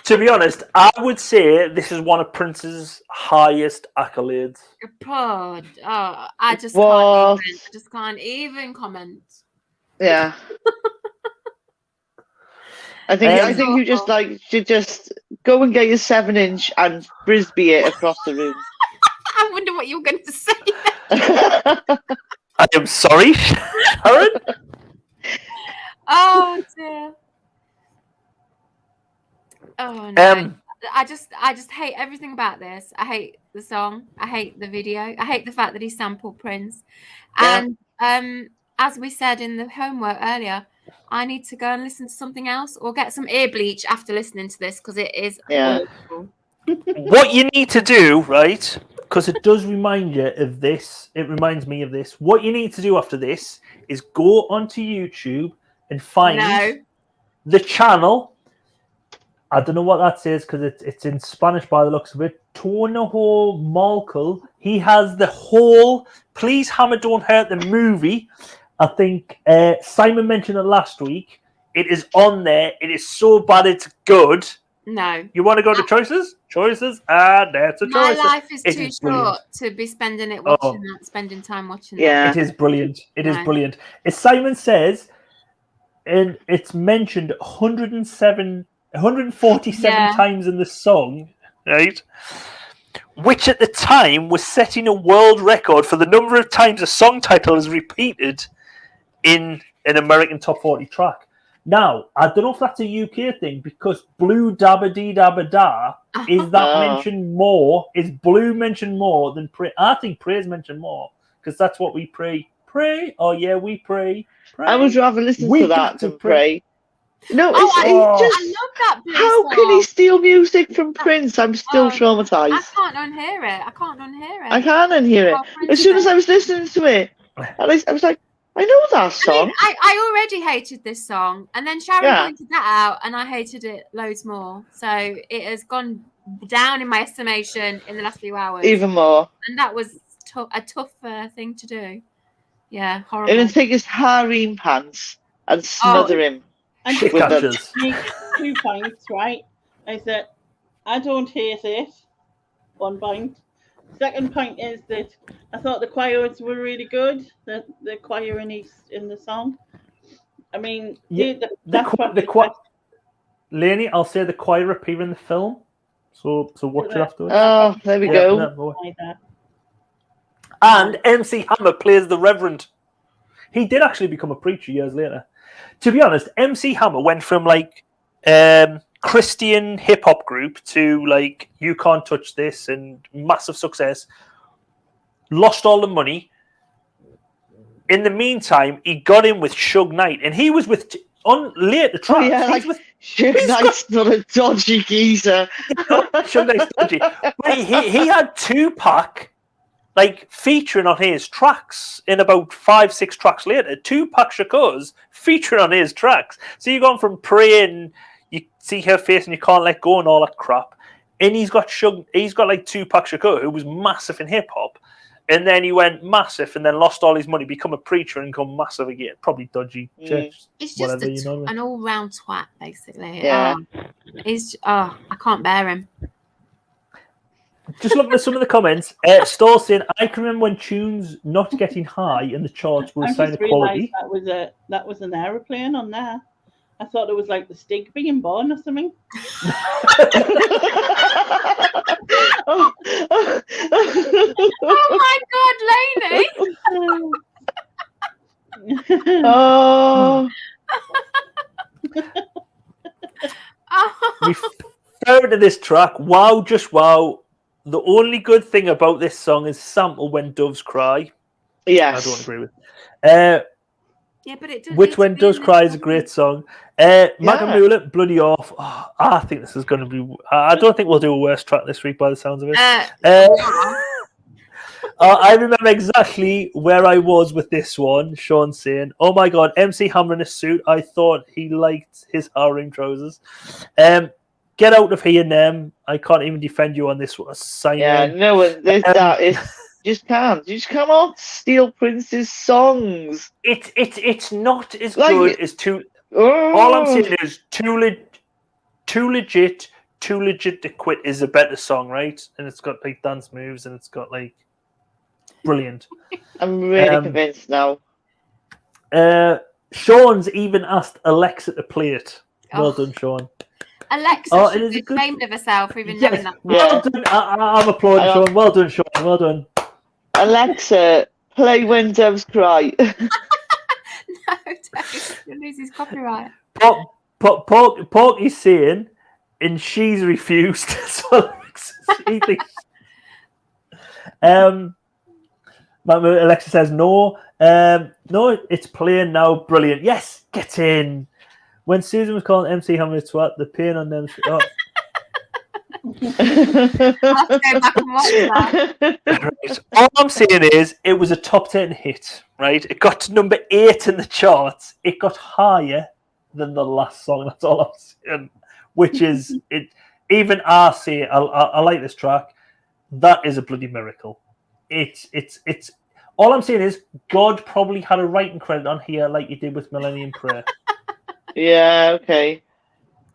To be honest, I would say this is one of Prince's highest accolades. God, I just can't even comment. Yeah. I think you just should just go and get your 7-inch and frisbee it across the room. I wonder what you were going to say. I am sorry, Sharon. Oh dear. Oh no. I just hate everything about this. I hate the song. I hate the video. I hate the fact that he sampled Prince. Yeah. And as we said in the homework earlier, I need to go and listen to something else or get some ear bleach after listening to this because it is awful. What you need to do, right? Because it does remind you of this. It reminds me of this. What you need to do after this is go onto YouTube and find the channel. I don't know what that says because it's in Spanish by the looks of it. Tornojo Malcal. He has the whole Please Hammer Don't Hurt the movie. I think Simon mentioned it last week. It is on there. It is so bad it's good. No. You want to go to choices? Choices? That's a choice. My life is too short to be spending it watching that, spending time watching that. It is brilliant. It is brilliant. As Simon says, and it's mentioned 147 times in the song, right? Which at the time was setting a world record for the number of times a song title is repeated in an American top 40 track. Now, I don't know if that's a UK thing because Blue Dabba Dee Dabba Da is that mentioned more? Is Blue mentioned more than Pray? I think Pray's mentioned more because that's what we pray. Pray? Oh yeah, we pray. I would rather listen to that than pray. No, I love that Blue how song. can he steal music from Prince? I'm still traumatized. I can't unhear it. I can't unhear it. As soon as I was listening to it, I was like, I know that song. I already hated this song, and then Sharon pointed that out, and I hated it loads more. So it has gone down in my estimation in the last few hours. Even more. And that was a tough thing to do. Yeah, horrible. And then take his harem pants and smother him. And with them. 2 points, right? I said, I don't hate it. 1 point. Second point is that I thought the choirs were really good. The choir in the song. I mean, the choir. Laney, I'll say the choir appear in the film. So watch it afterwards. Oh, there we go. And MC Hammer plays the Reverend. He did actually become a preacher years later. To be honest, MC Hammer went from Christian hip hop group to You Can't Touch This and massive success. Lost all the money. In the meantime, he got in with Suge Knight, and he was with on later tracks. Suge Knight's not a dodgy geezer. Suge Knight's dodgy. But he had Tupac featuring on his tracks in about 5-6 tracks later. Tupac Shakur's featuring on his tracks. So you've gone from praying, you see her face and you can't let go and all that crap. And he's got like Tupac Shakur, who was massive in hip hop, and then he went massive and then lost all his money, become a preacher and become massive again. Probably dodgy church. It's just whatever, an all round twat, basically. Yeah. I can't bear him. Just looking at some of the comments, Stall saying, I can remember when tunes not getting high in the charts were a I sign just of quality. realised that was an aeroplane on there. I thought it was like the Stig being born or something. Oh my God, Lainey! Oh, We refer to this track, wow, just wow. The only good thing about this song is sample When Doves Cry. yes. I don't agree with. Yeah, but it does. Which When Doves Cry is a great song. Magamula, bloody off. Oh, I think this is going to be. I don't think we'll do a worse track this week by the sounds of it. I remember exactly where I was with this one. Sean saying, "Oh my God, MC Hammer in a suit. I thought he liked his harem trousers." Get out of here, Nem. I can't even defend you on this one. Yeah, no, that is just can't. You just cannot steal Prince's songs. It's not as Like- good as two. Oh. All I'm saying is too legit to quit is a better song, right? And it's got like dance moves and it's got like brilliant. I'm really convinced now. Sean's even asked Alexa to play it. Well done, Sean. Alexa should be ashamed of herself for even knowing that. Well done. I'm applauding Sean. Well done, Sean. Well done. Alexa, play When Doves Cry. No, don't. You'll lose his copyright. Porky's saying, and she's refused. So she thinks. Alexa says no. No, it's playing now. Brilliant. Yes, get in. When Susan was calling MC Hammer a twat, the pain on them. Oh. I'll have to go back and watch that. Right. All I'm saying is it was a top 10 hit, right? It got to number 8 in the charts. It got higher than the last song. That's all I'm saying. Which is it. Even I say I like this track. That is a bloody miracle. It's. All I'm saying is God probably had a writing credit on here, like you did with Millennium Prayer. Yeah. Okay.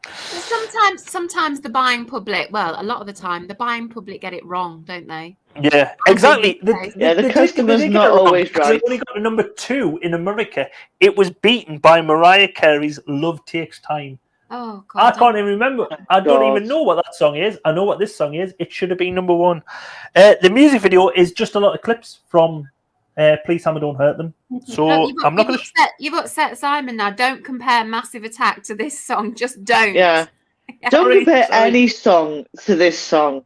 Sometimes the buying public, well, a lot of the time, the buying public get it wrong, don't they? Yeah, exactly. The customer's not always right. It only got to number 2 in America. It was beaten by Mariah Carey's "Love Takes Time." Oh God! I can't even remember. I don't even know what that song is. I know what this song is. It should have been number 1. The music video is just a lot of clips from Please Hammer Don't Hurt Them. So I'm not going to. You've upset Simon now. Don't compare Massive Attack to this song. Just don't. Yeah. Don't compare any song to this song,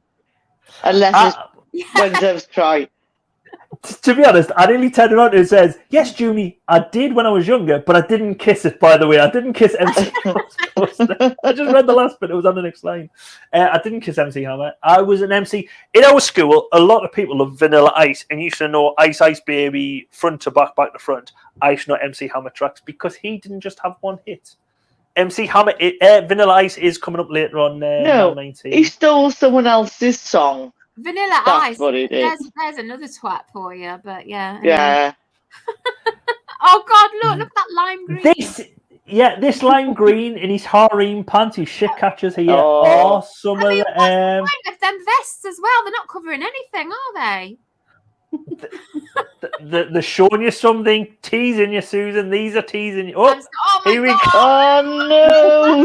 unless it's When Doves Cry. To be honest, I nearly turned around and it says, "Yes, Junie, I did when I was younger, but I didn't kiss it, by the way. I didn't kiss MC Hammer." I just read the last bit. It was on the next line. I didn't kiss MC Hammer. I was an MC. In our school, a lot of people love Vanilla Ice and used to know Ice Ice Baby front to back, back to front. I used to know MC Hammer tracks because he didn't just have one hit. MC Hammer, Vanilla Ice is coming up later on. No, 19. he stole someone else's song. Vanilla That's Ice. what it is. There's another twat for you, but yeah. Anyway. Yeah. Oh God! Look at that lime green. This lime green in his harem pants, his shit catchers here. Oh. Some I mean, of what's the point of them vests as well? They're not covering anything, are they? They're showing you something, teasing you, Susan. These are teasing you. Oh, my here we God. Oh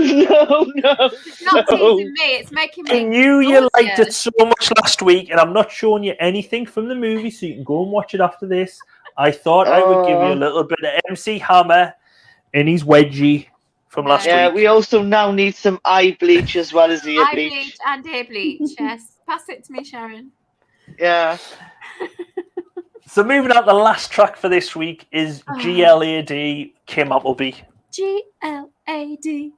no! It's not teasing me. It's making me. I knew you liked it so much last week, and I'm not showing you anything from the movie, so you can go and watch it after this. I thought I would give you a little bit of MC Hammer and his wedgie from last week. Yeah, we also now need some eye bleach as well as ear Eye bleach. bleach and ear bleach. Yes, pass it to me, Sharon. Yeah. So moving on, the last track for this week is GLAD, Kim Appleby. GLAD.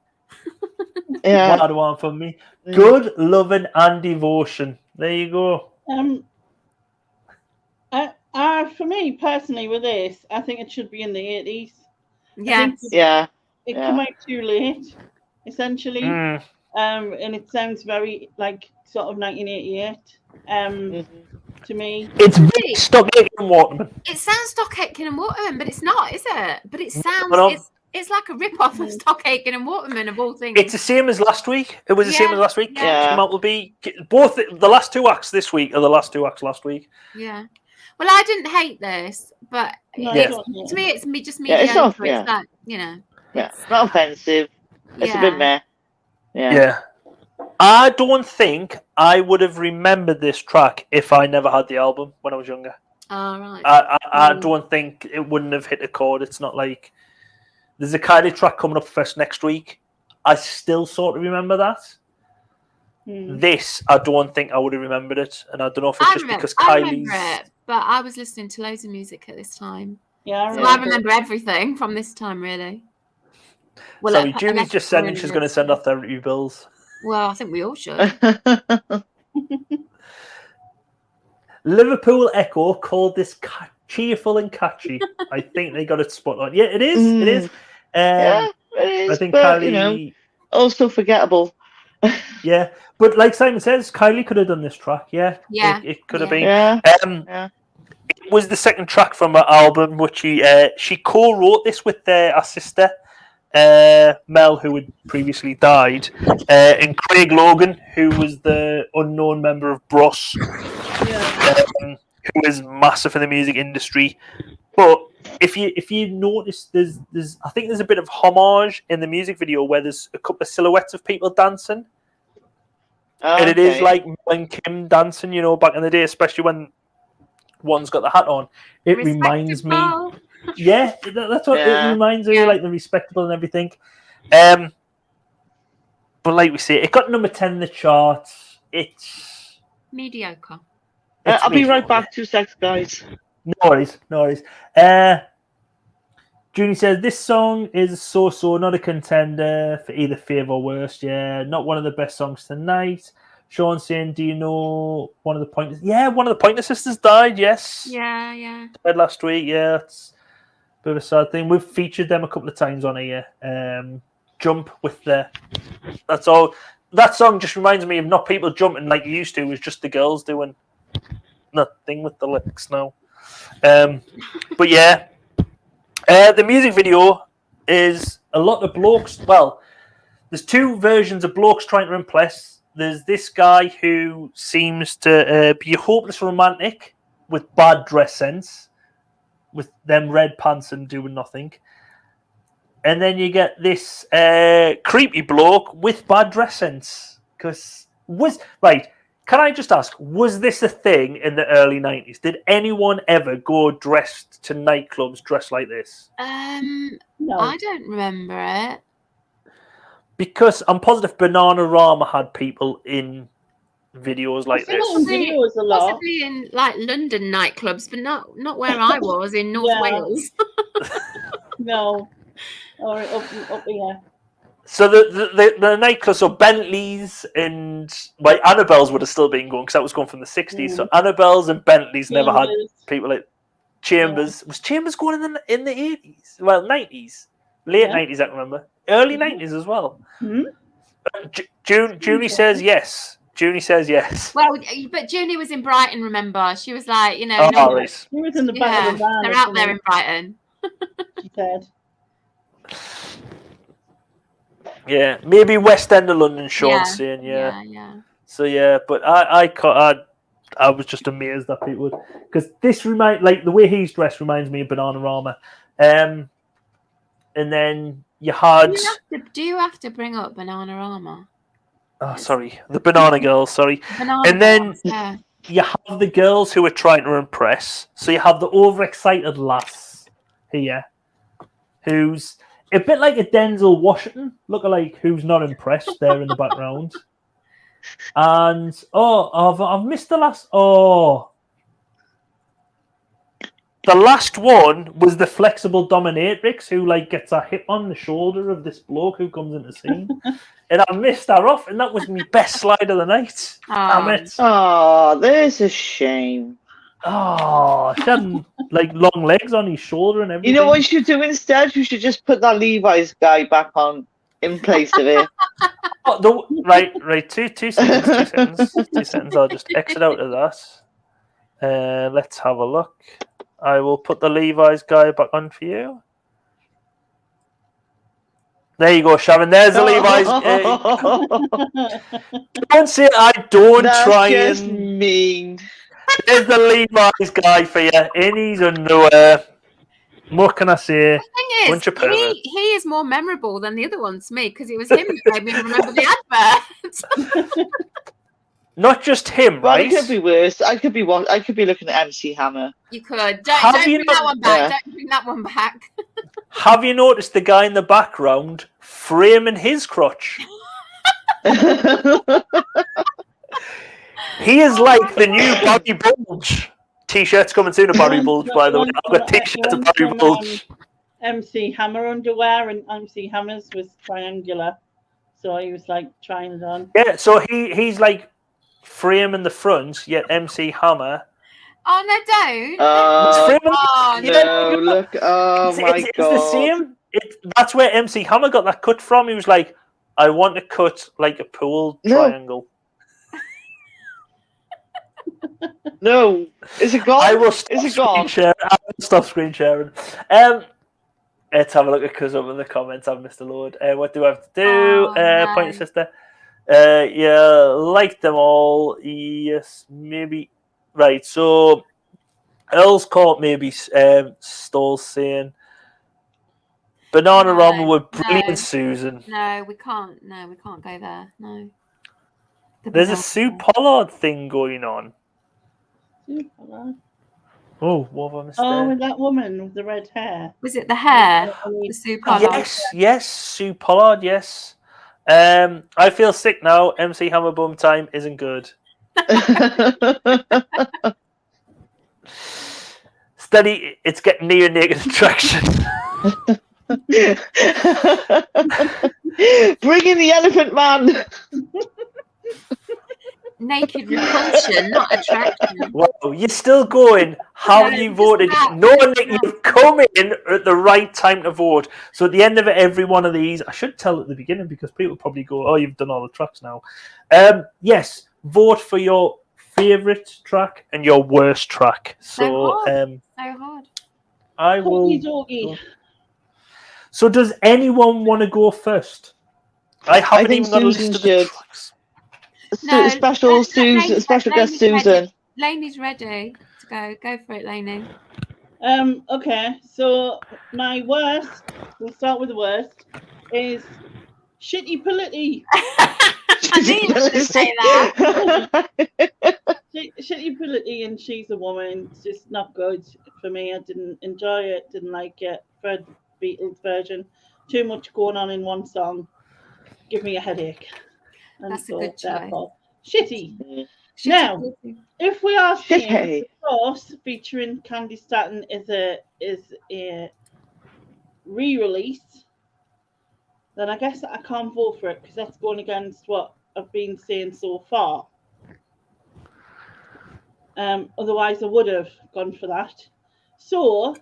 Yeah. What one for me? Good Loving and Devotion. There you go. For me personally, with this, I think it should be in the 80s. Yes. Yeah. It came out too late. essentially. And it sounds very like sort of 1988 to me. It's very Stock Aitken and Waterman. It sounds Stock Aitken and Waterman, but it's not, is it? But it sounds No. it's like a rip-off of Stock Aitken and Waterman of all things. It's the same as last week. It was the same as last week. Yeah. Come out will be both the last 2 acts this week are the last 2 acts last week. Yeah. Well, I didn't hate this, but to me, it's just mediocre. It's not, It's like, you know. Yeah, not offensive. It's a bit meh. Yeah. I don't think I would have remembered this track if I never had the album when I was younger. Oh, right. I don't think it wouldn't have hit a chord. It's not like there's a Kylie track coming up first next week. I still sort of remember that. This, I don't think I would have remembered it, and I don't know if it's because Kylie's. I remember it, but I was listening to loads of music at this time. Yeah, I remember everything from this time, really. Well, Sorry, Julie's just sending she's going to send our therapy bills. Well, I think we all should. Liverpool Echo called this cheerful and catchy. I think they got it spot on. Yeah, it is. It is. It is. I think but, Kylie. Also forgettable. Yeah, but like Simon says, Kylie could have done this track. Yeah, it could have been. Yeah. It was the second track from her album, which she co-wrote this with our sister Mel, who had previously died, and Craig Logan, who was the unknown member of Bros, who is massive in the music industry. But if you notice, there's I think there's a bit of homage in the music video where there's a couple of silhouettes of people dancing, and it is like Mel and Kim dancing, back in the day, especially when one's got the hat on. It reminds me, that's what it reminds me, like the Respectable and everything. But like we say, it got number 10 in the charts. It's mediocre. I'll be right back. 2 seconds, guys. No worries. Junie says this song is so not a contender for either fave or worst. Yeah, not one of the best songs tonight. Sean saying, do you know one of the Pointer? Yeah, one of the Pointer Sisters died. Yes. Yeah. Died last week. Yeah, it's a bit of a sad thing. We've featured them a couple of times on here. Jump with that's all. That song just reminds me of not people jumping like you used to. It was just the girls doing nothing with the lyrics now. But yeah, the music video is a lot of blokes. Well, there's 2 versions of blokes trying to impress. There's this guy who seems to be a hopeless romantic with bad dress sense, with them red pants and doing nothing. And then you get this creepy bloke with bad dress sense. Can I just ask, was this a thing in the early 90s? Did anyone ever go dressed to nightclubs dressed like this? No. I don't remember it. Because I'm positive Bananarama had people in videos like this. Videos a lot. Possibly in like London nightclubs, but not where I was in North Wales. No. Or up here. So the nightclubs, so Bentleys and Annabelle's would have still been going because that was going from the 60s. So Annabelle's and Bentleys never had people like Chambers. Was Chambers going in the 80s? Well, 90s, late 90s. I can remember. Early 90s as well. Junie says yes. Junie says yes. Well, but Junie was in Brighton, remember? She was like, She was in the back of the van. They're out there in Brighton. She said. Yeah, maybe West End of London, Sean's saying, Yeah. So, but I was just amazed that people would. Because this the way he's dressed reminds me of Bananarama. And then you had... Do you have to bring up Bananarama? Oh, sorry. The Banana Girls, sorry. And then you have the girls who are trying to impress. So you have the overexcited lass here, who's a bit like a Denzel Washington lookalike who's not impressed there in the background. And, I've missed the last... The last one was the flexible dominatrix who gets a hip on the shoulder of this bloke who comes into the scene. And I missed her off, and that was my best slide of the night. Damn it. Oh, there's a shame. Oh, she had long legs on his shoulder and everything. You know what you should do instead? You should just put that Levi's guy back on in place of it. Oh, right. Two seconds. I'll just exit out of that. Let's have a look. I will put the Levi's guy back on for you. There you go, Sharon. There's the Levi's. Don't say I don't That's try just and. mean. There's the Levi's guy for you in his underwear. What can I say? The thing Bunch of is, perverts. he is more memorable than the other ones to me because it was him who made me remember the advert. Not just him, Well, right? it could be worse. I could be looking at MC Hammer. You could. Have Don't you bring not- that one back. Yeah. Don't bring that one back. Have you noticed the guy in the background framing his crotch? He is like the new Barry Bulge. T-shirts coming soon, a Barry Bulge, by the way. I've got T-shirts of Barry Bulge. MC Hammer underwear, and MC Hammer's was triangular, so he was like trying it on. Yeah, so he's like framing the front, yet MC Hammer. Oh no, don't. He's framing Oh, no, look. Oh, my it's God. the same. That's where MC Hammer got that cut from. He was like, I want to cut like a pool triangle. No. Is it gone? I will stop Is it screen gone? sharing. I will stop screen sharing. Let's have a look at because up in the comments. I've missed a load. What do I have to do? Oh, no. Point your sister. Yeah, like them all. Yes, maybe. Right. So, Earl's Court maybe. Stoll's saying Banana No, Ramen with brilliant no. Susan. No, we can't. No, we can't go there. No. There's a Sue Pollard thing going on. Oh, what have I missed Oh, there? with that woman with the red hair. Was it the hair? The Sue Pollard? Yes, Sue Pollard, yes. I feel sick now. MC Hammer Bum time isn't good. Steady, it's getting near naked attraction. Bring in the Elephant Man. Naked repulsion, not attraction. Wow, you're still going. Have No, you just voted? that. Knowing that you've come in at the right time to vote. So at the end of every one of these, I should tell at the beginning because people probably go, "Oh, you've done all the tracks now." Yes, vote for your favourite track and your worst track. So So hard. I will. Doggy. So does anyone want to go first? I haven't think even got a list Susan of the should. tracks. No, Special Susan, special guest Susan. Laney's ready to go. Go for it, Laney. Okay, so my worst, we'll start with the worst, is Shitty Polity. I knew you were going to say that. Shitty Polity, and She's a Woman. It's just not good for me. I didn't enjoy it, didn't like it. Fred Beatles version. Too much going on in one song. Give me a headache. And That's a good choice. therefore, Shitty. Now, if we are seeing Cross featuring Candy Staton is a re-release, then I guess I can't vote for it because that's going against what I've been saying so far. Otherwise, I would have gone for that. So,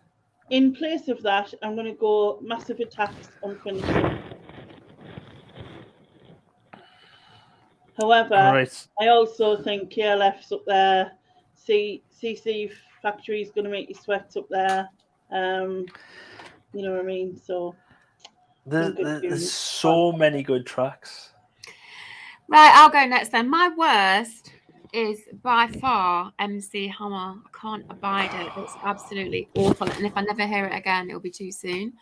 in place of that, I'm going to go Massive Attacks Unfinished. However, Right. I also think KLF's up there. CC Factory's going to make you sweat up there. You know what I mean? So There's so many good tracks. Right, I'll go next then. My worst is by far MC Hammer. I can't abide it. It's absolutely awful. And if I never hear it again, it'll be too soon.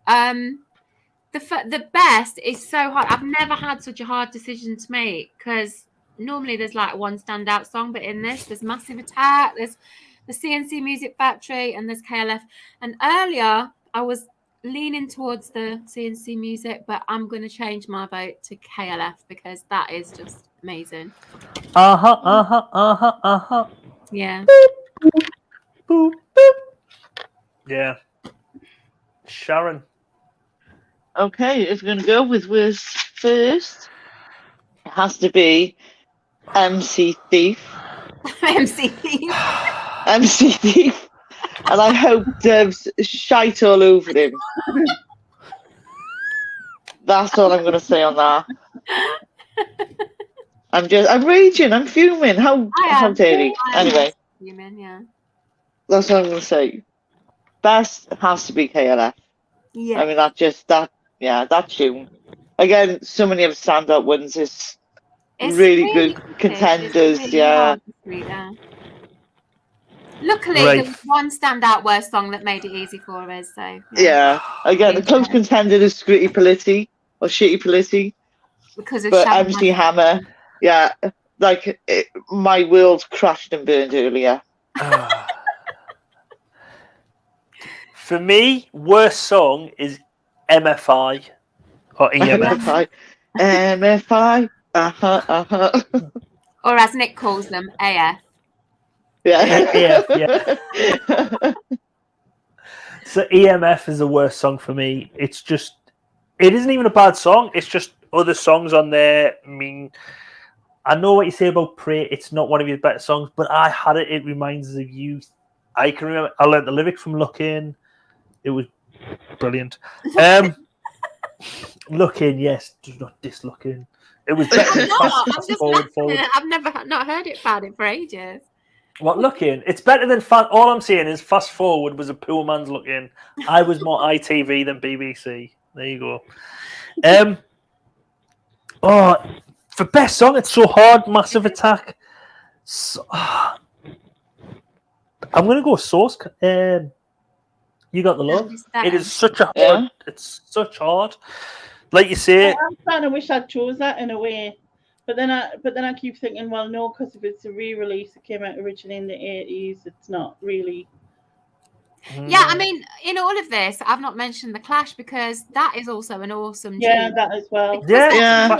The best is so hard. I've never had such a hard decision to make because normally there's like one standout song, but in this there's Massive Attack, there's the CNC Music Factory, and there's KLF. And earlier I was leaning towards the CNC Music, but I'm going to change my vote to KLF because that is just amazing. Yeah. Boop, boop. Yeah. Sharon. Okay, if we're going to go with worst first, it has to be MC Thief. MC Thief. MC Thief. And I hope Dev's shite all over him. That's all I'm going to say on that. I'm raging. I'm fuming. How dare you? Anyway, Human, yeah. that's what I'm going to say. Best has to be KLF. Yeah. I mean, that tune. Again, so many of the standout ones. It's really good contenders. It's really Yeah. hard to beat, yeah. Luckily, Right. there was one standout worst song that made it easy for us. So Yeah. Again, the close contender is Gritty Polity or Shitty Polity. because of But Shabba MC Hammer, yeah, like my world crashed and burned earlier. For me, worst song is MFI or EMF. MFI. or as Nick calls them, AF. Yeah. Yeah. So EMF is the worst song for me. It isn't even a bad song. It's just other songs on there. I mean, I know what you say about Pray. It's not one of your better songs, but I had it. It reminds us of youth. I can remember. I learned the lyric from Look In. It was brilliant. Look In, yes. Do not dislooking. In. It was better than fast forward. I've never not heard it about it for ages. What Look In? It's better than all I'm saying is Fast Forward was a poor man's Look In. I was more ITV than BBC. There you go. For best song, it's so hard. Massive Attack. So, I'm gonna go Source. You Got the Love. It is such a hard. Yeah. It's such hard. Like you say. I'm starting to wish I chose that in a way, but then I keep thinking, well, no, because if it's a re-release, it came out originally in the 80s. It's not really. Yeah, I mean, in all of this, I've not mentioned The Clash because that is also an awesome tune. That as well. Yeah. I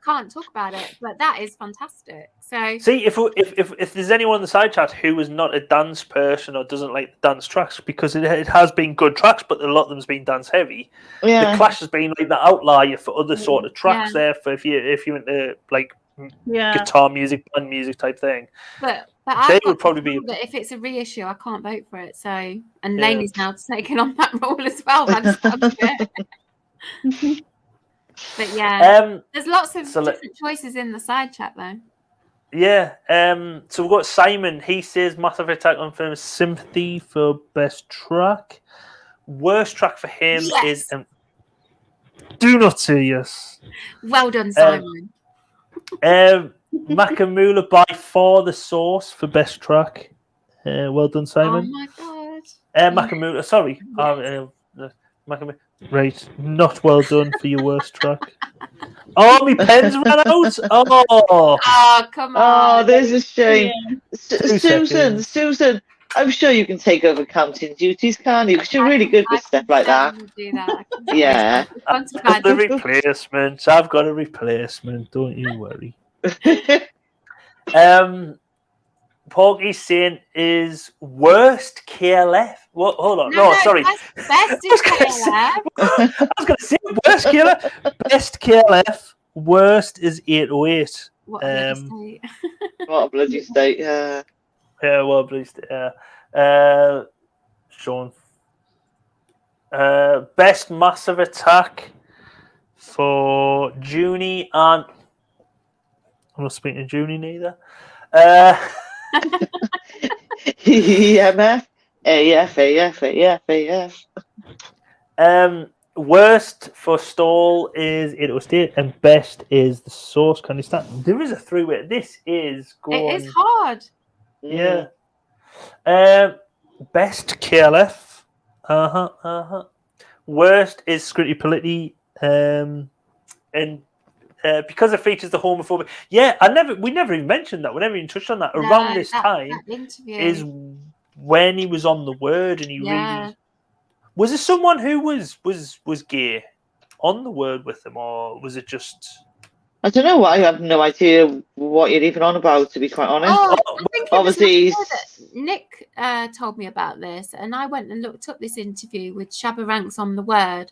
can't talk about it, but that is fantastic. So see, if there's anyone in the side chat who is not a dance person or doesn't like the dance tracks, because it has been good tracks, but a lot of them's been dance heavy. Yeah. The Clash has been like the outlier for other sort of tracks there. For if you into like guitar music, band music type thing. But they would probably be. But if it's a reissue, I can't vote for it. So and Laney's now taken on that role as well. But yeah, there's lots of different choices in the side chat though. Yeah. So we've got Simon. He says Massive Attack on Film Sympathy for best track. Worst track for him is Do Not Say Yes. Well done, Simon. Makamula by far the source for best track. Well done, Simon. Oh my god. Makamula, sorry. Makamula. Right, not well done for your worst track. Oh, my pen's ran out. Oh, come on. Oh, there's a shame. Susan, I'm sure you can take over counting duties, can't you? Because you're really good with stuff like that. Do that. Yeah. I've got the replacement. I've got a replacement. Don't you worry. Porky's saying is worst KLF. What? Hold on. No, sorry. Best is KLF. I was going to say worst KLF. Best KLF. Worst is 808. What a bloody state. What a bloody state. Yeah. Yeah. What a bloody state. Sean. Best Massive Attack for Junie and I'm not speaking to Junie neither. EMF, AF. Worst for Stall is it State, and best is the Source. Can you stand? There is a three-way. This is going. It is hard. Yeah. Best KLF. Worst is Scritty Polity. And because it features the homophobic. Yeah, we never even mentioned that. We never even touched on that. Around this time is when he was on the Word, and he really was it someone who was gay on the Word with him, or was it just? I don't know. I have no idea what you're even on about, to be quite honest. Obviously, Nick told me about this, and I went and looked up this interview with Shabba Ranks on the Word,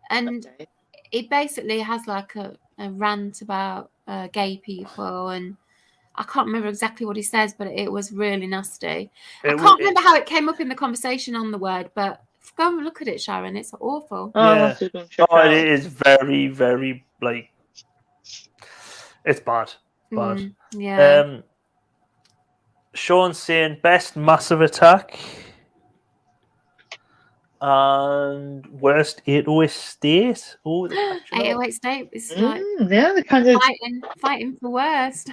and it basically has like a rant about gay people, and I can't remember exactly what he says, but it was really nasty. I can't remember how it came up in the conversation on the Word, but Go and look at it, Sharon. It's awful. Oh, Yeah. that's a good check Oh, out. it is very, very like it's bad. Bad. Yeah. Sean's saying best Massive Attack and worst 808 State. Oh, do you know? 808 State is like Yeah, the kind of. fighting for worst.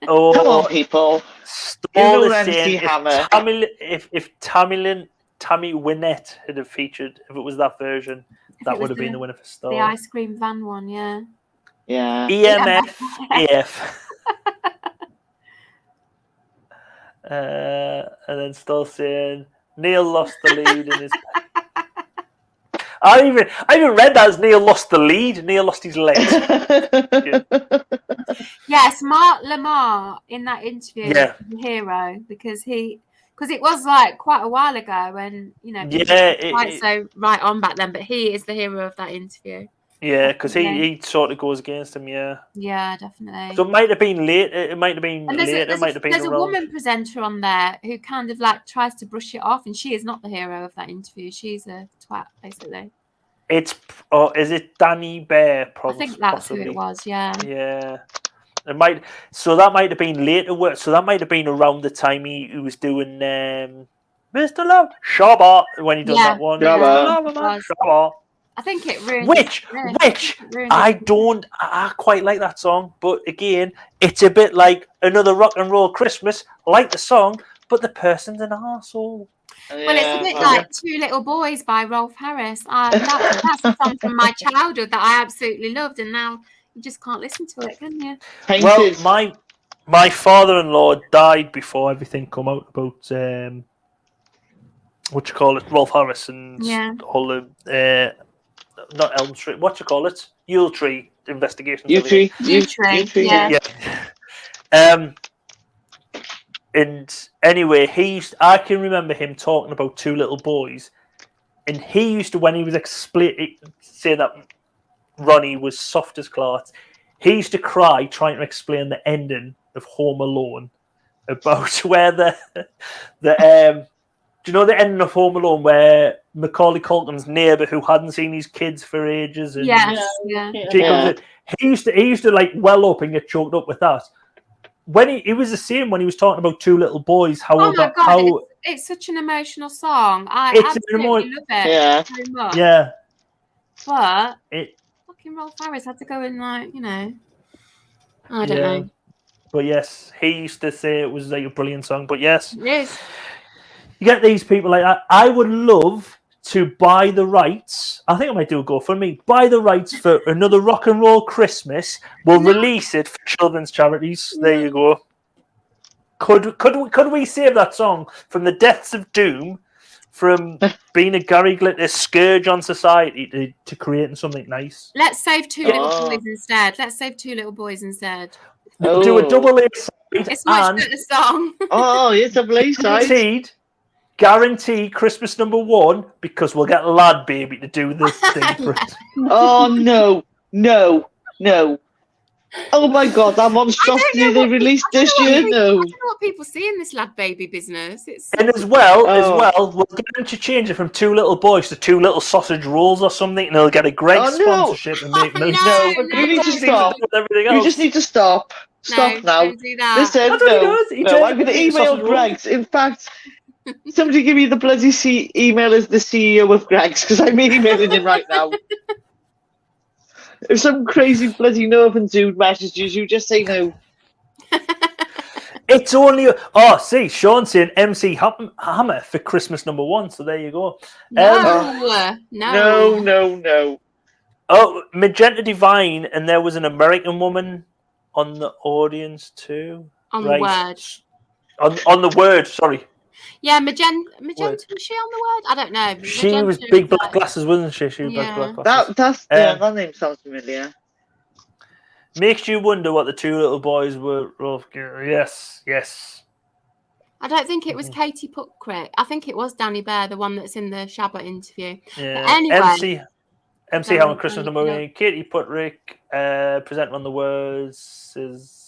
Oh, Come on, people. Stall is MC saying Hammer. if Tammy Wynette had have featured, if it was that version, that it would was have been the winner for The Stall. ice cream van one, yeah. Yeah. EMF AF. And then still saying Neil lost the lead in his. I even read that as Neil lost the lead. Neil lost his legs. Yes, Mark Lamar in that interview Yeah. was the hero because it was like quite a while ago and people Yeah, weren't quite so right on back then, but he is the hero of that interview. Yeah, because Definitely. he sort of goes against him. Yeah. Yeah, definitely. So it might have been late. It might have been And later. It might have been there's a around. woman presenter on there who kind of like tries to brush it off, and she is not the hero of that interview. She's a twat, basically. Is it Danny Bear? Probably. I think that's who it was. Yeah. Yeah. It might. So that might have been later work. So that might have been around the time he was doing Mr. Love Shabba when he done that one. Shabba. Mr. Love, man, Shabba. I think it ruined. Which I quite like that song, but again, it's a bit like another rock and roll Christmas. I like the song, but the person's an arsehole. Well, it's a bit like Two Little Boys by Rolf Harris. That's a song from my childhood that I absolutely loved, and now you just can't listen to it, can you? Well, my father-in-law died before everything come out about what you call it, Rolf Harris and all the not Elm Street. What you call it? Yule Tree investigations. Yule Tree. Yeah. And anyway, I can remember him talking about Two Little Boys, and he used to, when he was saying that Ronnie was soft as cloth, he used to cry trying to explain the ending of Home Alone about where the do you know the ending of Home Alone where Macaulay Culkin's neighbour who hadn't seen his kids for ages and she comes in, he used to like well up and get choked up with that. When he was the same when he was talking about Two Little Boys, it's such an emotional song. I absolutely love it so much. Yeah. But fucking Rolf Harris had to go in like, I don't know. But yes, he used to say it was like a brilliant song. But yes. It is. You get these people like that. I would love to buy the rights. I think I might do a GoFundMe. Buy the rights for another rock and roll Christmas. We'll release it for children's charities. There you go. Could we save that song from the depths of doom, from being a Gary Glitter scourge on society to creating something nice? Let's save Two Little Boys instead. Let's save Two Little Boys instead. Do a double A side. It's much better song. It's a double A side. Guarantee Christmas number 1 because we'll get Lad Baby to do this thing for it. Oh no. Oh my god, that monstrosity they released this year. No. I don't know what people see in this Lad Baby business. And as well, we're going to change it from Two Little Boys to Two Little Sausage Rolls or something, and they'll get a great sponsorship and make millions. You need to stop. You just need to stop. Stop now. Don't do that. Listen, no, I'm going to email Greg's. In fact, somebody give me the bloody email as the CEO of Greg's, because I'm emailing him right now. If some crazy bloody Northern dude messages you, just say no. It's only Sean saying MC Hammer for Christmas number 1. So there you go. No. Oh, Magenta Divine, and there was an American woman on the audience too. On the word. On the word. Sorry. Yeah, Magenta. Was she on the word? I don't know. She was big black glasses, wasn't she? She was black glasses. That name sounds familiar. Makes you wonder what the Two Little Boys were. Yes. I don't think it was Katie Puckrick. I think it was Danny Bear, the one that's in the Shabba interview. Yeah. But anyway, MC Hammer, Christmas number 1. Katie Puckrick presenting on the words is.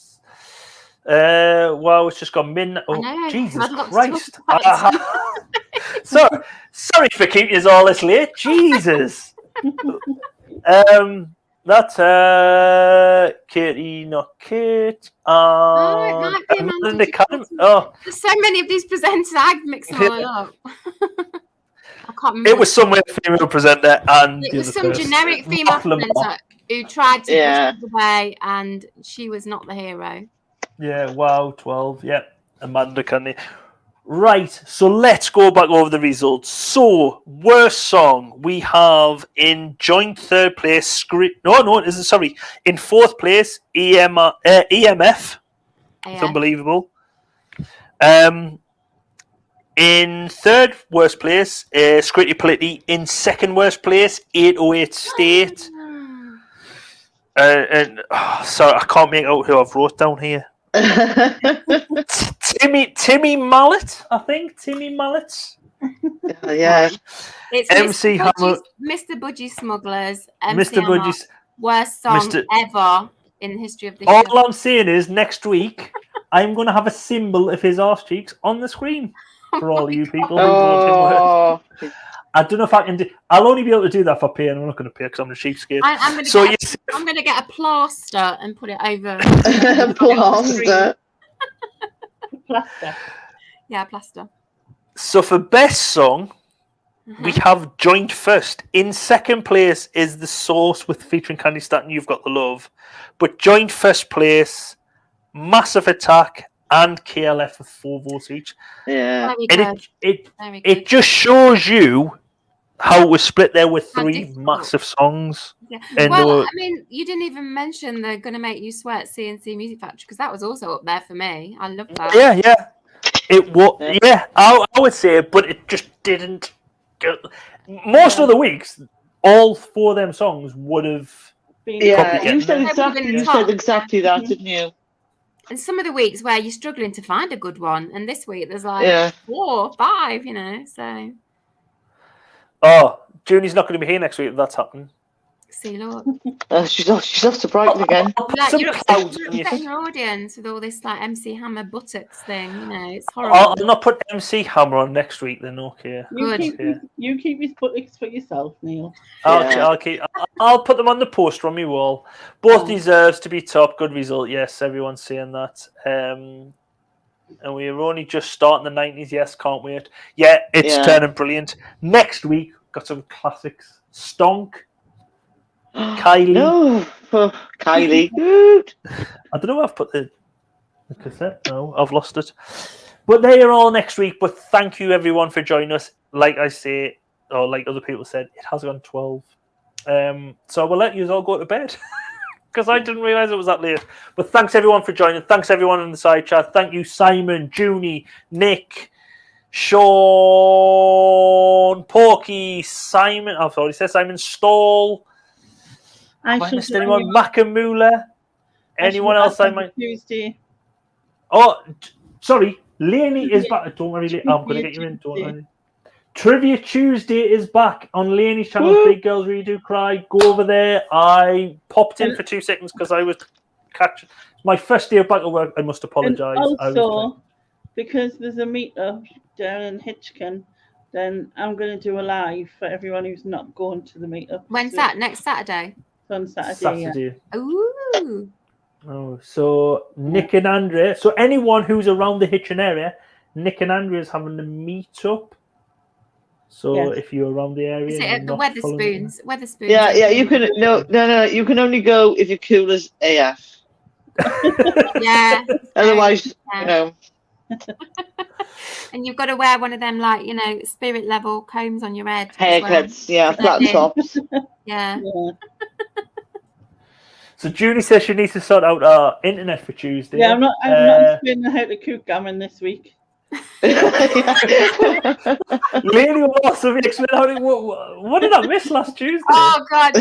It's just gone midnight. Oh, Jesus Christ. Sorry for keeping you all this late. Jesus. That's Katie, not Kate. Oh, it might be Amanda. Oh, there's so many of these presenters. I've mixed them all up. I can't remember. It was some female presenter, and it was some generic female presenter who tried to push it away, and she was not the hero. Yeah. Wow. 12. Yeah. Amanda Cunny. Right, so let's go back over the results. So, worst song, we have in joint third place, in fourth place, EMF. It's unbelievable. In third worst place, Scritti Politti. In second worst place, 808 State. Sorry, I can't make out who I've wrote down here. Timmy Mallet, I think. Timmy Mallet. Yeah. It's MC Hammer. Mr. Budgie Smugglers. Mr. Budgie. Worst song ever in the history of the show. All I'm saying is next week I'm going to have a symbol of his arse cheeks on the screen for all you people who want him. I don't know if I can do. I'll only be able to do that for pay, and I'm not going to pay because I'm the cheapskate. I'm going to get a plaster and put it over. Plaster. Plaster. Yeah, plaster. So for best song, we have joint first. In second place is The Source with featuring Candy Staton, You've Got the Love. But joint first place, Massive Attack and KLF with 4 votes each. Yeah. It just shows you how it was split there with 3 massive songs. Yeah. Well, I mean, you didn't even mention They're Gonna Make You Sweat, CNC Music Factory, because that was also up there for me. I love that. Yeah. It was, I would say, but it just didn't. Most of the weeks, all 4 of them songs would have. Yeah, you said exactly that, didn't you? And some of the weeks where you're struggling to find a good one, and this week there's like 4, 5, so. Oh, Junie's not going to be here next week if that's happening. See, look. She's off to Brighton again. You're upsetting your audience with all this like MC Hammer buttocks thing, it's horrible. I'll not put MC Hammer on next week then, okay. You keep his buttocks for yourself, Neil. I'll put them on the poster on my wall. Both deserves to be top. Good result, yes, everyone's saying that. And we're only just starting the 90s, yes, can't wait. Yeah, it's turning brilliant. Next week, got some classics. Stonk. Kylie. No, Kylie. I don't know if I've put the cassette. No, I've lost it. But they are all next week. But thank you, everyone, for joining us. Like I say, or like other people said, it has gone 12. So we'll let you all go to bed. Because I didn't realise it was that late. But thanks, everyone, for joining. Thanks, everyone in the side chat. Thank you, Simon, Junie, Nick, Sean, Porky, Simon. I've already said Simon, Stall. Have I missed anyone? Makamula? Anyone else I might? Tuesday. Oh, sorry. Laney is back. Don't worry, I'm going to get you in. Don't worry. Trivia Tuesday is back on Laney's channel. Big Girls Really Do Cry. Go over there. I popped in for 2 seconds because I was catching. My first day back at work. I must apologise. Also, because there's a meetup down in Hitchkin, then I'm going to do a live for everyone who's not going to the meetup. When's that? Next Saturday? On Saturday. Yeah. Ooh. Oh, so Nick and Andrea. So anyone who's around the Hitchin area, Nick and Andrea is having a meetup. So if you're around the area, is it at the Weatherspoons? Weatherspoons. Yeah. You can no. You can only go if you're cool as AF. Yeah. Otherwise, And you've got to wear one of them, like, spirit level combs on your head. Haircuts, flat tops. Yeah. So Junie says she needs to sort out our internet for Tuesday. Yeah, I'm not explaining how to cook gammon this week. Lady will also explain how to. What did I miss last Tuesday? Oh God!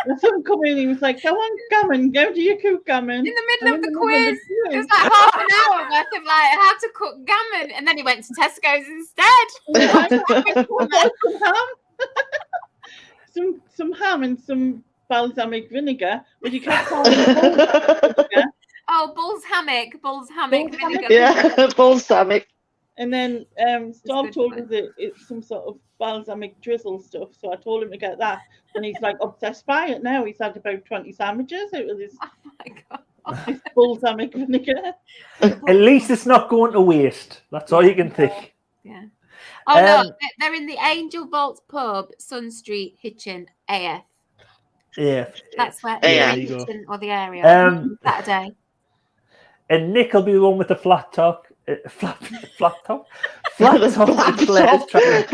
My son come in, he was like, "Go on, gammon, go to your cook gammon." In the middle of the quiz, it was like half an hour worth of like how to cook gammon, and then he went to Tesco's instead. Some ham and some balsamic vinegar, but you can't call Oh, bull's hammock vinegar. Yeah, balsamic. And then Storm good told fun. us that it's some sort of balsamic drizzle stuff. So I told him to get that. And he's like obsessed by it now. He's had about 20 sandwiches out of this, Oh my god. this balsamic vinegar. At least it's not going to waste. That's all you can think. Yeah. Oh no, Um, they're in the Angel Vaults pub, Sun Street, Hitchin, AF. Yeah. That's where Yeah, there you go. Hitchin or the area. Um, Saturday. And Nick will be the one with the flat top. Flat top? Flat top and Claire's trying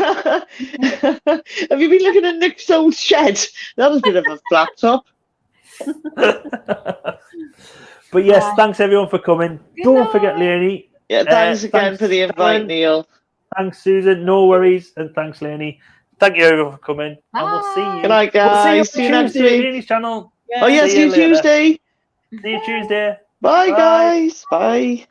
Have you been looking at Nick's old shed? That was a bit of a flat top. But yes, thanks everyone for coming. Good Don't night. forget, Leonie. Yeah, thanks again thanks, for the invite, Alan. Neil. Thanks, Susan. No worries. And thanks, Leonie. Thank you everyone for coming. And we'll see you. Good night, We'll guys. see See you you on next Tuesday at week. Leonie's channel. Yeah. Oh, yeah, See see you you later. Tuesday. See you Tuesday. Bye, Bye. guys. Bye.